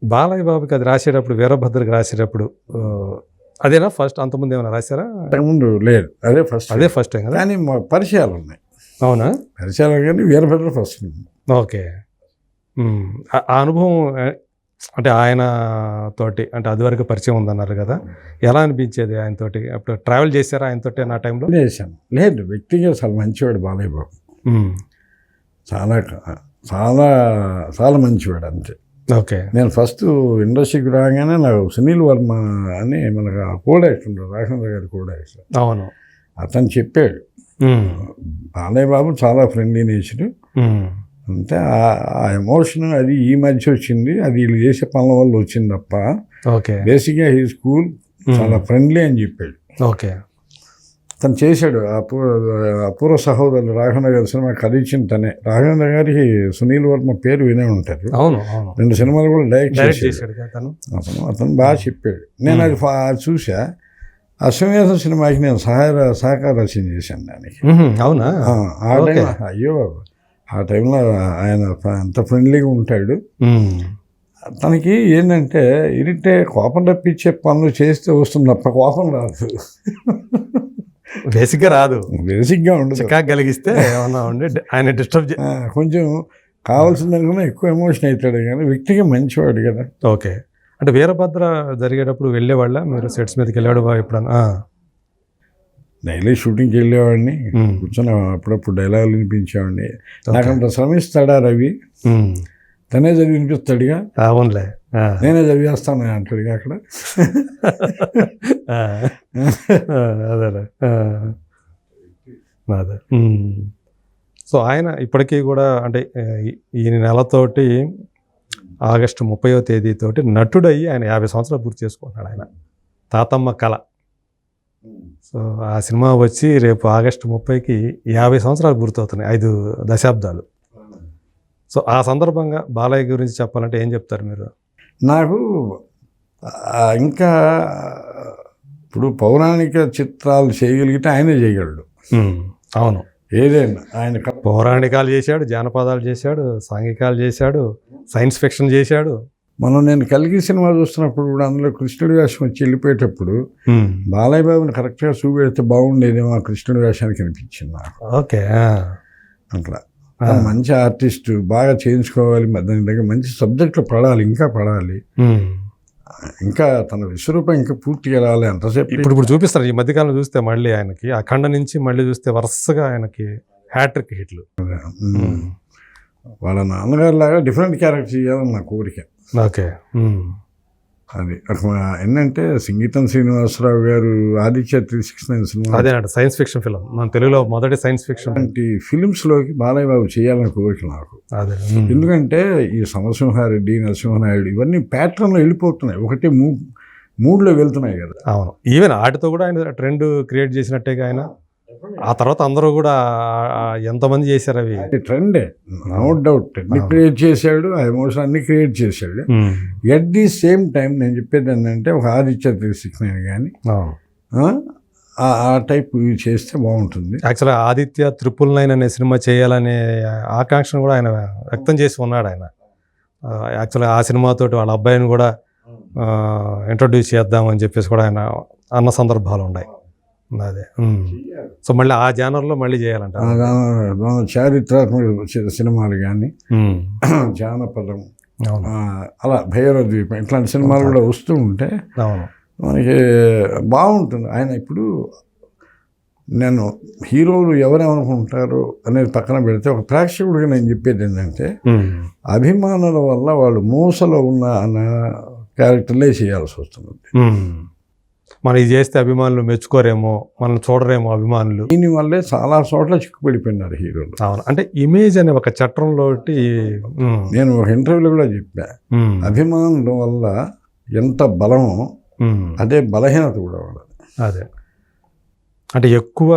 బాలయ్య బాబుకి అది రాసేటప్పుడు, వీరభద్రకి రాసేటప్పుడు అదేనా ఫస్ట్? అంతకుముందు ఏమైనా రాశారా? అంతకుముందు లేదు, అదే ఫస్ట్ టైం కదా. కానీ పరిచయాలు ఉన్నాయి. అవునా? పరిచయాలు కానీ వీరభద్ర ఫస్ట్. ఓకే, ఆ అనుభవం అంటే ఆయన తోటి అంటే అది వరకు పరిచయం ఉందన్నారు కదా, ఎలా అనిపించేది ఆయన తోటి? అప్పుడు ట్రావెల్ చేశారా ఆయన తోటి నా టైంలో? చేశాను. లేదు, వ్యక్తిగా చాలా మంచివాడు బాలయ్య బాబు. చాలా చాలా చాలా మంచివాడు అంతే. ఓకే, నేను ఫస్ట్ ఇండస్ట్రీకి రాగానే నాకు సునీల్ వర్మ అని మనకు కోడ్ యాక్టర్ రాఘవేంద్ర గారి కోడ్ యాక్టర్. అవును, అతను చెప్పాడు బాలయ్య బాబు చాలా ఫ్రెండ్లీ నేచర్ అంతే. ఆ ఎమోషన్ అది ఈ మధ్య వచ్చింది, అది వీళ్ళు చేసే పనుల వల్ల వచ్చింది తప్ప ఓకే బేసిక్గా ఈ స్కూల్ చాలా ఫ్రెండ్లీ అని చెప్పాడు. ఓకే, తను చేశాడు. అపూర్వ సహోదరులు రాఘవేంద్ర గారి సినిమా కథ ఇచ్చింది తనే. రాఘవేంద్ర గారికి సునీల్ వర్మ పేరు వినే ఉంటారు. అవును, 2 సినిమాలు కూడా డైరెక్ట్ చేశాడు అతను బాగా చెప్పాడు. నేను అది చూసా. అశ్వమేధం సినిమాకి నేను సహకార రచన చేశాను దానికి. అవునా? ఆ టైం అయ్యో ఆ టైంలో ఆయన అంత ఫ్రెండ్లీగా ఉంటాడు. తనకి ఏంటంటే కోపం తప్పించే పనులు చేస్తే వస్తుంది తప్ప కోపం రాదు. బేసిక్గా రాదు, బేసిక్గా ఉండదు. చికాకు కలిగిస్తే ఏమన్నా ఉండి ఆయన డిస్టర్బ్ కొంచెం కావాల్సిన దానికన్నా ఎక్కువ ఎమోషన్ అవుతాడు కానీ వ్యక్తిగా మంచివాడు కదా. ఓకే, అంటే వీరభద్ర జరిగేటప్పుడు వెళ్ళేవాళ్ళ మీరు సెట్స్ మీదకి వెళ్ళాడు ఎప్పుడన్నా? డైలీ షూటింగ్కి వెళ్ళేవాడిని, కూర్చొని అప్పుడప్పుడు డైలాగులు వినిపించేవాడిని. నాకంత శ్రమిస్తాడా రవి, తనే చదివి వినిపిస్తాడుగా. అవునులే, నేనే చదివేస్తాను అంటాడుగా అక్కడ. అదే అదే. సో ఆయన ఇప్పటికీ కూడా అంటే ఈ నెలతోటి ఆగస్టు 30వ తేదీతోటి నటుడయ్యి ఆయన 50 సంవత్సరాలు పూర్తి చేసుకుంటున్నాడు ఆయన. తాతమ్మ కళ. సో ఆ సినిమా వచ్చి రేపు ఆగస్టు 30కి 50 సంవత్సరాలు పూర్తవుతున్నాయి, 5 దశాబ్దాలు. సో ఆ సందర్భంగా బాలయ్య గురించి చెప్పాలంటే ఏం చెప్తారు మీరు? నాకు ఇంకా ఇప్పుడు పౌరాణిక చిత్రాలు చేయగలిగితే ఆయనే చేయగలడు. అవును, ఏదైనా ఆయన పౌరాణికాలు చేశాడు, జానపదాలు చేశాడు, సాంఘికాలు చేశాడు, సైన్స్ ఫిక్షన్ చేశాడు. నేను కల్కి సినిమా చూస్తున్నప్పుడు కూడా అందులో కృష్ణుడి వేషం వచ్చి వెళ్ళిపోయేటప్పుడు బాలయ్య బాబుని కరెక్ట్గా చూపెడితే బాగుండేదేమో ఆ కృష్ణుడి వేషానికి అనిపించింది నాకు. ఓకే, అట్లా మంచి ఆర్టిస్టు బాగా చేయించుకోవాలి, దాని దగ్గర మంచి సబ్జెక్టులు పడాలి, ఇంకా పడాలి, ఇంకా తన విశ్వరూపం ఇంకా పూర్తిగా రాలి. అంతసేపు ఇప్పుడు చూపిస్తారు ఈ మధ్యకాలం చూస్తే మళ్ళీ ఆయనకి అఖండ నుంచి మళ్ళీ చూస్తే వరుసగా ఆయనకి హ్యాట్రిక్ హిట్లు. వాళ్ళ నాన్నగారు లాగా డిఫరెంట్ క్యారెక్టర్ చేయాలని నా కోరిక. ఓకే, అది ఏంటంటే సంగీతం శ్రీనివాసరావు గారు ఆదిత్య 369 సినిమా అదే సైన్స్ ఫిక్షన్ ఫిల్మ్, మన తెలుగులో మొదటి సైన్స్ ఫిక్షన్ ఫిలిమ్స్లోకి బాలయ్య బాబు చేయాలని కోరిక నాకు. అదే ఎందుకంటే ఈ సమరసింహారెడ్డి, నరసింహనాయుడు ఇవన్నీ ప్యాటర్న్లో వెళ్ళిపోతున్నాయి, ఒకటే మూడ్లో వెళ్తున్నాయి కదా. అవును, ఈవెన్ ఆటితో కూడా ఆయన ట్రెండ్ క్రియేట్ చేసినట్టేగా ఆయన. ఆ తర్వాత అందరూ కూడా ఎంతమంది చేశారు అవి. ట్రెండే, నో డౌట్. ట్రెండ్ క్రియేట్ చేశాడు, ఆ ఎమోషన్ అన్ని క్రియేట్ చేశాడు. ఎట్ ది సేమ్ టైం నేను చెప్పేది ఏంటంటే ఒక ఆదిత్య 369 కానీ ఆ టైప్ చేస్తే బాగుంటుంది. యాక్చువల్గా ఆదిత్య 999 అనే సినిమా చేయాలనే ఆకాంక్షను కూడా ఆయన వ్యక్తం చేసి ఉన్నాడు. ఆయన యాక్చువల్గా ఆ సినిమాతోటి వాళ్ళ అబ్బాయిని కూడా ఇంట్రొడ్యూస్ చేద్దామని చెప్పేసి కూడా ఆయన అన్న సందర్భాలు ఉన్నాయి. అదే సో మళ్ళీ ఆ జానర్లో మళ్ళీ చేయాలంట. చారిత్రాత్మక సినిమాలు కానీ, జానపదం, అలా భైరవ ద్వీపం ఇట్లాంటి సినిమాలు కూడా వస్తూ ఉంటే మనకి బాగుంటుంది. ఆయన ఇప్పుడు నేను హీరోలు ఎవరేమనుకుంటారు అనేది పక్కన పెడితే ఒక ప్రేక్షకుడిగా నేను చెప్పేది ఏంటంటే అభిమానుల వల్ల వాళ్ళు మూసలో ఉన్న అన్న క్యారెక్టర్లే చేయాల్సి వస్తుంది. మనం ఇది చేస్తే అభిమానులు మెచ్చుకోరేమో, మనం చూడరేమో అభిమానులు. దీనివల్లే చాలా చోట్ల చిక్కుపడిపోయినారు హీరోలు. అవును, అంటే ఇమేజ్ అనే ఒక చట్రంలో నేను ఒక ఇంటర్వ్యూలో కూడా చెప్పా, అభిమానుల వల్ల ఎంత బలమో అదే బలహీనత కూడా వాళ్ళది. అదే అంటే ఎక్కువ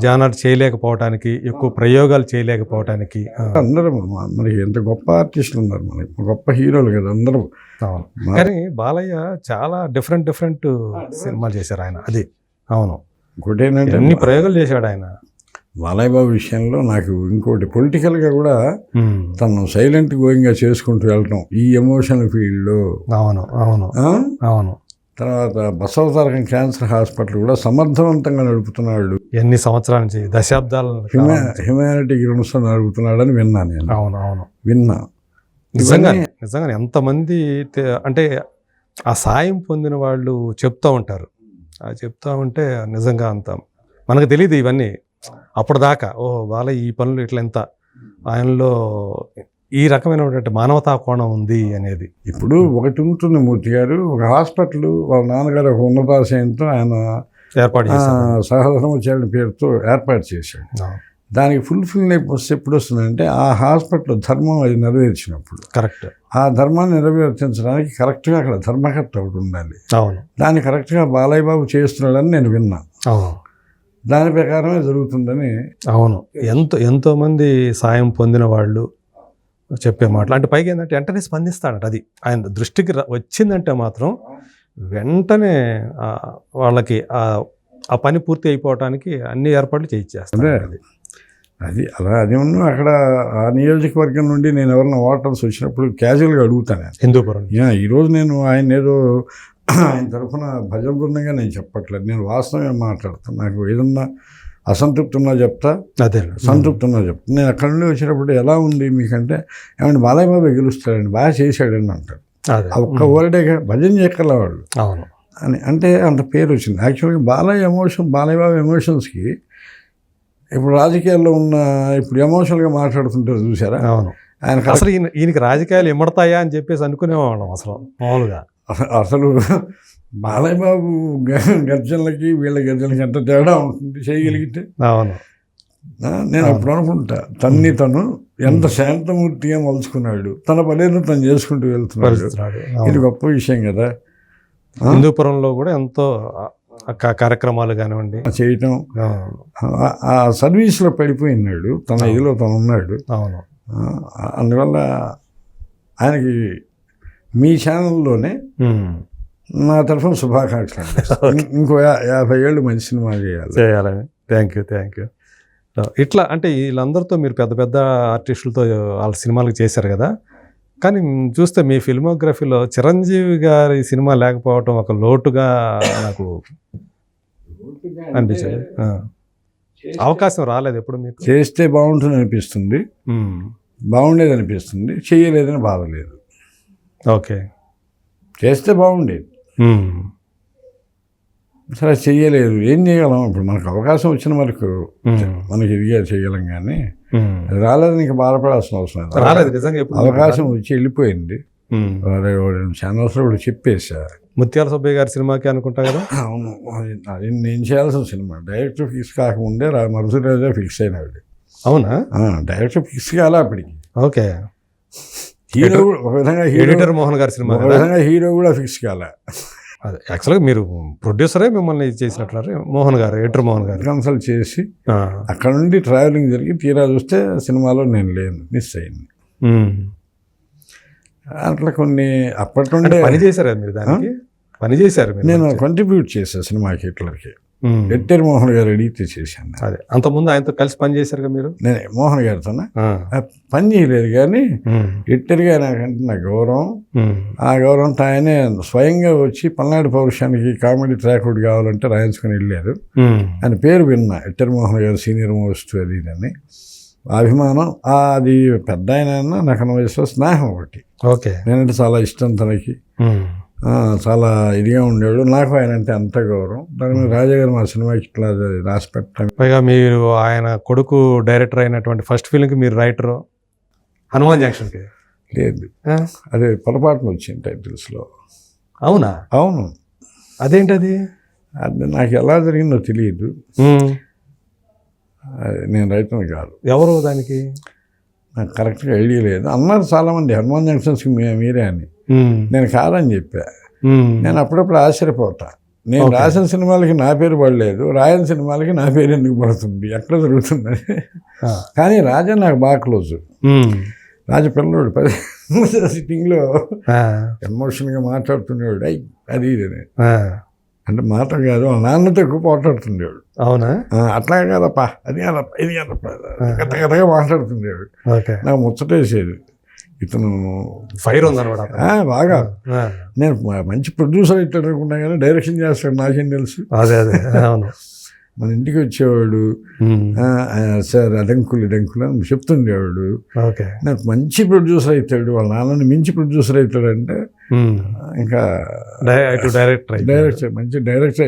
జానర్ చేయలేకపోవటానికి, ఎక్కువ ప్రయోగాలు చేయలేకపోవటానికి. అందరూ మనకి ఎంత గొప్ప ఆర్టిస్టులు ఉన్నారు, మనకి గొప్ప హీరోలు కదా అందరూ. అవును, కానీ బాలయ్య చాలా డిఫరెంట్ సినిమాలు చేశారు ఆయన. అది అవును, ఇంకోటి ఏంటంటే అన్ని ప్రయోగాలు చేశాడు ఆయన. బాలయ్య బాబు విషయంలో నాకు ఇంకోటి పొలిటికల్గా కూడా తను సైలెంట్ గోయింగ్గా చేసుకుంటూ వెళ్ళటం ఈ ఎమోషనల్ ఫీల్డ్లో. అవును అవును అవును. తర్వాత బసవతారకం క్యాన్సర్ హాస్పిటల్ కూడా సమర్థవంతంగా నడుపుతున్నాడు. ఎన్ని సంవత్సరాల నుంచి, దశాబ్దాల హ్యుమానిటీకి రుణం నడుపుతున్నాడని విన్నా నేను. అవును అవును విన్నా. నిజంగా ఎంతమంది అంటే ఆ సాయం పొందిన వాళ్ళు చెప్తూ ఉంటారు. చెప్తా ఉంటే నిజంగా అంత మనకు తెలియదు ఇవన్నీ అప్పటిదాకా. బాలయ్య ఈ పనులు ఇట్లా ఎంత ఆయనలో ఈ రకమైనటువంటి మానవతా కోణం ఉంది అనేది. ఇప్పుడు ఒకటి ఉంటుంది మూర్తి గారు, ఒక హాస్పిటల్ వాళ్ళ నాన్నగారు ఒక ఉన్నతాశయంతో ఆయన ఏర్పాటు చేశారు, సహధర్మచారి పేరుతో ఏర్పాటు చేశాడు. దానికి ఫుల్ఫిల్ ఎప్పుడు వస్తుందంటే ఆ హాస్పిటల్ ధర్మం అది నెరవేర్చినప్పుడు. కరెక్ట్. ఆ ధర్మాన్ని నెరవేర్చడానికి కరెక్ట్గా అక్కడ ధర్మకర్త ఒకటి ఉండాలి. అవును, దాన్ని కరెక్ట్గా బాలయ్య బాబు చేస్తున్నాడని నేను విన్నా. అవును, దాని ప్రకారమే జరుగుతుందని. అవును, ఎంతోమంది సాయం పొందిన వాళ్ళు చెప్పే మాటలు. అంటే పైగా ఏంటంటే వెంటనే స్పందిస్తాడట. అది ఆయన దృష్టికి వచ్చిందంటే మాత్రం వెంటనే వాళ్ళకి ఆ పని పూర్తి అయిపోవటానికి అన్ని ఏర్పాట్లు చేయించేస్తాడు. అది అలా అది అక్కడ ఆ నియోజకవర్గం నుండి నేను ఎవరైనా ఓటర్స్ వచ్చినప్పుడు క్యాజువల్గా అడుగుతాను. హిందూపురం ఈరోజు నేను ఆయన ఏదో ఆయన తరఫున భజన బృందంగా నేను చెప్పట్లేదు, నేను వాస్తవమే మాట్లాడతాను. నాకు ఏదన్నా అసంతృప్తి ఉన్నా చెప్తా, అదే సంతృప్తి ఉన్నా చెప్తా. నేను అక్కడి నుండి వచ్చినప్పుడు ఎలా ఉంది మీకంటే ఏమంటే బాలయ్య బాబు గెలుస్తాడండి, బాగా చేశాడని అంటారు. ఒక్క వర్డే భజన చేయగల వాళ్ళు. అవును అని అంటే అంత పేరు వచ్చింది. యాక్చువల్గా బాలయ్య బాబు ఎమోషన్స్కి ఇప్పుడు రాజకీయాల్లో ఉన్న ఇప్పుడు ఎమోషనల్గా మాట్లాడుతుంటారు చూసారా. అవును, ఆయన అసలు ఈయనకి రాజకీయాలు ఇమ్మడతాయా అని చెప్పేసి అనుకునేవాళ్ళం అసలు మామూలుగా. అసలు బాలయ్య బాబు గర్జనలకి వీళ్ళ గర్జనలకి ఎంత తేడా ఉంటుంది చేయగలిగితే. అవును, నేను అప్పుడు అనుకుంటా తను ఎంత శాంతమూర్తిగా మలుచుకున్నాడు, తన పనేదో తను చేసుకుంటూ వెళ్తున్నాడు. ఇది గొప్ప విషయం కదా. హిందూపురంలో కూడా ఎంతో కార్యక్రమాలు కానివ్వండి చేయటం, ఆ సర్వీస్లో పడిపోయినాడు, తన ఇదిలో తను ఉన్నాడు. అవును, అందువల్ల ఆయనకి మీ ఛానల్లోనే నా తరఫున శుభాకాంక్షలు. ఇంకో 50 ఏళ్ళు మంచి సినిమా చేయాలని. Thank you. ఇట్లా అంటే వీళ్ళందరితో మీరు పెద్ద ఆర్టిస్టులతో వాళ్ళ సినిమాలకు చేశారు కదా, కానీ చూస్తే మీ ఫిల్మోగ్రఫీలో చిరంజీవి గారి సినిమా లేకపోవటం ఒక లోటుగా నాకు అనిపించింది. అవకాశం రాలేదు ఎప్పుడు మీకు? చేస్తే బాగుంటుంది అనిపిస్తుంది, బాగుండేది అనిపిస్తుంది, చేయలేదని బాధ లేదు. ఓకే, చేస్తే బాగుండేది, సరే చెయ్యలేదు, ఏం చేయగలం. ఇప్పుడు మనకు అవకాశం వచ్చిన వరకు మనకి ఇదిగా చేయగలం, కానీ రాలేదని ఇంకా బాధపడాల్సిన అవసరం రాలేదు. నిజంగా అవకాశం వచ్చి వెళ్ళిపోయింది. ఛానల్స్లో కూడా చెప్పేసా. ముత్యాల సుబ్బయ్య గారి సినిమాకి అనుకుంటా కదా. అవును, అది నేను చేయాల్సిన సినిమా. డైరెక్టర్ ఫిక్స్ కాకముందే మరుసటి రోజే ఫిక్స్ అయినాడు. అవునా? డైరెక్టర్ ఫిక్స్ కాలే అప్పటికి. ఓకే, హీరో ఒక విధంగా ఎడిటర్ మోహన్ గారి సినిమా, ఒక విధంగా హీరో కూడా ఫిక్స్ కాలే. అదే యాక్చువల్గా మీరు ప్రొడ్యూసరే మిమ్మల్ని చేసినట్లే మోహన్ గారు, ఎడిటర్ మోహన్ గారు. కన్సల్ట్ చేసి ఆ. అక్కడ నుండి ట్రావెలింగ్ జరిగి తీరా చూస్తే సినిమాలో నేను లేను, మిస్ అయింది. ఉమ్. అట్లా కొన్ని అప్పటి అంటే నుండే పని చేశారా మీరు దానికి? పని చేశారు మీరు? నేను కంట్రిబ్యూట్ చేశాను సినిమాకి హిట్లర్కి. ఉమ్. ఎట్టర్ మోహన్ గారు అడిగితే చేశాను. అదే అంతకుముందు ఆయనతో కలిసి పని చేశారు కదా మీరు? నేను మోహన్ గారితోనే ఆ. పని చేయలేదు, కానీ ఉమ్. ఎట్టర్గా నాకంటే నా గౌరవం. ఉమ్. ఆ గౌరవంతో ఆయనే స్వయంగా వచ్చి పల్నాడు పౌరుషానికి కామెడీ ట్రాక్ ఒకటి కావాలంటే రాయించుకొని వెళ్ళారు. ఉమ్. ఆయన పేరు విన్నా, ఎట్టర్ మోహన్ గారు సీనియర్ మోస్ట్ అది ఇదని అభిమానం. అది పెద్ద ఆయన నాకు వయసులో స్నేహం ఒకటి. ఓకే. నేనంటే చాలా ఇష్టం తనకి. ఉమ్. చాలా ఇదిగా ఉండేవాడు. నాకు ఆయన అంటే అంత గౌరవం. దాని మీద రాజా గారు మా సినిమాకి ఇట్లా రాసి పెట్టడం. పైగా మీరు ఆయన కొడుకు డైరెక్టర్ అయినటువంటి ఫస్ట్ ఫిల్మ్కి మీరు రైటరు, హనుమాన్ జంక్షన్కి. లేదు, ఆ? అదే పొరపాటున వచ్చింది టైటిల్స్లో. అవునా? అవును, అదేంటది? అది నాకు ఎలా జరిగిందో తెలియదు. ఉమ్. నేను రైతుని కాదు, ఎవరు దానికి? నాకు కరెక్ట్గా ఐడియా లేదు. అన్నారు చాలామంది హనుమాన్ జంక్షన్స్కి మీరే అని. ఉమ్. నేను కాదని చెప్పా. ఉమ్. నేను అప్పుడప్పుడు ఆశ్చర్యపోతా. నేను రాసిన సినిమాలకి నా పేరు పడలేదు, రాయని సినిమాలకి నా పేరు ఎందుకు పడుతుంది, ఎక్కడ జరుగుతుంది. ఆ. కానీ రాజా నాకు బాగా క్లోజు. ఉమ్. రాజా పిల్లడు సిట్టింగ్లో ఆ. ఎమోషన్గా మాట్లాడుతుండేవాడు. అది ఇది అని. ఆ. అంటే మాట కాదు, వాళ్ళ నాన్నతో ఎక్కువ మాట్లాడుతుండేవాడు. అవునా? అట్లా కాదప్పా, అది కాదప్ప, ఇది కాదప్ప, కథ కథగా మాట్లాడుతుండేవాడు. ఓకే. నాకు ముచ్చటేసేది. ఇతను ఫైర్ ఉందన్నమాట. బాగా. ఆ. నేను మంచి ప్రొడ్యూసర్ అవుతాడు అనుకున్నా, కానీ డైరెక్షన్ చేస్తాడు నాకేం తెలుసు. అదే అదే అవును. మన ఇంటికి వచ్చేవాడు, ఉమ్. సార్ అడంకులు ఇడంకులు అని చెప్తుండేవాడు. ఓకే. నాకు మంచి ప్రొడ్యూసర్ అవుతాడు, వాళ్ళ నాన్నని మించి ప్రొడ్యూసర్ అవుతాడంటే ఉమ్. ఇంకా డైరెక్టర్ మంచి డైరెక్టర్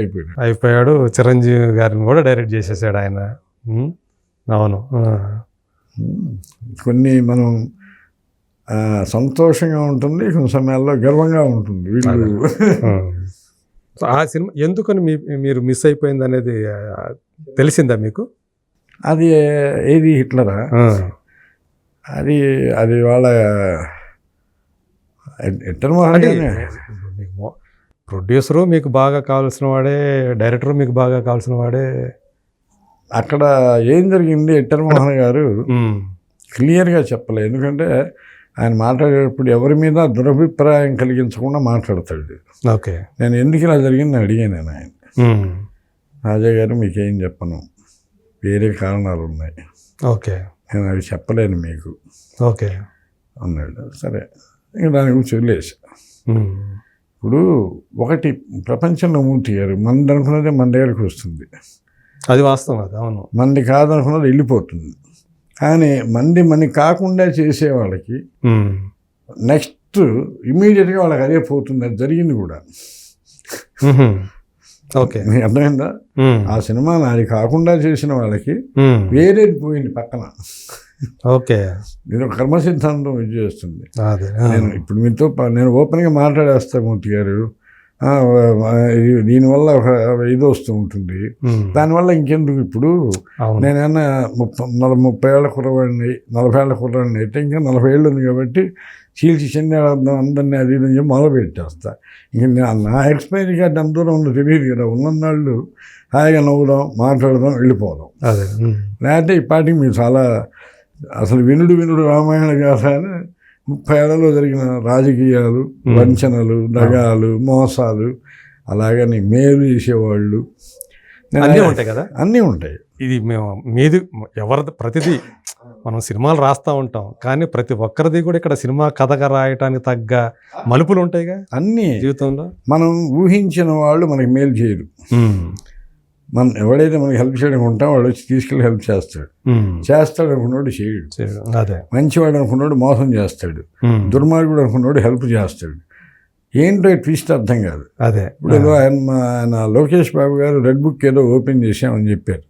అయిపోయాడు. చిరంజీవి గారిని కూడా డైరెక్ట్ చేసేసాడు ఆయన. ఉమ్. అవును. కొన్ని మనం సంతోషంగా ఉంటుంది, కొన్ని సమయాల్లో గర్వంగా ఉంటుంది. వీళ్ళు ఆ సినిమా ఎందుకని మీరు మిస్ అయిపోయింది అనేది తెలిసిందా మీకు? అది ఏది హిట్లరా? అది అది వాళ్ళ ఎట్టర్ మోహన్ ప్రొడ్యూసరు మీకు బాగా కావాల్సిన వాడే, డైరెక్టరు మీకు బాగా కావాల్సిన వాడే. అక్కడ ఏం జరిగింది, ఎట్టర్ మోహన్ గారు క్లియర్గా చెప్పలేదు. ఎందుకంటే ఆయన మాట్లాడేటప్పుడు ఎవరి మీద దురభిప్రాయం కలిగించకుండా మాట్లాడతాడు. ఓకే. నేను ఎందుకు ఇలా జరిగింది అడిగాను నేను ఆయన. రాజా గారు మీకేం చెప్పను, వేరే కారణాలు ఉన్నాయి, ఓకే, నేను అవి చెప్పలేను మీకు, ఓకే అన్నాడు. సరే, ఇంకా దాని గురించి వదిలేసా. ఇప్పుడు ఒకటి ప్రపంచంలో మూర్తి గారు మంది అనుకున్నదే మన దగ్గరికి వస్తుంది, అది వాస్తవం. అది అవును. మంది కాదనుకున్నది వెళ్ళిపోతుంది. కానీ మంది కాకుండా చేసే వాళ్ళకి నెక్స్ట్ ఇమీడియట్గా వాళ్ళకి అదే పోతుంది. అది జరిగింది కూడా. ఓకే, మీకు అర్థమైందా? ఆ సినిమా నాది కాకుండా చేసిన వాళ్ళకి వేరేది పోయింది పక్కన. ఓకే, నేను కర్మ సిద్ధాంతం ఇది చేస్తుంది. నేను ఇప్పుడు మీతో నేను ఓపెన్గా మాట్లాడేస్తా మూర్తి గారు, దీనివల్ల ఒక ఇది వస్తూ ఉంటుంది. దానివల్ల ఇంకెందుకు, ఇప్పుడు నేనైనా 30 ఏళ్ళ కుర్రవాడిని, 40 ఏళ్ళ కుర్రవాడిని అయితే ఇంకా 40 ఏళ్ళు ఉంది కాబట్టి చీల్చి చెంది అందరినీ అది ఇది చెప్పి మొదలు పెట్టేస్తా. ఇంక నా ఎక్స్పైరీ కార్డు ఎంత దూరం ఉందో తెలియదు కదా. ఉన్ననాళ్ళు హాయిగా నవ్వుదాం, మాట్లాడదాం, వెళ్ళిపోదాం. లేకపోతే ఇప్పటికి మీరు చాలా అసలు వినుడు రామాయణ గాథ అని 30 ఏళ్లలో జరిగిన రాజకీయాలు, వంచనలు, దగాలు, మోసాలు, అలాగని మేలు చేసేవాళ్ళు అన్నీ ఉంటాయి కదా. అన్నీ ఉంటాయి. ఇది మేము మీది ఎవరిది ప్రతిదీ మనం సినిమాలు రాస్తూ ఉంటాం, కానీ ప్రతి ఒక్కరిది కూడా ఇక్కడ సినిమా కథగా రాయటానికి తగ్గ మలుపులు ఉంటాయిగా అన్ని జీవితంలో. మనం ఊహించిన వాళ్ళు మనకి మేలు చేయరు. మనం ఎవడైతే మనకి హెల్ప్ చేయడానికి ఉంటాం వాడు వచ్చి తీసుకెళ్ళి హెల్ప్ చేస్తాడు అనుకున్నాడు చేయడు. అదే మంచివాడు అనుకున్నాడు మోసం చేస్తాడు, దుర్మార్గుడు అనుకున్నాడు హెల్ప్ చేస్తాడు. ఏంటో ట్విస్ట్ అర్థం కాదు. అదే ఇప్పుడు ఆయన లోకేష్ బాబు గారు రెడ్ బుక్ ఏదో ఓపెన్ చేసామని చెప్పారు.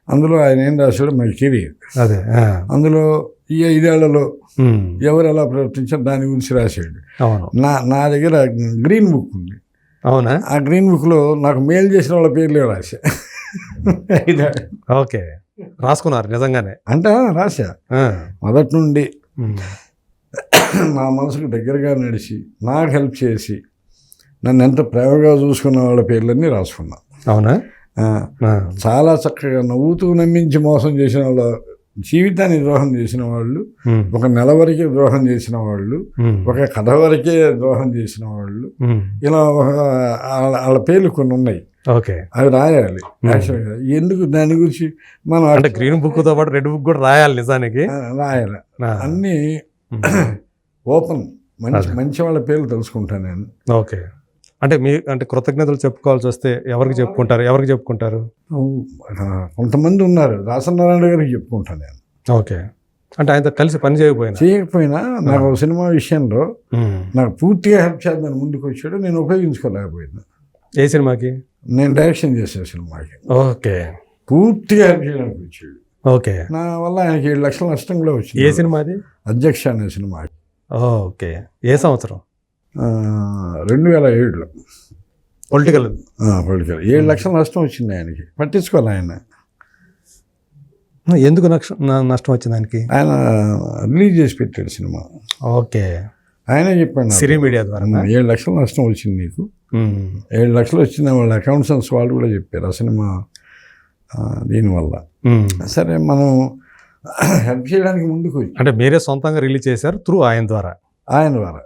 అందులో ఆయన ఏం రాశాడు మన కెరీర్. అదే అందులో ఈ 5 ఏళ్లలో ఎవరు ఎలా ప్రవర్తించారు దాని గురించి రాశాడు. నా దగ్గర గ్రీన్ బుక్ ఉంది. అవునా? ఆ గ్రీన్ బుక్లో నాకు మేలు చేసిన వాళ్ళ పేర్లే రాశా. ఓకే, రాసుకున్నారు నిజంగానే అంటే రాశా. మొదటి నుండి నా మనసుకు దగ్గరగా నడిచి నాకు హెల్ప్ చేసి నన్ను ఎంత ప్రేమగా చూసుకున్న వాళ్ళ పేర్లన్నీ రాసుకున్నా. అవునా? చాలా చక్కగా నవ్వుతూ నమ్మించి మోసం చేసిన వాళ్ళ, జీవితాన్ని ద్రోహం చేసిన వాళ్ళు, ఒక నెల వరకే ద్రోహం చేసిన వాళ్ళు, ఒక కథ వరకే ద్రోహం చేసిన వాళ్ళు, ఇలా వాళ్ళ పేర్లు కొన్ని ఉన్నాయి. ఓకే, అవి రాయాలి యాక్చువల్గా. ఎందుకు దాని గురించి మనం అంటే గ్రీన్ బుక్తో పాటు రెడ్ బుక్ కూడా రాయాలి నిజానికి. రాయాలి అన్నీ ఓపెన్. మంచి వాళ్ళ పేర్లు తెలుసుకుంటాను నేను. ఓకే, అంటే అంటే కృతజ్ఞతలు చెప్పుకోవాల్సి వస్తే ఎవరికి చెప్పుకుంటారు? కొంతమంది ఉన్నారు, దాసనారాయణ గారికి చెప్పుకుంటాను నేను. ఓకే, అంటే ఆయనతో కలిసి పని చేయకపోయినా నాకు సినిమా విషయంలో నాకు పూర్తిగా హెల్ప్ చేద్దాం ముందుకు వచ్చాడు, నేను ఉపయోగించుకోలేకపోయినా. ఏ సినిమాకి? నేను డైరెక్షన్ చేసే సినిమాకి. ఓకే, పూర్తిగా హెల్ప్ చేయడానికి వచ్చాడు. ఓకే, నా వల్ల ఆయనకి 7 లక్షల నష్టం కూడా వచ్చింది. ఏ సినిమా అది? అధ్యక్ష అనే సినిమాకి. ఓకే, ఏ సంవత్సరం? 2007లో. పొలిటికల్ 7 లక్షల నష్టం వచ్చింది ఆయనకి. పట్టించుకోవాలి ఆయన. ఎందుకు నష్టం వచ్చింది ఆయనకి? ఆయన రిలీజ్ చేసి పెట్టాడు సినిమా. ఓకే, ఆయనే చెప్పాడు సిరీ మీడియా ద్వారా 7 లక్షల నష్టం వచ్చింది నీకు. 7 లక్షలు వచ్చింది వాళ్ళ అకౌంటెంట్స్ వాళ్ళు కూడా చెప్పారు ఆ సినిమా దీనివల్ల. సరే మనం హెల్ప్ చేయడానికి ముందుకు వచ్చి, అంటే మీరే సొంతంగా రిలీజ్ చేశారు త్రూ ఆయన ద్వారా? ఆయన ద్వారా.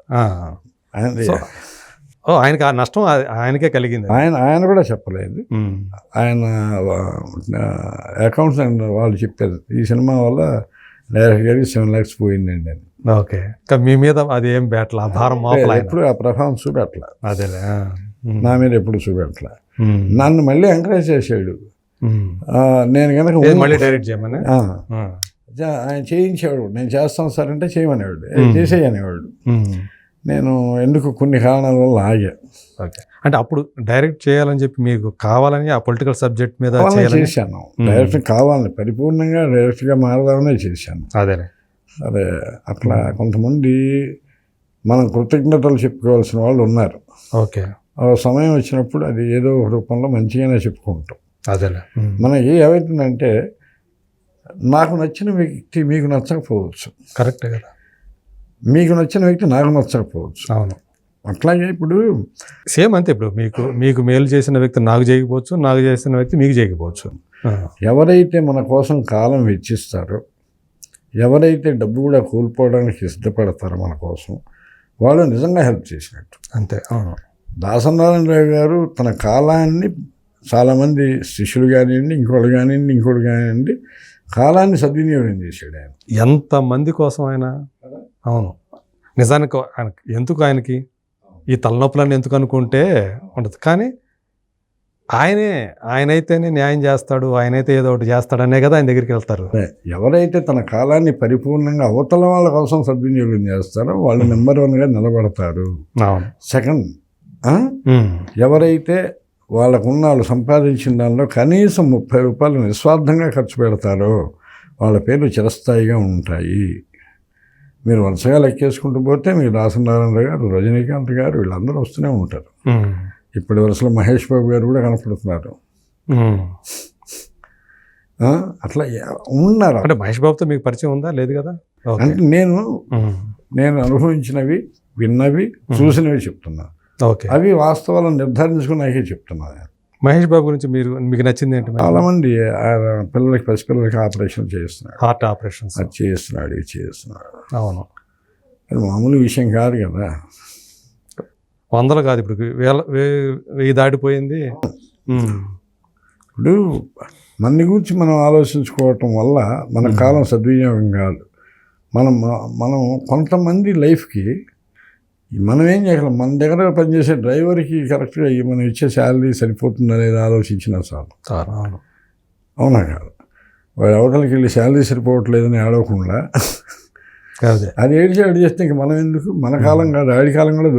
ఆయనకి ఆ నష్టం ఆయనకే కలిగింది. ఆయన కూడా చెప్పలేదు. ఆయన అకౌంట్స్ వాళ్ళు చెప్పారు ఈ సినిమా వల్ల డైరెక్టర్ గారికి 7 lakhs పోయిందండి అని. ఓకే, మీ మీద అది ఏం బెట్ల భారం మోపలా? ఎప్పుడు ఆ ప్రభావం చూపెట్టలే. అదేలే, నా మీద ఎప్పుడు చూపెట్టలే. నన్ను మళ్ళీ ఎంకరేజ్ చేసాడు. నేను కనుక మళ్ళీ డైరెక్ట్ చేయమని ఆయన చేయించేవాడు. నేను చేస్తాను సార్ అంటే చేయమనేవాడు, చేసేయనేవాడు. నేను ఎందుకు కొన్ని కారణాల వల్ల ఆగా. ఓకే, అంటే అప్పుడు డైరెక్ట్ చేయాలని చెప్పి మీకు కావాలని ఆ పొలిటికల్ సబ్జెక్ట్ మీద చేశాను. డైరెక్ట్ కావాలని పరిపూర్ణంగా డైరెక్ట్గా మారదామనే చేశాను. అదేలే. అదే అట్లా కొంతమంది మనం కృతజ్ఞతలు చెప్పుకోవాల్సిన వాళ్ళు ఉన్నారు. ఓకే, సమయం వచ్చినప్పుడు అది ఏదో ఒక రూపంలో మంచిగానే చెప్పుకుంటాం. అదేలే. మనకి ఏమవుతుందంటే నాకు నచ్చిన వ్యక్తి మీకు నచ్చకపోవచ్చు. కరెక్టే కదా. మీకు నచ్చిన వ్యక్తి నాకు నచ్చకపోవచ్చు. అవును, అట్లాగే ఇప్పుడు సేమ్ అంతే. ఇప్పుడు మీకు మేలు చేసిన వ్యక్తి నాకు చేయకపోవచ్చు, నాకు చేసిన వ్యక్తి మీకు చేయకపోవచ్చు. ఎవరైతే మన కోసం కాలం వెచ్చిస్తారో, ఎవరైతే డబ్బు కూడా కోల్పోవడానికి ఇష్టపడతారో మన కోసం, వాళ్ళు నిజంగా హెల్ప్ చేసినట్టు. అంతే. అవును, దాసనారాయణ గారు తన కాలాన్ని చాలామంది శిష్యులు కానివ్వండి, ఇంకోటి కానివ్వండి కాలాన్ని సద్వినియోగం చేశాడు ఆయన. ఎంతమంది కోసం ఆయన. అవును, నిజానికి ఆయనకి ఈ తలనొప్పులన్నీ ఎందుకు అనుకుంటే ఉండదు, కానీ ఆయనైతేనే న్యాయం చేస్తాడు, ఆయనైతే ఏదో ఒకటి చేస్తాడనే కదా ఆయన దగ్గరికి వెళ్తారు. ఎవరైతే తన కాలాన్ని పరిపూర్ణంగా అవతల వాళ్ళ కోసం సద్వినియోగం చేస్తారో వాళ్ళు నెంబర్ 1గా నిలబడతారు. సెకండ్, ఎవరైతే వాళ్ళకున్న వాళ్ళు సంపాదించిన దానిలో కనీసం 30 రూపాయలు నిస్వార్థంగా ఖర్చు పెడతారో వాళ్ళ పేర్లు చిరస్థాయిగా ఉంటాయి. మీరు వరుసగా లెక్కేసుకుంటూ పోతే మీరు దాసనారాయణ గారు, రజనీకాంత్ గారు వీళ్ళందరూ వస్తూనే ఉంటారు. ఇప్పటి వరుసలో మహేష్ బాబు గారు కూడా కనపడుతున్నారు. అట్లా ఉన్నారు. అంటే మహేష్ బాబుతో మీకు పరిచయం ఉందా? లేదు కదా. అంటే నేను అనుభవించినవి, విన్నవి, చూసినవి చెప్తున్నా. ఓకే, అవి వాస్తవాలను నిర్ధారించుకున్నాకే చెప్తున్నాను. మహేష్ బాబు గురించి మీకు నచ్చింది ఏంటి? చాలామంది పసిపిల్లలకి ఆపరేషన్ చేస్తున్నాడు, హార్ట్ ఆపరేషన్స్ అది చేస్తున్నాడు, ఇది చేస్తున్నాడు. అవును, అది మామూలు విషయం కాదు కదా. 100 కాదు, ఇప్పుడు 1000 దాటిపోయింది. ఇప్పుడు మన గురించి మనం ఆలోచించుకోవటం వల్ల మన కాలం సద్వినియోగం కాదు. మనం కొంతమంది లైఫ్కి మనం ఏం చేయగలం, మన దగ్గర పనిచేసే డ్రైవర్కి కరెక్ట్గా మనం ఇచ్చే శాలరీ సరిపోతుంది అనేది ఆలోచించినా చాలు. అవునా కాదు? వాడు అవతలకి వెళ్ళి శాలరీ సరిపోవట్లేదని ఆడవకుండా అది ఏడు చేస్తే ఇంక మనం ఎందుకు, మన కాలం కాదు ఆడి కాలం కూడా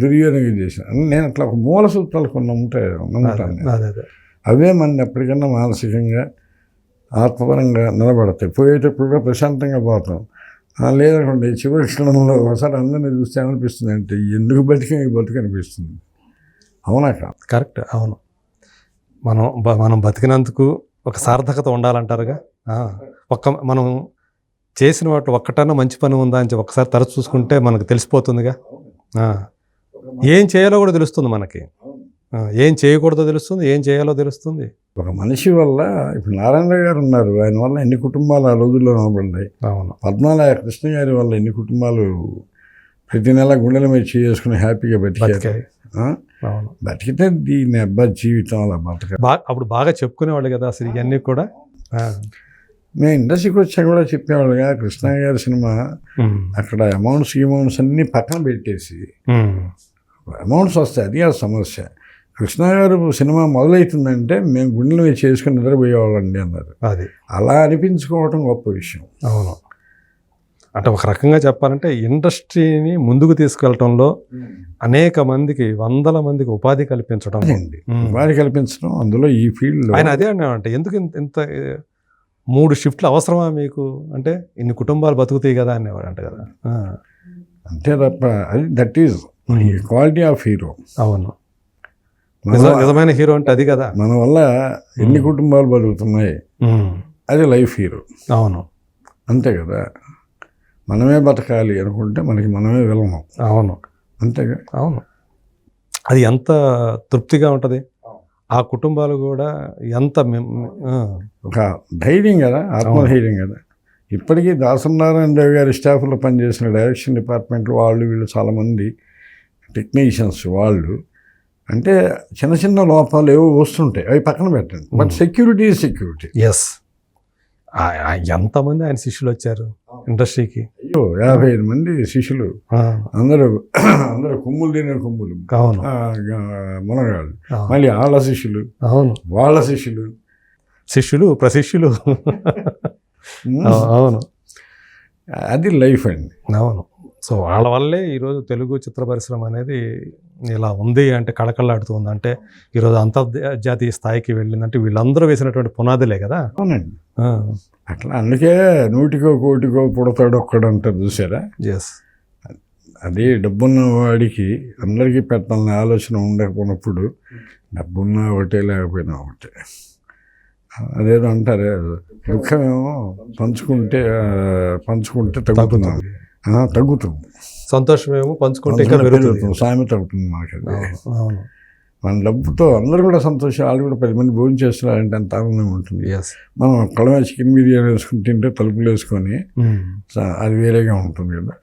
దుర్వినియోగం చేశాను. నేను అట్లా ఒక మూల సూత్రాలు కొన్ని నమ్ముతాను. అవే మన ఎప్పటికన్నా మానసికంగా ఆత్మపరంగా నిలబడతాయి. పోయేటప్పుడు కూడా ప్రశాంతంగా పోతాం. లేదనుకోండి చివరి క్షణంలో ఒకసారి అందరినీ చూస్తే ఏమనిపిస్తుంది అంటే ఎందుకు బతుకు అనిపిస్తుంది. అవునా కాదు? కరెక్ట్. అవును, మనం బతికినందుకు ఒక సార్థకత ఉండాలంటారుగా. మనం చేసిన వాటి ఒక్కటన్నా మంచి పని ఉందా అని ఒక్కసారి తరచు చూసుకుంటే మనకు తెలిసిపోతుందిగా. ఏం చేయాలో కూడా తెలుస్తుంది మనకి. ఏం చేయకూడదో తెలుస్తుంది, ఏం చేయాలో తెలుస్తుంది. ఒక మనిషి వల్ల ఇప్పుడు నారాయణ గారు ఉన్నారు, ఆయన వల్ల ఎన్ని కుటుంబాలు ఆ రోజుల్లో నిలబడ్డాయి. అవును. పద్మాలయ కృష్ణ గారి వల్ల ఎన్ని కుటుంబాలు ప్రతి నెల గుండెల మీద చేసుకుని హ్యాపీగా బతికారు. అవును. బతికితే దీని అబ్బా జీవితం అలా బతక. అప్పుడు బాగా చెప్పుకునేవాళ్ళు కదా అసలు ఇవన్నీ కూడా. మేము ఇండస్ట్రీకి వచ్చా కూడా చెప్పేవాళ్ళుగా, కృష్ణ గారి సినిమా అక్కడ అమౌంట్స్ అన్నీ పక్కన పెట్టేసి అమౌంట్స్ వస్తాయి, అది ఆ సమస్య. కృష్ణ గారు సినిమా మొదలవుతుందంటే మేము గుండెలు మీద చేసుకుని నిద్రపోయేవాళ్ళండి అన్నారు. అది అలా అనిపించుకోవటం గొప్ప విషయం. అవును. అంటే ఒక రకంగా చెప్పాలంటే ఇండస్ట్రీని ముందుకు తీసుకెళ్ళటంలో అనేక మందికి, వందల మందికి ఉపాధి కల్పించడం. ఉపాధి కల్పించడం అందులో ఈ ఫీల్డ్లో. ఆయన అదే అన్నామంటే, ఎందుకు ఇంత 3 షిఫ్ట్లు అవసరమా మీకు, అంటే ఇన్ని కుటుంబాలు బతుకుతాయి కదా అనేవాడు అంట కదా. అంతే తప్ప అది that is quality of hero. అవును. నిజమైన హీరో అంటే అది కదా. మన వల్ల ఎన్ని కుటుంబాలు బతుకుతున్నాయి, అది లైఫ్ హీరో. అవును. అంతే కదా. మనమే బతకాలి అనుకుంటే మనకి మనమే వెళ్ళము. అవును. అంతేగా. అవును. అది ఎంత తృప్తిగా ఉంటుంది. ఆ కుటుంబాలు కూడా ఎంత ఒక ధైర్యం కదా, ఆత్మధైర్యం కదా. ఇప్పటికీ దాసనారాయణ రావు గారి స్టాఫ్లో పనిచేసిన డైరెక్షన్ డిపార్ట్మెంట్లో వాళ్ళు వీళ్ళు చాలామంది టెక్నీషియన్స్, వాళ్ళు అంటే చిన్న చిన్న లోపాలు ఏవో వస్తుంటాయి, అవి పక్కన పెట్టండి. But security is security. Yes. ఎంతమంది ఆయన శిష్యులు వచ్చారు ఇండస్ట్రీకి. అయ్యో 55 మంది శిష్యులు. అందరూ కొమ్ములు తినే కొమ్ములు, మునగాళ్ళు, మళ్ళీ వాళ్ళ శిష్యులు, వాళ్ళ శిష్యులు ప్రశిష్యులు. అవును. అది లైఫ్ అండి. అవును. సో వాళ్ళ వల్లే ఈరోజు తెలుగు చిత్ర పరిశ్రమ అనేది ఇలా ఉంది, అంటే కళకళలాడుతుంది. అంటే ఈరోజు అంతర్జాతీయ స్థాయికి వెళ్ళిందంటే వీళ్ళందరూ వేసినటువంటి పునాదులే కదా. అవునండి. అట్లా అందుకే 100కో 1,00,00,000 పుడతాడు ఒక్కడు అంటారు చూసారా. ఎస్. అది డబ్బున్న వాడికి అందరికీ పెట్టాలనే ఆలోచన ఉండకపోయినప్పుడు డబ్బున్న ఒకటే లేకపోయినా ఒకటే. అదేదో అంటారే, దుఃఖమేమో పంచుకుంటే తగ్గుతుంది. సంతోషమేమో పంచుకుంటే సామెత అవుతుంది మనకి. మన డబ్బుతో అందరూ కూడా సంతోషం, వాళ్ళు కూడా 10 మంది భోజనం చేస్తున్నారంటే అంత ఆనందం ఉంటుంది. మనం కళమే చికెన్ బిర్యానీ వేసుకుని తింటే తలుపులు వేసుకొని అది వేరేగా ఉంటుంది కదా.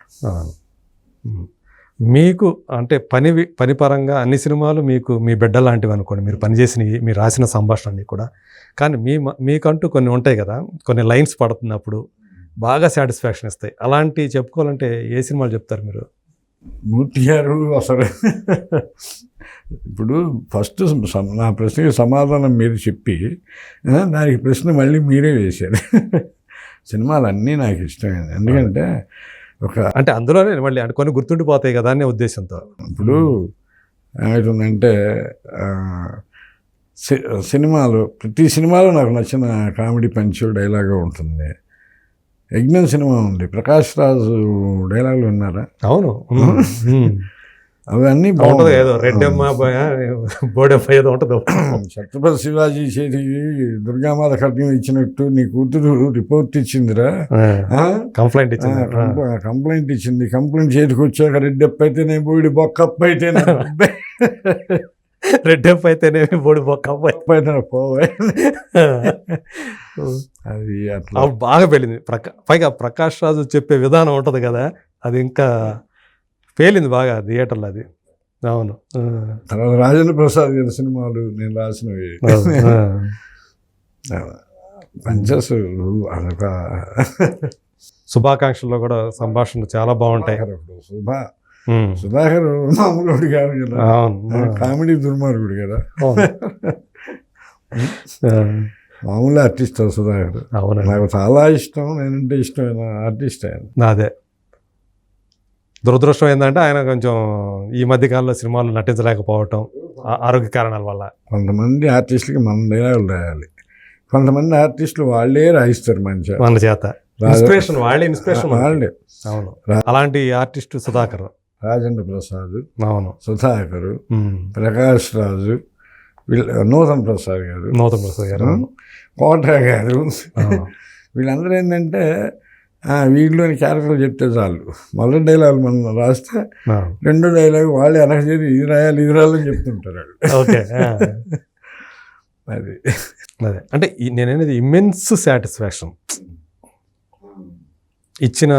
మీకు అంటే పని పరంగా అన్ని సినిమాలు మీకు మీ బిడ్డ లాంటివి అనుకోండి, మీరు పనిచేసినవి, మీరు రాసిన సంభాషణలు కూడా. కానీ మీకంటూ కొన్ని ఉంటాయి కదా, కొన్ని లైన్స్ పడుతున్నప్పుడు బాగా సాటిస్ఫాక్షన్ ఇస్తాయి. అలాంటివి చెప్పుకోవాలంటే ఏ సినిమాలు చెప్తారు మీరు? మూర్తి గారు అసలు ఇప్పుడు ఫస్ట్ నా ప్రశ్నకి సమాధానం మీరు చెప్పి దానికి ప్రశ్న మళ్ళీ మీరే వేశారు. సినిమాలన్నీ నాకు ఇష్టమైంది, ఎందుకంటే అంటే అందులోనే మళ్ళీ అంటే కొన్ని గుర్తుండిపోతాయి కదా అనే ఉద్దేశంతో. ఇప్పుడు ఏమవుతుందంటే సినిమాలు, ప్రతి సినిమాలో నాకు నచ్చిన కామెడీ పంచ్ డైలాగ్ ఉంటుంది. యజ్ఞం సినిమా ఉంది, ప్రకాష్ రాజు డైలాగులు విన్నారా? అవును. అవన్నీ బాగుంటుంది. ఏదో రెడ్డమ్మ బోడమ్మ ఏదో ఉంటుంది. ఛత్రపతి శివాజీ చేతికి దుర్గామాత ఖడ్గం ఇచ్చినట్టు నీ కూతురు రిపోర్ట్ ఇచ్చిందిరా, కంప్లైంట్ ఇచ్చింది. కంప్లైంట్ చేతికి వచ్చాక రెడ్డప్ప అయితేనే బోడి బొక్కప్ప అయితేనే రెడ్డప్ప అయితేనే బోడి బొక్కప్ప అయితేనే పోవే. అది అట్లా బాగా పెళ్ళింది. పైగా ప్రకాష్ రాజు చెప్పే విధానం ఉంటుంది కదా, అది ఇంకా పేలింది బాగా థియేటర్లో అది. అవును. తర్వాత రాజేంద్ర ప్రసాద్ గారి సినిమాలు నేను రాసినవి పంచస్, అదొక శుభాకాంక్షల్లో కూడా సంభాషణలు చాలా బాగుంటాయి. సుధాకర్ మామూలుడు కాదు కదా, కామెడీ దుర్మార్గుడు కదా, మామూలు ఆర్టిస్ట్ సుధాకర్. నాకు చాలా ఇష్టం, నేనంటే ఇష్టమైన ఆర్టిస్ట్ ఆయన. అదే దురదృష్టం ఏంటంటే ఆయన కొంచెం ఈ మధ్యకాలంలో సినిమాలు నటించలేకపోవటం ఆరోగ్య కారణాల వల్ల. కొంతమంది ఆర్టిస్టులకి మన డైలాగులు రాయాలి, కొంతమంది ఆర్టిస్టులు వాళ్ళే రాయిస్తారు మంచిగా మన చేత. ఇన్స్పిరేషన్ వాళ్ళే. అవును. అలాంటి ఆర్టిస్ట్ సుధాకర్, రాజేంద్ర ప్రసాద్, అవును, సుధాకర్, ప్రకాష్ రాజు, నూతన్ ప్రసాద్ గారు, కోట గారు, వీళ్ళందరూ ఏంటంటే వీటిలోని క్యారెక్టర్లు చెప్తే చాలు. మొదటి డైలాగ్ మనం రాస్తే ఆ, రెండో డైలాగ్ వాళ్ళే వెనక చేసి ఇది రాయాలని చెప్తుంటారు వాళ్ళు. ఓకే. అది అదే అంటే నేననేది ఇమ్మెన్స్ సాటిస్ఫాక్షన్ ఇచ్చిన,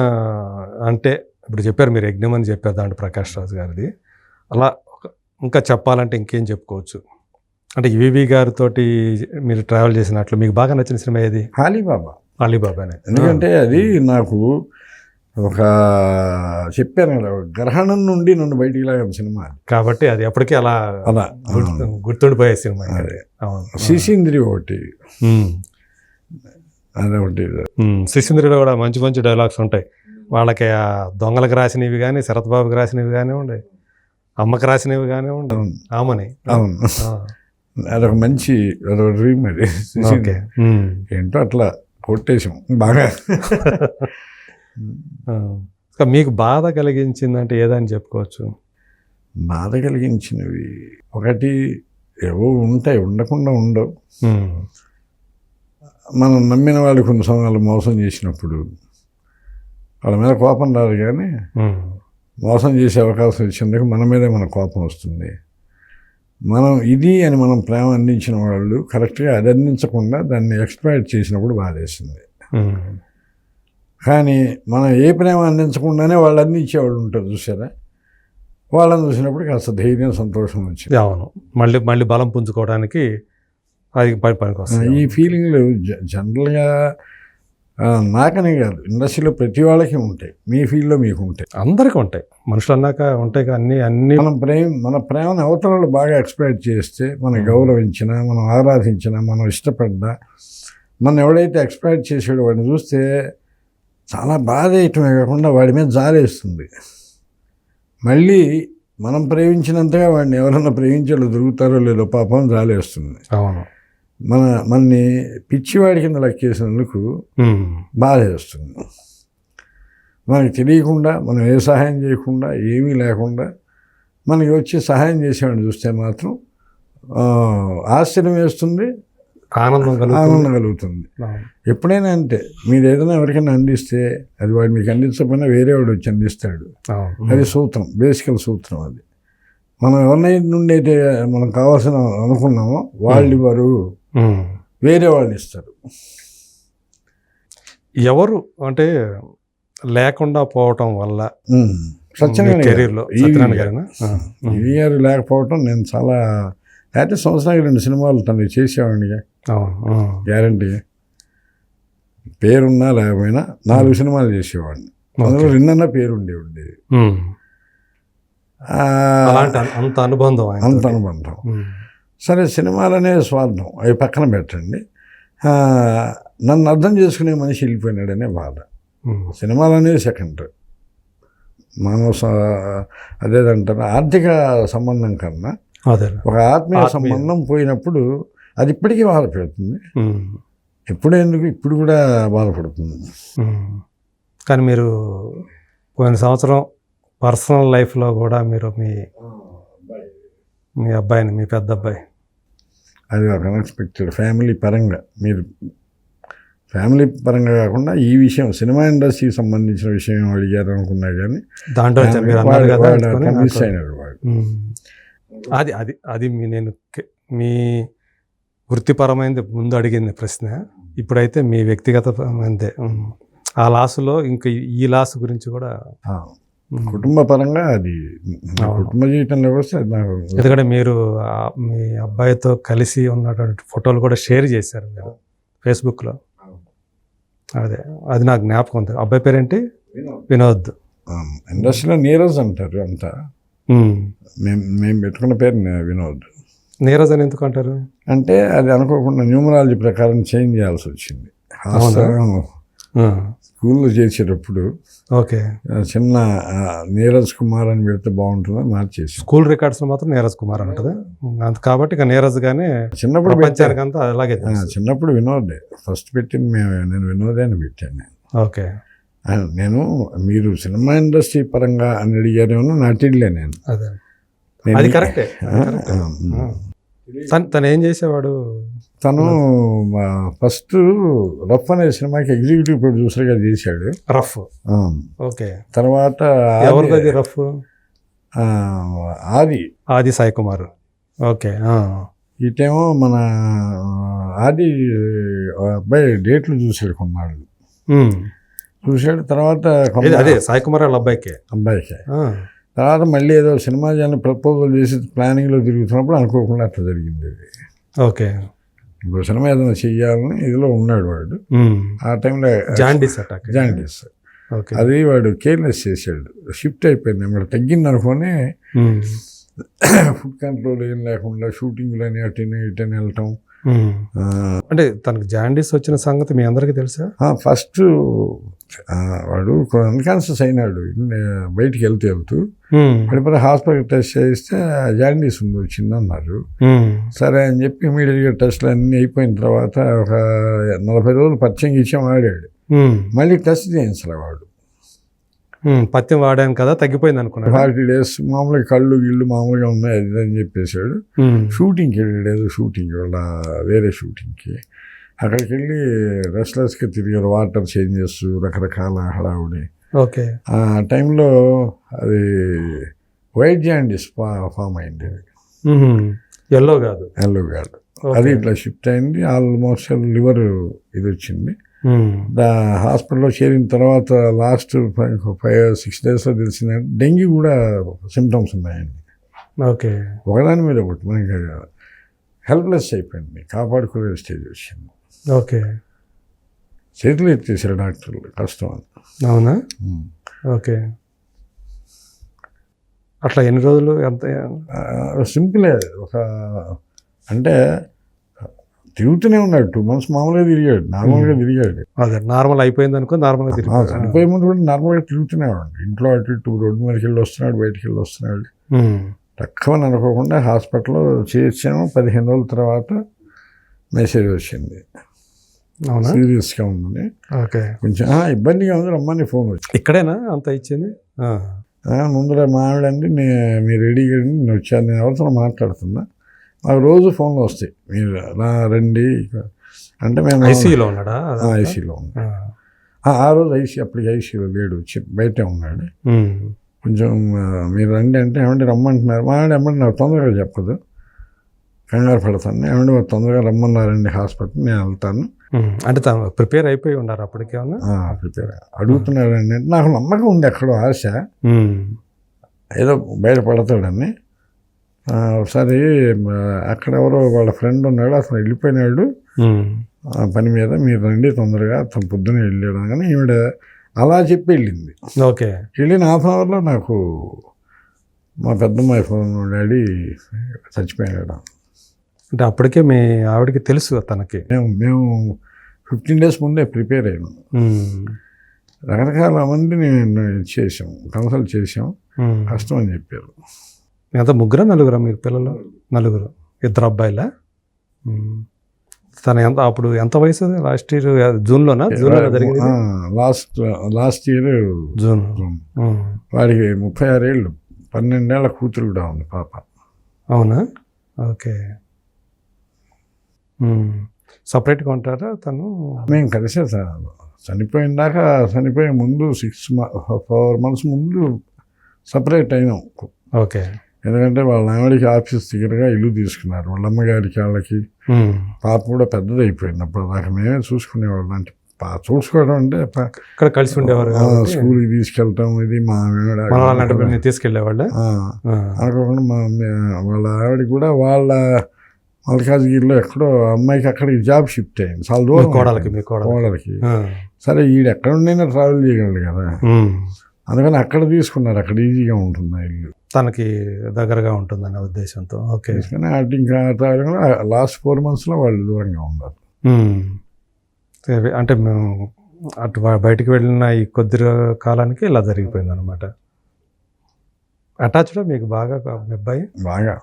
అంటే ఇప్పుడు చెప్పారు మీరు యజ్ఞం అని చెప్పారు దాంట్లో ప్రకాష్ రాజు గారిది. అలా ఇంకా చెప్పాలంటే ఇంకేం చెప్పుకోవచ్చు? అంటే ఈవీవి గారితో మీరు ట్రావెల్ చేసినట్లు మీకు బాగా నచ్చిన సినిమా ఏది? అలీబాబా. అలీబాబానే. ఎందుకంటే అది నాకు ఒక చెప్పాను కదా, గ్రహణం నుండి నన్ను బయటికి లాగిన సినిమా అది. కాబట్టి అది ఎప్పటికీ అలా అలా గుర్తుండిపోయే సినిమా. అవును. శిశీంద్రి ఒకటి, అదొకటి. శిశీంద్రిలో కూడా మంచి మంచి డైలాగ్స్ ఉంటాయి. వాళ్ళకి ఆ దొంగలకు రాసినవి కానీ, శరత్ బాబుకి రాసినవి కానీ ఉండే, అమ్మకి రాసినవి కానీ ఉండే, ఆమని. అవును, అదొక మంచి అదొక డ్రీమ్ అది. ఓకే. ఏంటో అట్లా కొట్టేసాం బాగా. మీకు బాధ కలిగించిందంటే ఏదని చెప్పుకోవచ్చు? బాధ కలిగించినవి ఒకటి ఏవో ఉంటాయి, ఉండకుండా ఉండవు. మనం నమ్మిన వాళ్ళు కొన్ని సమయాలు మోసం చేసినప్పుడు వాళ్ళ మీద కోపం రాదు, కానీ మోసం చేసే అవకాశం ఇచ్చినందుకు మన మీదే మన కోపం వస్తుంది. మనం ఇది అని మనం ప్రేమ అందించిన వాళ్ళు కరెక్ట్గా అది అందించకుండా దాన్ని ఎక్స్ప్లాయిట్ చేసినప్పుడు బాధేస్తుంది. కానీ మనం ఏ ప్రేమ అందించకుండానే వాళ్ళు అందించేవాళ్ళు ఉంటారు చూసారా, వాళ్ళని చూసినప్పుడు కాస్త ధైర్యం, సంతోషం వచ్చింది. అవును, మళ్ళీ బలం పుంజుకోవడానికి అది పనికి వస్తుంది. ఈ ఫీలింగ్లు జనరల్గా నాకనే కాదు, ఇండస్ట్రీలో ప్రతి వాళ్ళకి ఉంటాయి. మీ ఫీల్డ్లో మీకు ఉంటాయి, అందరికీ ఉంటాయి. మనుషులు అన్నాక ఉంటాయి. అన్ని మన ప్రేమను అవతలలో బాగా ఎక్స్ప్లెయిట్ చేస్తే, మనం గౌరవించినా, మనం ఆరాధించినా, మనం ఇష్టపడ్డా, మనం ఎవడైతే ఎక్స్ప్లెయిట్ చేసాడో వాడిని చూస్తే చాలా బాధ వేయటమే కాకుండా వాడి మీద జాలేస్తుంది. మళ్ళీ మనం ప్రేమించినంతగా వాడిని ఎవరన్నా ప్రేమించేళ్ళు దొరుకుతారో లేదో పాపం జాలేస్తుంది. అవును, మనని పిచ్చివాడి కింద లెక్కేసినందుకు బాధ వేస్తుంది. మనకి తెలియకుండా, మనం ఏ సహాయం చేయకుండా, ఏమీ లేకుండా మనకి వచ్చి సహాయం చేసేవాడిని చూస్తే మాత్రం ఆశ్చర్యం వేస్తుంది, ఆనందం కలుగుతుంది. ఎప్పుడైనా అంతే, మీరు ఏదైనా ఎవరికైనా అందిస్తే అది వాడు మీకు అందించకపోయినా వేరే వాడు వచ్చి అందిస్తాడు. అది సూత్రం, బేసికల్ సూత్రం అది. మనం ఎవరి నుండి అయితే మనం కావాల్సిన అనుకున్నామో వాళ్ళు ఇవ్వరు, వేరే వాళ్ళు ఇస్తారు. ఎవరు అంటే లేకుండా పోవటం వల్ల కెరీర్లో ఈవీ గారు లేకపోవటం నేను చాలా అయితే సంవత్సరానికి 2 సినిమాలు తను చేసేవాడినిగా, గ్యారంటీ. పేరున్నా లేకపోయినా 4 సినిమాలు చేసేవాడిని. అందులో 2 పేరు ఉండేది. అంత అనుబంధం. సరే, సినిమాలనే స్వార్థం అవి పక్కన పెట్టండి. నన్ను అర్థం చేసుకునే మనిషి వెళ్ళిపోయినాడనే బాధ. సినిమాలనేది సెకండరీ. మానవ అదేదంటారు, ఆర్థిక సంబంధం కన్నా ఒక ఆత్మీయ సంబంధం పోయినప్పుడు అది ఇప్పటికీ బాధపడుతుంది. ఇప్పుడు కూడా బాధపడుతుంది. కానీ మీరు పోయిన సంవత్సరం పర్సనల్ లైఫ్లో కూడా మీరు మీ అబ్బాయిని, మీ పెద్ద అబ్బాయి, అది ఒక అన్ఎక్స్పెక్టెడ్ ఫ్యామిలీ పరంగా, మీరు ఫ్యామిలీ పరంగా కాకుండా ఈ విషయం సినిమా ఇండస్ట్రీకి సంబంధించిన విషయం అడిగారు అనుకున్నా, కానీ దాంట్లో మిస్ అయినాడు వాడు. అది నేను మీ వృత్తిపరమైనది ముందు అడిగింది ప్రశ్న. ఇప్పుడైతే మీ వ్యక్తిగతమైనదే. ఆ లాసులో ఇంకా ఈ లాస్ గురించి కూడా కుటుంబ పరంగా అది కుటుంబ జీవితంలో వస్తే నాకు, ఎందుకంటే మీరు మీ అబ్బాయితో కలిసి ఉన్నటువంటి ఫోటోలు కూడా షేర్ చేశారు మీరు ఫేస్బుక్లో. అది నాకు జ్ఞాపకం ఉంది. అబ్బాయి పేరేంటి? వినోద్. ఇండస్ట్రీలో నీరజ్ అంటారు అంతా. మేము పెట్టుకున్న పేరు వినోద్. నీరజ్ అని ఎందుకు అంటారు అంటే అది అనుకోకుండా న్యూమరాలజీ ప్రకారం చేంజ్ చేయాల్సి వచ్చింది. స్కూల్లో చేసేటప్పుడు చిన్న నీరజ్ కుమార్ అని పెడితే బాగుంటుందని మార్చేసి, స్కూల్ రికార్డ్స్లో మాత్రం నీరజ్ కుమార్ అంటది. కాబట్టి ఇక నీరజ్ గానే చిన్నప్పుడు ప్రపంచానికంతా అలాగే. చిన్నప్పుడు వినోదే ఫస్ట్ పెట్టింది, నేను వినోదే అని పెట్టాను. ఓకే, నేను మీరు సినిమా ఇండస్ట్రీ పరంగా అని అడిగారేమో, నటిలే నేను. అది కరెక్టే. తను ఏం చేసేవాడు? తను ఫస్ట్ రఫ్ అనే సినిమాకి ఎగ్జిక్యూటివ్ ప్రొడ్యూసర్గా చేశాడు. రఫ్, ఆ. ఓకే. తర్వాత ఎవరిది రఫ్? ఆది సాయి కుమార్, ఓకే. ఇటేమో మన ఆది అబ్బాయి డేట్లు చూశాడు కొన్నాళ్ళు, చూశాడు. తర్వాత అదే సాయి కుమార్ వాళ్ళ అబ్బాయికి. తర్వాత మళ్ళీ ఏదో సినిమా జన ప్రపోజల్ చేసి ప్లానింగ్లో తిరుగుతున్నప్పుడు అనుకోకుండా అట్లా జరిగింది అది. ఓకే. ఇప్పుడు సినిమా ఏదైనా చెయ్యాలని ఇదిలో ఉన్నాడు వాడు. ఆ టైంలో జాండీస్ అటాక్, జాండీస్, అది వాడు కేర్లెస్ చేశాడు. షిఫ్ట్ అయిపోయింది, అక్కడ తగ్గింది అనుకొని ఫుడ్ కంట్రోల్ ఏం లేకుండా షూటింగ్లని అటెన్ ఇటెన్ వెళ్ళటం. అంటే తనకు జాండీస్ వచ్చిన సంగతి మీ అందరికీ తెలుసా? ఫస్ట్ వాడు అన్కాన్షియస్ అయినాడు బయటికి వెళ్తూ పడిపోతే హాస్పిటల్ టెస్ట్ చేస్తే జాండీస్ వచ్చిందన్నారు. సరే అని చెప్పి ఇమీడియట్గా టెస్ట్లు అన్నీ అయిపోయిన తర్వాత ఒక 40 రోజులు పచ్చం ఇచ్చాం ఆడాడు. మళ్ళీ టెస్ట్ చేయించాలి వాడు. పత్యం వాడాను కదా, తగ్గిపోయింది అనుకున్నాడు. 40 days మామూలుగా కళ్ళు గిళ్ళు మామూలుగా ఉన్నాయి అది అని చెప్పేశాడు. షూటింగ్కి వెళ్ళాడు, షూటింగ్ వాళ్ళ వేరే షూటింగ్కి. అక్కడికి వెళ్ళి రెస్ట్లెస్గా తిరిగారు, వాటర్ చేంజెస్, రకరకాల హడావుడి. ఓకే. ఆ టైంలో అది వైట్ జాండీస్ ఫామ్ అయింది. ఎల్లో కాదు, అది ఇట్లా షిఫ్ట్ అయింది. ఆల్మోస్ట్ లివర్ ఇది వచ్చింది. హాస్పిటల్లో చేరిన తర్వాత లాస్ట్ 5-6 daysలో తెలిసిందంటే డెంగ్యూ కూడా సిమ్టమ్స్ ఉన్నాయండి. ఓకే. ఒకదాని మీద ఒకటి మనకి హెల్ప్లెస్ అయిపోయింది, కాపాడుకునే స్టేజ్ వచ్చింది. ఓకే. చేతులు ఎత్తేసారు డాక్టర్లు, కష్టం అని. అవునా? ఓకే. అట్లా ఎన్ని రోజులు? ఎంత సింపులే, ఒక అంటే తిరుగుతూనే ఉన్నాడు. 2 months మామూలుగా తిరిగాడు, నార్మల్గా తిరిగాడు. అదే నార్మల్ అయిపోయింది అనుకో, నార్మల్గా తిరిగాడు. చనిపోయే ముందు కూడా నార్మల్గా తిరుగుతూనే ఉన్నాడు. ఇంట్లో అటు ఇటు రోడ్డు మీదకి వెళ్ళి వస్తున్నాడు, బయటికి వెళ్ళి వస్తున్నాడు. తక్కువ అనుకోకుండా హాస్పిటల్లో చేర్చాము. 15 రోజుల తర్వాత మెసేజ్ వచ్చింది, సీరియస్గా ఉందని. ఓకే. కొంచెం ఇబ్బందిగా ఉంది, రమ్మని ఫోన్ వచ్చింది. ఇక్కడేనా అంత ఇచ్చింది? ముందర మావిడండి, మీరు రెడీగా నేను వచ్చాను, నేను ఎవరితో మాట్లాడుతున్నా, మాకు రోజు ఫోన్లు వస్తాయి, మీరు రండి అంటే. మేము ఐసీయూలో ఉన్నాడా? ఐసీయూలో ఉన్నాడు ఆ రోజు. అప్పటికి ఐసీయూలో లేడు, బయటే ఉన్నాడు. కొంచెం మీరు రండి అంటే ఏమంటే రమ్మంటున్నారు. మావిడ ఏమంటే నాకు తొందరగా చెప్పదు, కంగారు పడతాను. ఏమంటే తొందరగా రమ్మన్నారండి హాస్పిటల్, నేను వెళ్తాను అంటే. ప్రిపేర్ అయిపోయి ఉన్నారు అప్పటికేమన్నా? ప్రిపేర్ అడుగుతున్నాడండి అంటే నాకు నమ్మకం ఉంది, ఎక్కడో ఆశ, ఏదో బయటపడతాడని. ఒకసారి అక్కడ ఎవరో వాళ్ళ ఫ్రెండ్ ఉన్నాడు, అతను వెళ్ళిపోయినాడు పని మీద, మీరు రండి తొందరగా, అతను పొద్దునే వెళ్ళాడు కానీ ఈవిడ అలా చెప్పి వెళ్ళింది. ఓకే. వెళ్ళిన హాఫ్ an hourలో నాకు మా పెద్దమ్మాయి ఫోన్, డాడీ చచ్చిపోయాడు. అంటే అప్పటికే మీ ఆవిడకి తెలుసు తనకి? మేము 15 days ముందే ప్రిపేర్ అయ్యాము. రకరకాల మందిని చేసాం, కన్సల్ట్ చేసాం, కష్టం అని చెప్పారు. ఎంత ముగ్గురా నలుగురా మీకు పిల్లలు? నలుగురు. 2 అబ్బాయిలా? తన అప్పుడు ఎంత వయసు? లాస్ట్ ఇయర్ జూన్లోనా జరిగింది? Last year June. వాడికి 36 ఏళ్ళు, 12 ఏళ్ల కూతురు కూడా ఉంది, పాప. అవునా? ఓకే. సపరేట్గా ఉంటారా తను? మేము కలిసే చనిపోయినాక, చనిపోయే ముందు 4 months ముందు సపరేట్ అయినాం. ఓకే. ఎందుకంటే వాళ్ళ ఆవిడకి ఆఫీస్ దగ్గరగా ఇల్లు తీసుకున్నారు, వాళ్ళ అమ్మగారికి వాళ్ళకి. పాప కూడా పెద్దది అయిపోయింది అప్పుడు దాకా, మేమే చూసుకునేవాళ్ళం. అంటే చూసుకోవడం అంటే ఇక్కడ కలిసి ఉండేవారు, స్కూల్కి తీసుకెళ్ళటం, ఇది మా తీసుకెళ్ళేవాళ్ళ. అనుకోకుండా వాళ్ళ ఆవిడ కూడా వాళ్ళ మల్కాజ్గిరిలో ఎక్కడో అమ్మాయికి అక్కడికి జాబ్ షిఫ్ట్ అయింది, చాలా దూరం కోడలకి. సరే ఈడు ఎక్కడ ఉండైనా ట్రావెల్ చేయగలడు కదా, అందుకని అక్కడ తీసుకున్నారు, అక్కడ ఈజీగా ఉంటుంది ఇల్లు, తనకి దగ్గరగా ఉంటుందనే ఉద్దేశంతో. ఓకే. ఇంకా లాస్ట్ 4 monthsలో వాళ్ళు దూరంగా ఉన్నారు. అంటే మేము అటు బయటికి వెళ్ళిన ఈ కొద్ది కాలానికి ఇలా జరిగిపోయింది అనమాట. అటాచ్డ్ మీకు బాగా అబ్బాయి? బాగా.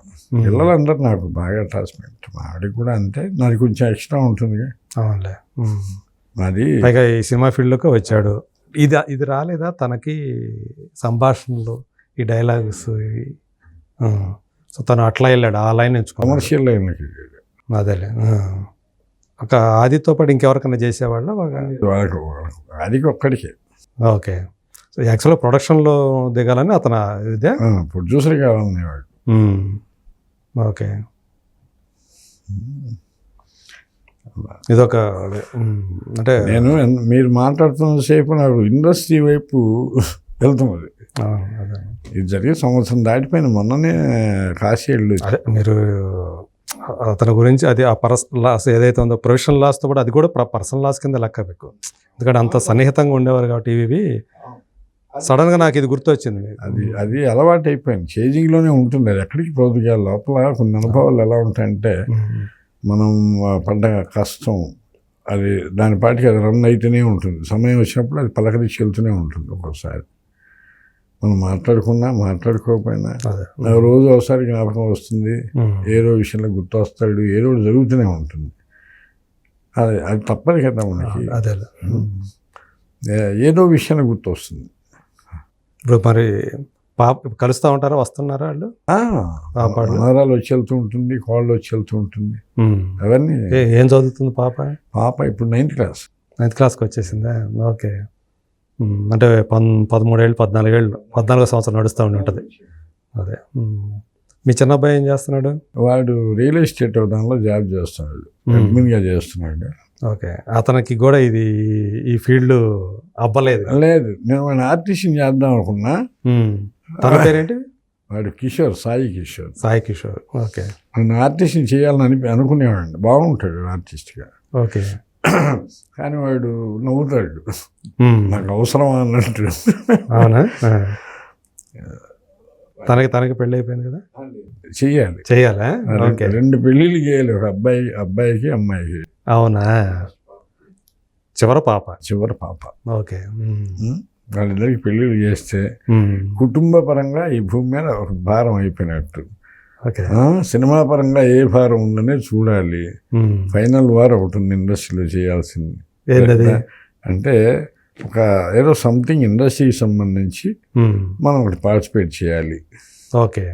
పిల్లలందరూ నాకు బాగా అటాచ్మెంట్, మా ఆవిడకి కూడా అంతే. నాది కొంచెం ఎక్స్ట్రా ఉంటుంది. అవునులే. అది పైగా ఈ సినిమా ఫీల్డ్లోకి వచ్చాడు. ఇది రాలేదా తనకి సంభాషణలు, ఈ డైలాగ్స్? సో తను అట్లా వెళ్ళాడు, ఆ లైన్ ఎంచుకున్నాడు. కమర్షియల్ లైన్కి వెళ్ళాడు. అదేలే. ఒక ఆదితో పాటు ఇంకెవరికైనా చేసేవాళ్ళ వాళ్ళకు అది ఒక్కడికే. ఓకే. సో యాక్చువల్గా ప్రొడక్షన్లో దిగాలని అతను ఇదే ప్రొడ్యూసర్ కావాలనేవాడు. ఓకే. ఇదొక అంటే నేను మీరు మాట్లాడుతున్న సేపు నాకు ఇండస్ట్రీ వైపు వెళ్తున్నది. ఇది జరిగే సంవత్సరం దాటిపోయిన మొన్ననే కాశీ వెళ్ళు. అదే మీరు అతని గురించి అది ఆ పర్సనల్ లాస్ ఏదైతే ఉందో ప్రొఫెషనల్ లాస్తో కూడా అది కూడా పర్సనల్ లాస్ కింద లెక్క మీకు, ఎందుకంటే అంత సన్నిహితంగా ఉండేవారు కాబట్టి ఇవి సడన్గా నాకు ఇది గుర్తొచ్చింది. అది అలవాటు అయిపోయింది, చేజింగ్లోనే ఉంటుంది. అది ఎక్కడికి పోదుగా లోపల కొన్ని అనుభవాలు ఎలా ఉంటాయంటే మనం పడ్డ కష్టం అది దాని పాటికి అది రన్ అయితేనే ఉంటుంది. సమయం వచ్చినప్పుడు అది పలకరించి వెళ్తూనే ఉంటుంది. ఒక్కోసారి మనం మాట్లాడుకోకపోయినా రోజు ఒకసారి జ్ఞాపకం వస్తుంది, ఏదో విషయంలో గుర్తు వస్తాడు, ఏదో జరుగుతూనే ఉంటుంది. అది తప్పదు కదా మనకి, ఏదో విషయాన్ని గుర్తు వస్తుంది. ఇప్పుడు మరి పాప కలుస్తూ ఉంటారా, వస్తున్నారా వాళ్ళు? మనవరాలు వచ్చి వెళ్తూ ఉంటుంది, కోళ్ళు వచ్చి వెళ్తూ ఉంటుంది. అవన్నీ. ఏం చదువుతుంది పాప? ఇప్పుడు 9th క్లాస్. 9th క్లాస్కి వచ్చేసిందా? ఓకే. అంటే 13 ఏళ్ళు 14 సంవత్సరం నడుస్తూ ఉంటుంది. అదే. మీ చిన్న అబ్బాయి ఏం చేస్తున్నాడు? వాడు రియల్ ఎస్టేట్ దానిలో జాబ్ చేస్తున్నాడు, అడ్మిన్గా చేస్తున్నాడు. ఓకే. అతనికి కూడా ఈ ఫీల్డ్ అవ్వలేదు? లేదు, నేను వాడిని ఆర్టిస్ట్ని చేద్దాం అనుకున్నా. తన పేరేంటి? వాడు కిషోర్, సాయి కిషోర్. ఓకే. నేను ఆర్టిస్ట్ని చేయాలని అనుకునేవాడిని, బాగుంటాడు ఆర్టిస్ట్గా. ఓకే. కానీ వాడు నవ్వుతాడు, నాకు అవసరం అన్నట్టు. అవునా? తనకి పెళ్ళి అయిపోయింది కదా, చెయ్యాలా? 2 పెళ్ళిళ్ళు చేయాలి, ఒక అబ్బాయికి అమ్మాయికి. అవునా? చివరి పాప. ఓకే. వాళ్ళిద్దరికి పెళ్ళిళ్ళు చేస్తే కుటుంబ పరంగా ఈ భూమి మీద ఒక భారం అయిపోయినట్టు. సినిమా పరంగా ఏ భారం ఉందనే చూడాలి. ఫైనల్ వార్ ఒకటి ఉంది ఇండస్ట్రీలో చేయాల్సింది. అంటే ఒక ఏదో సంథింగ్ ఇండస్ట్రీకి సంబంధించి మనం ఒకటి పార్టిసిపేట్ చేయాలి. ఓకే.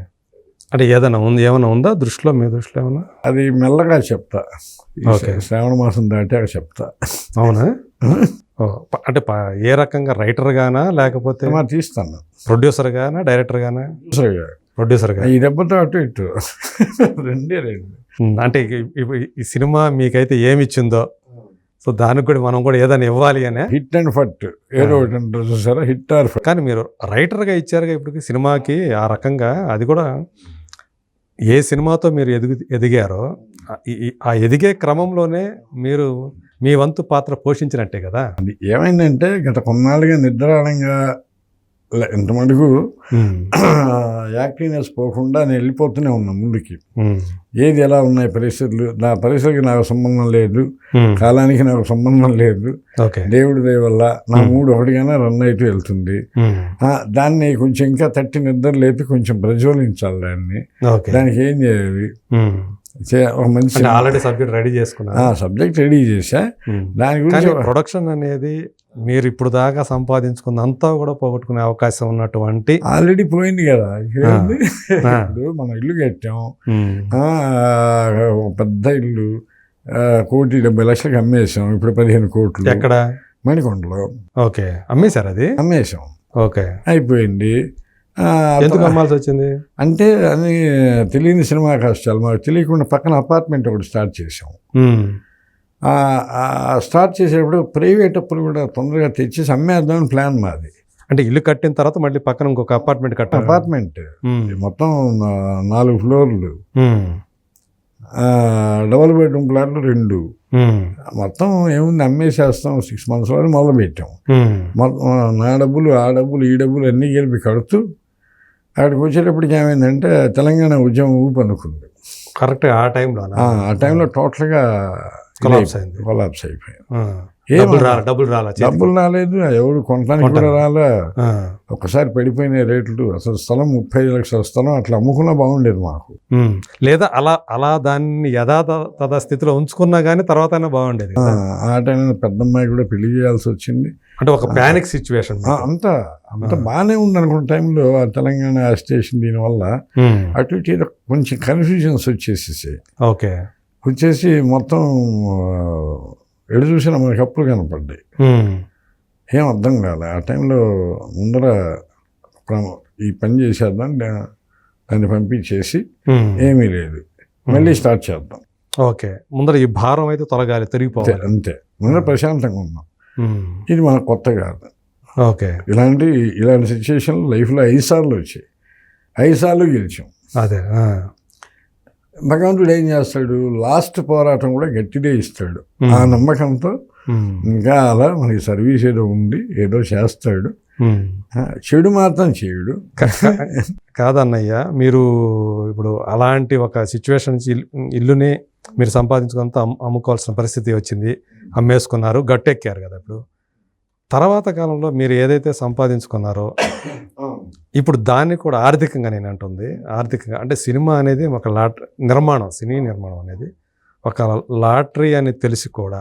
అంటే ఏమైనా ఉందా దృష్టిలో, మీ దృష్టిలో ఏమన్నా? అది మెల్లగా చెప్తా, శ్రావణ మాసం దాటాక చెప్తా. అవునా? అంటే ఏ రకంగా, రైటర్ గానా లేకపోతే తీస్తాను, ప్రొడ్యూసర్ గానా, డైరెక్టర్ గానా? ప్రొడ్యూసర్ గా. ఈ దెబ్బతో అటు ఇటు రెండు. అంటే ఈ సినిమా మీకైతే ఏమి ఇచ్చిందో, సో దానికి కూడా మనం కూడా ఏదైనా ఇవ్వాలి అని. హిట్ అండ్ ఫట్ ఏదో ఒకటి అంటారు చూసారా, హిట్ ఆర్ ఫట్. కానీ మీరు రైటర్గా ఇచ్చారుగా ఇప్పుడు సినిమాకి, ఆ రకంగా అది కూడా ఏ సినిమాతో మీరు ఎదిగారో ఆ ఎదిగే క్రమంలోనే మీరు మీ వంతు పాత్ర పోషించినట్టే కదా. అది ఏమైందంటే గత కొన్నాళ్ళుగా నిద్రాణంగా ఎంత మటుకు యాక్టివ్నెస్ పోకుండా నేను వెళ్ళిపోతూనే ఉన్నా ముందుకి. ఏది ఎలా ఉన్నాయి పరిస్థితులు, నా పరిస్థితికి నాకు సంబంధం లేదు, కాలానికి నాకు సంబంధం లేదు. దేవుడి దయ వల్ల నా మూడు ఒకటిగానే రన్ అవుతూ వెళ్తుంది. దాన్ని కొంచెం ఇంకా తట్టి నిద్ర లేపి కొంచెం ప్రజ్వలించాలి దాన్ని. దానికి ఏం చేయాలి, ఒక మంచి ఆల్రెడీ సబ్జెక్ట్ రెడీ చేసుకున్నా, సబ్జెక్ట్ రెడీ చేశా. దాని గురించి ప్రొడక్షన్ అనేది మీరు ఇప్పుడు దాకా సంపాదించుకున్నంతా కూడా పోగొట్టుకునే అవకాశం ఉన్నటువంటి, ఆల్రెడీ పోయింది కదా. ఇప్పుడు మనం ఇల్లు కట్టాం, పెద్ద ఇల్లు, 1,70,00,000కి అమ్మేసాం. ఇప్పుడు 15 కోట్లు. ఎక్కడ? మణికొండలో. ఓకే. అమ్మేశారు? అది అమ్మేసాం. ఓకే. అయిపోయింది. ఎందుకు అమ్మాల్సి వచ్చింది అంటే అది తెలియని సినిమా కష్టాలు. మాకు తెలియకుండా పక్కన అపార్ట్మెంట్ ఒకటి స్టార్ట్ చేసాం. స్టార్ట్ చేసేటప్పుడు ప్రైవేట్ అప్పులు కూడా తొందరగా తెచ్చేసి అమ్మేద్దామని ప్లాన్ మాది. అంటే ఇల్లు కట్టిన తర్వాత మళ్ళీ పక్కన ఇంకొక అపార్ట్మెంట్ కట్టాలి. అపార్ట్మెంట్ మొత్తం 4 ఫ్లోర్లు, డబుల్ బెడ్రూమ్ ప్లాట్లు 2. మొత్తం ఏముంది అమ్మేసేస్తాం. 6 months వరకు మొదలు పెట్టాం. నా డబ్బులు, ఆ డబ్బులు, ఈ డబ్బులు అన్నీ కలిపి కడుతూ అక్కడికి వచ్చేటప్పటికి ఏమైందంటే తెలంగాణ ఉద్యమం ఊపి అనుకుంది. కరెక్ట్. ఆ టైంలో టోటల్గా కొలాప్స్ అయిపోయింది. డబ్బులు రాలేదు, ఎవరు కొనడానికి కూడా రాలే. ఒక్కసారి పడిపోయిన రేట్లు. అసలు స్థలం 35 లక్షల స్థలం అట్లా అమ్ముకున్నా బాగుండేది మాకు. లేదా అలా దాన్ని యథాతథ స్థితిలో ఉంచుకున్నా కానీ తర్వాత బాగుండేది. ఆ టైంలో పెద్దమ్మాయి కూడా పెళ్లి చేయాల్సి వచ్చింది. అంటే ఒక ప్యానిక్ సిచ్యువేషన్. అంత బాగానే ఉంది అనుకున్న టైంలో ఆ తెలంగాణ స్టేషన్ దీనివల్ల అటు ఇటు ఏదో కొంచెం కన్ఫ్యూజన్స్ వచ్చేసేసాయి. ఓకే. వచ్చేసి మొత్తం ఎడు చూసినా మనకి అప్పులు కనపడ్డాయి. ఏం అర్థం కాలే ఆ టైంలో. ముందర ఈ పని చేసేద్దాం, దాన్ని పంపించేసి ఏమీ లేదు, మళ్ళీ స్టార్ట్ చేద్దాం. ఓకే. ముందర ఈ భారం అయితే తొలగాలి, తిరిగిపోవాలి, అంతే. ముందర ప్రశాంతంగా ఉన్నాం. ఇది మనకు కొత్త కాదు. ఓకే. ఇలాంటి సిచ్యువేషన్లు లైఫ్లో 5 సార్లు వచ్చాయి, 5 సార్లు గెలిచాం. అదే భగవంతుడు ఏం చేస్తాడు, లాస్ట్ పోరాటం కూడా గట్టిదే ఇస్తాడు. ఆ నమ్మకంతో ఇంకా అలా మనకి సర్వీస్ ఏదో ఉంది, ఏదో చేస్తాడు. చెడు మాత్రం చేయడు. కాదన్నయ్య, మీరు ఇప్పుడు అలాంటి ఒక సిచ్యువేషన్ నుంచి ఇల్లుని మీరు సంపాదించుకుంటూ అమ్ముకోవాల్సిన పరిస్థితి వచ్చింది, అమ్మేసుకున్నారు, గట్టెక్కారు కదా. ఇప్పుడు తర్వాత కాలంలో మీరు ఏదైతే సంపాదించుకున్నారో ఇప్పుడు దాన్ని కూడా ఆర్థికంగా, నేను అంటుంది ఆర్థికంగా, అంటే సినిమా అనేది ఒక నిర్మాణం, సినీ నిర్మాణం అనేది ఒక లాటరీ అని తెలిసి కూడా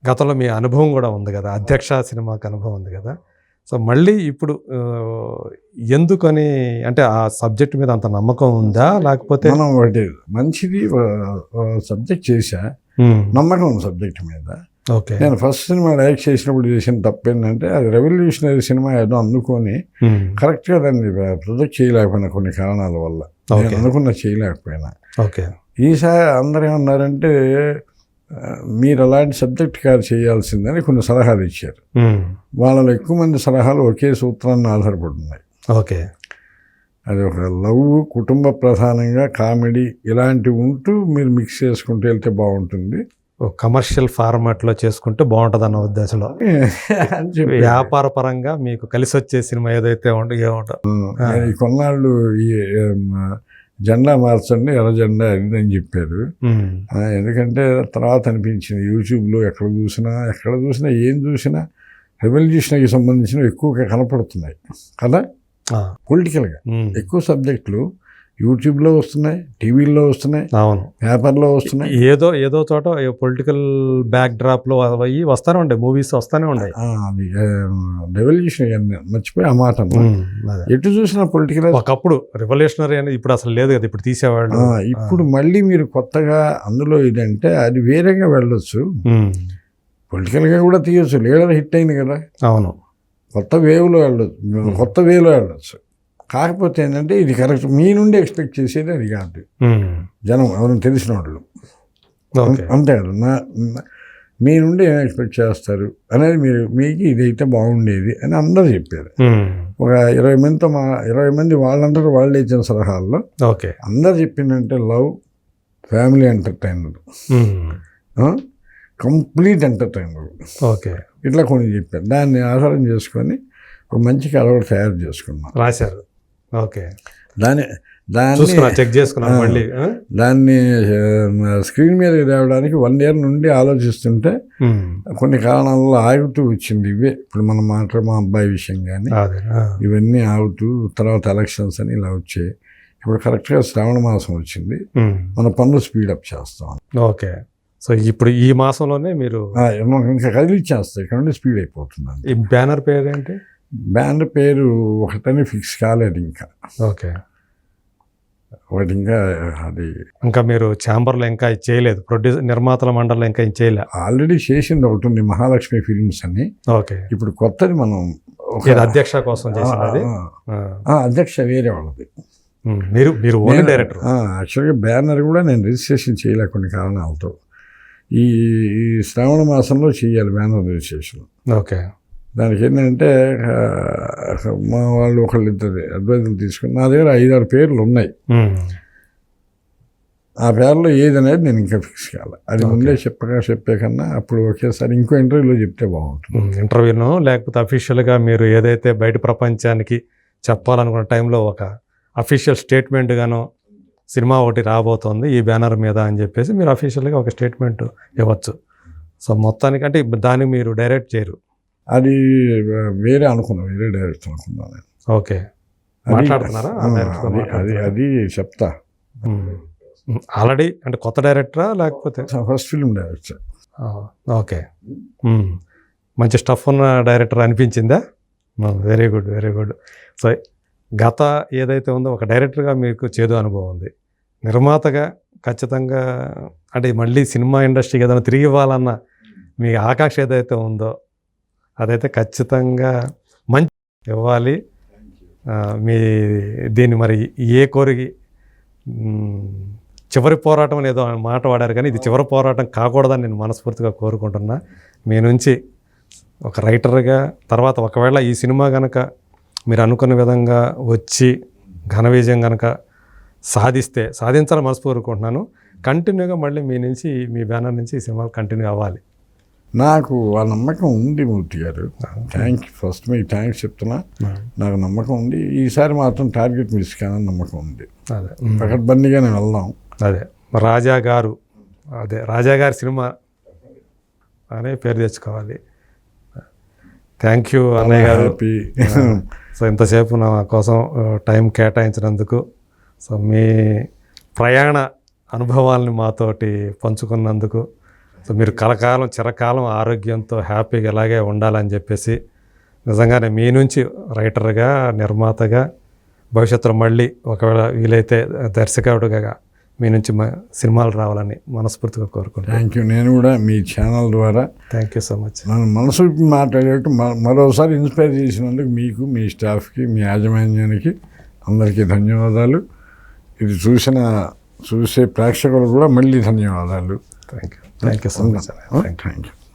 గతంలో మీ అనుభవం కూడా ఉంది కదా, అధ్యక్ష సినిమాకి అనుభవం ఉంది కదా. సో మళ్ళీ ఇప్పుడు ఎందుకని, అంటే ఆ సబ్జెక్ట్ మీద అంత నమ్మకం ఉందా, లేకపోతే మనం ఒకటి మంచిది సబ్జెక్ట్ చేశా, నమ్మకం ఉంది సబ్జెక్ట్ మీద. ఓకే. నేను ఫస్ట్ సినిమా డైరెక్ట్ చేసినప్పుడు చేసిన తప్పేంటంటే అది రెవల్యూషనరీ సినిమా ఏదో అందుకొని కరెక్ట్గా దాన్ని ప్రొజెక్ట్ చేయలేకపోయినా కొన్ని కారణాల వల్ల, నేను అనుకున్న చేయలేకపోయినా. ఓకే. ఈసారి అందరూ ఏమన్నారంటే మీరు అలాంటి సబ్జెక్ట్ కాదు చేయాల్సిందని కొన్ని సలహాలు ఇచ్చారు. వాళ్ళలో ఎక్కువ మంది సలహాలు ఒకే సూత్రాన్ని ఆధారపడుతున్నాయి. ఓకే. అది ఒక లవ్, కుటుంబ ప్రధానంగా కామెడీ ఇలాంటివి ఉంటూ మీరు మిక్స్ చేసుకుంటూ వెళ్తే బాగుంటుంది, కమర్షియల్ ఫార్మాట్లో చేసుకుంటే బాగుంటుంది అన్న ఉద్దేశంలో. వ్యాపార పరంగా మీకు కలిసి వచ్చే సినిమా ఏదైతే ఏముంటుంది. ఈ కొన్నాళ్ళు ఈ జెండా మార్చండి, ఎర్ర జెండా అని చెప్పారు. ఎందుకంటే తర్వాత అనిపించింది యూట్యూబ్లో ఎక్కడ చూసినా ఏం చూసినా రెవల్యూషన్కి సంబంధించినవి ఎక్కువగా కనపడుతున్నాయి కదా. పొలిటికల్గా ఎక్కువ సబ్జెక్టులు యూట్యూబ్లో వస్తున్నాయి, టీవీల్లో వస్తున్నాయి, అవును, పేపర్లో వస్తున్నాయి. ఏదో చోట పొలిటికల్ బ్యాక్ డ్రాప్లో అవి వస్తూనే ఉంటాయి, మూవీస్ వస్తూనే ఉంటాయి. అది రెవల్యూషన్ మర్చిపోయి ఆ మాట ఎటు చూసినా పొలిటికల్. ఒకప్పుడు రెవల్యూషనరీ అనేది ఇప్పుడు అసలు లేదు కదా, ఇప్పుడు తీసేవాళ్ళు. ఇప్పుడు మళ్ళీ మీరు కొత్తగా అందులో ఇదంటే అది వేరేగా వెళ్ళొచ్చు, పొలిటికల్గా కూడా తీయచ్చు. లీడర్ హిట్ అయింది కదా, అవును, కొత్త వేవ్లో వెళ్ళొచ్చు. కాకపోతే ఏంటంటే ఇది కరెక్ట్ మీ నుండి ఎక్స్పెక్ట్ చేసేది అది కాదు. జనం ఎవరైనా తెలిసిన వాళ్ళు అంతే కదా, మీ నుండి ఏం ఎక్స్పెక్ట్ చేస్తారు అనేది మీకు ఇదైతే బాగుండేది అని అందరూ చెప్పారు. ఒక 20 మంది వాళ్ళందరూ వాళ్ళు ఇచ్చిన సలహాల్లో అందరు చెప్పిందంటే love, family entertainer, complete entertainer, okay, ఇట్లా కొన్ని చెప్పారు. దాన్ని ఆధారం చేసుకొని ఒక మంచి కలవడ తయారు చేసుకున్నాం, రాశారు. ఓకే. దాన్ని చెక్ చేసుకున్నాం. మళ్ళీ దాన్ని స్క్రీన్ మీద తేవడానికి 1 year నుండి ఆలోచిస్తుంటే కొన్ని కారణాలలో ఆగుతూ వచ్చింది. ఇవే ఇప్పుడు మనం మా అబ్బాయి విషయం కానీ ఇవన్నీ ఆగుతూ తర్వాత ఎలక్షన్స్ అని ఇలా వచ్చాయి. ఇప్పుడు కరెక్ట్గా శ్రావణ మాసం వచ్చింది, మన పనులు స్పీడప్ చేస్తాం. ఓకే. సో ఇప్పుడు ఈ మాసంలోనే మీరు ఇంకా కదిలిచ్చేస్తాయి, ఇక్కడ నుండి స్పీడ్ అయిపోతుంది. ఈ బ్యానర్ పేరు ఏంటి? బ్యాండ్ పేరు ఒకటని ఫిక్స్ కాలేదు ఇంకా. ఓకే. ఒకటి ఇంకా మీరు ఛాంబర్లో ఇంకా చేయలేదు, నిర్మాతల మండలిలో ఇంకా చేయలేదు? ఆల్రెడీ చేసింది ఒకటి ఉంది, మహాలక్ష్మి ఫిల్మ్స్ అని. ఓకే. ఇప్పుడు కొత్తది మనం అధ్యక్ష కోసం చేసినది. అధ్యక్ష వేరే వాళ్ళది, మీరు డైరెక్టర్. యాక్చువల్గా బ్యానర్ కూడా నేను రిజిస్ట్రేషన్ చేయలే కొన్ని కారణాలతో. ఈ శ్రావణ మాసంలో చేయాలి బ్యానర్ రిజిస్ట్రేషన్. ఓకే. దానికి ఏంటంటే మా వాళ్ళు ఒకళ్ళిద్దరు అడ్వైజర్లు తీసుకుని నా దగ్గర 5-6 పేర్లు ఉన్నాయి. ఆ పేర్లో ఏదనేది నేను ఇంకా ఫిక్స్ కావాలి. అది ముందే చెప్పే కన్నా అప్పుడు ఒకేసారి ఇంకో ఇంటర్వ్యూలో చెప్తే బాగుంటుంది. ఇంటర్వ్యూను లేకపోతే అఫీషియల్గా మీరు ఏదైతే బయట ప్రపంచానికి చెప్పాలనుకున్న టైంలో ఒక అఫీషియల్ స్టేట్మెంట్ గానో సినిమా ఒకటి రాబోతోంది ఈ బ్యానర్ మీద అని చెప్పేసి మీరు అఫీషియల్గా ఒక స్టేట్మెంట్ ఇవ్వచ్చు. సో మొత్తానికి అంటే దాన్ని మీరు డైరెక్ట్ చేయరు, అది వేరే డైరెక్టర్ అనుకున్నాను. ఓకే. మాట్లాడుతున్నారా? అది చెప్తా. ఆల్రెడీ అంటే కొత్త డైరెక్టరా లేకపోతే ఫస్ట్ ఫిల్మ్ డైరెక్టర్? ఓకే. మంచి స్టఫ్ ఉన్న డైరెక్టర్ అనిపించిందా? Very good, very good. So గత ఏదైతే ఉందో ఒక డైరెక్టర్గా మీకు చేదు అనుభవం ఉంది, నిర్మాతగా ఖచ్చితంగా అంటే మళ్ళీ సినిమా ఇండస్ట్రీకి ఏదైనా తిరిగి ఇవ్వాలన్న మీ ఆకాంక్ష ఏదైతే ఉందో అదైతే ఖచ్చితంగా మంచి ఇవ్వాలి. మీ దీన్ని మరి ఏ కోరిక చివరి పోరాటం అని ఏదో మాట వాడారు, కానీ ఇది చివరి పోరాటం కాకూడదని నేను మనస్ఫూర్తిగా కోరుకుంటున్నా. మీ నుంచి ఒక రైటర్గా తర్వాత ఒకవేళ ఈ సినిమా కనుక మీరు అనుకున్న విధంగా వచ్చి ఘన విజయం కనుక సాధించాలని మనస్ఫూర్తిగా కోరుకుంటున్నాను. కంటిన్యూగా మళ్ళీ మీ నుంచి మీ బ్యానర్ నుంచి ఈ సినిమాలు కంటిన్యూ అవ్వాలి. నాకు ఆ నమ్మకం ఉంది మూర్తి గారు. ఫస్ట్ మీకు థ్యాంక్స్ చెప్తున్నా. నాకు నమ్మకం ఉంది, ఈసారి మాత్రం టార్గెట్ మిస్ కానని నమ్మకం ఉంది. అదే పకడ్బందీగా నేను వెళ్దాం. అదే రాజా గారి సినిమా అనే పేరు తెచ్చుకోవాలి. థ్యాంక్ యూ అన్నయ్య గారు. హ్యాపీ. సో ఇంతసేపు నా కోసం టైం కేటాయించినందుకు, సో మీ ప్రయాణ అనుభవాల్ని మాతోటి పంచుకున్నందుకు, సో మీరు చిరకాలం ఆరోగ్యంతో హ్యాపీగా ఇలాగే ఉండాలని చెప్పేసి నిజంగానే మీ నుంచి రైటర్గా, నిర్మాతగా, భవిష్యత్తులో మళ్ళీ ఒకవేళ వీలైతే దర్శకుడుగా మీ నుంచి సినిమాలు రావాలని మనస్ఫూర్తిగా కోరుకుంటున్నాను. Thank you. నేను కూడా మీ ఛానల్ ద్వారా థ్యాంక్ యూ సో మచ్. నన్ను మనసు మాట్లాడేట్టు మరోసారి ఇన్స్పైర్ చేసినందుకు మీకు, మీ స్టాఫ్కి, మీ యాజమాన్యానికి అందరికీ ధన్యవాదాలు. ఇది చూసే ప్రేక్షకులు కూడా మళ్ళీ ధన్యవాదాలు. Thank you so much. Thank you.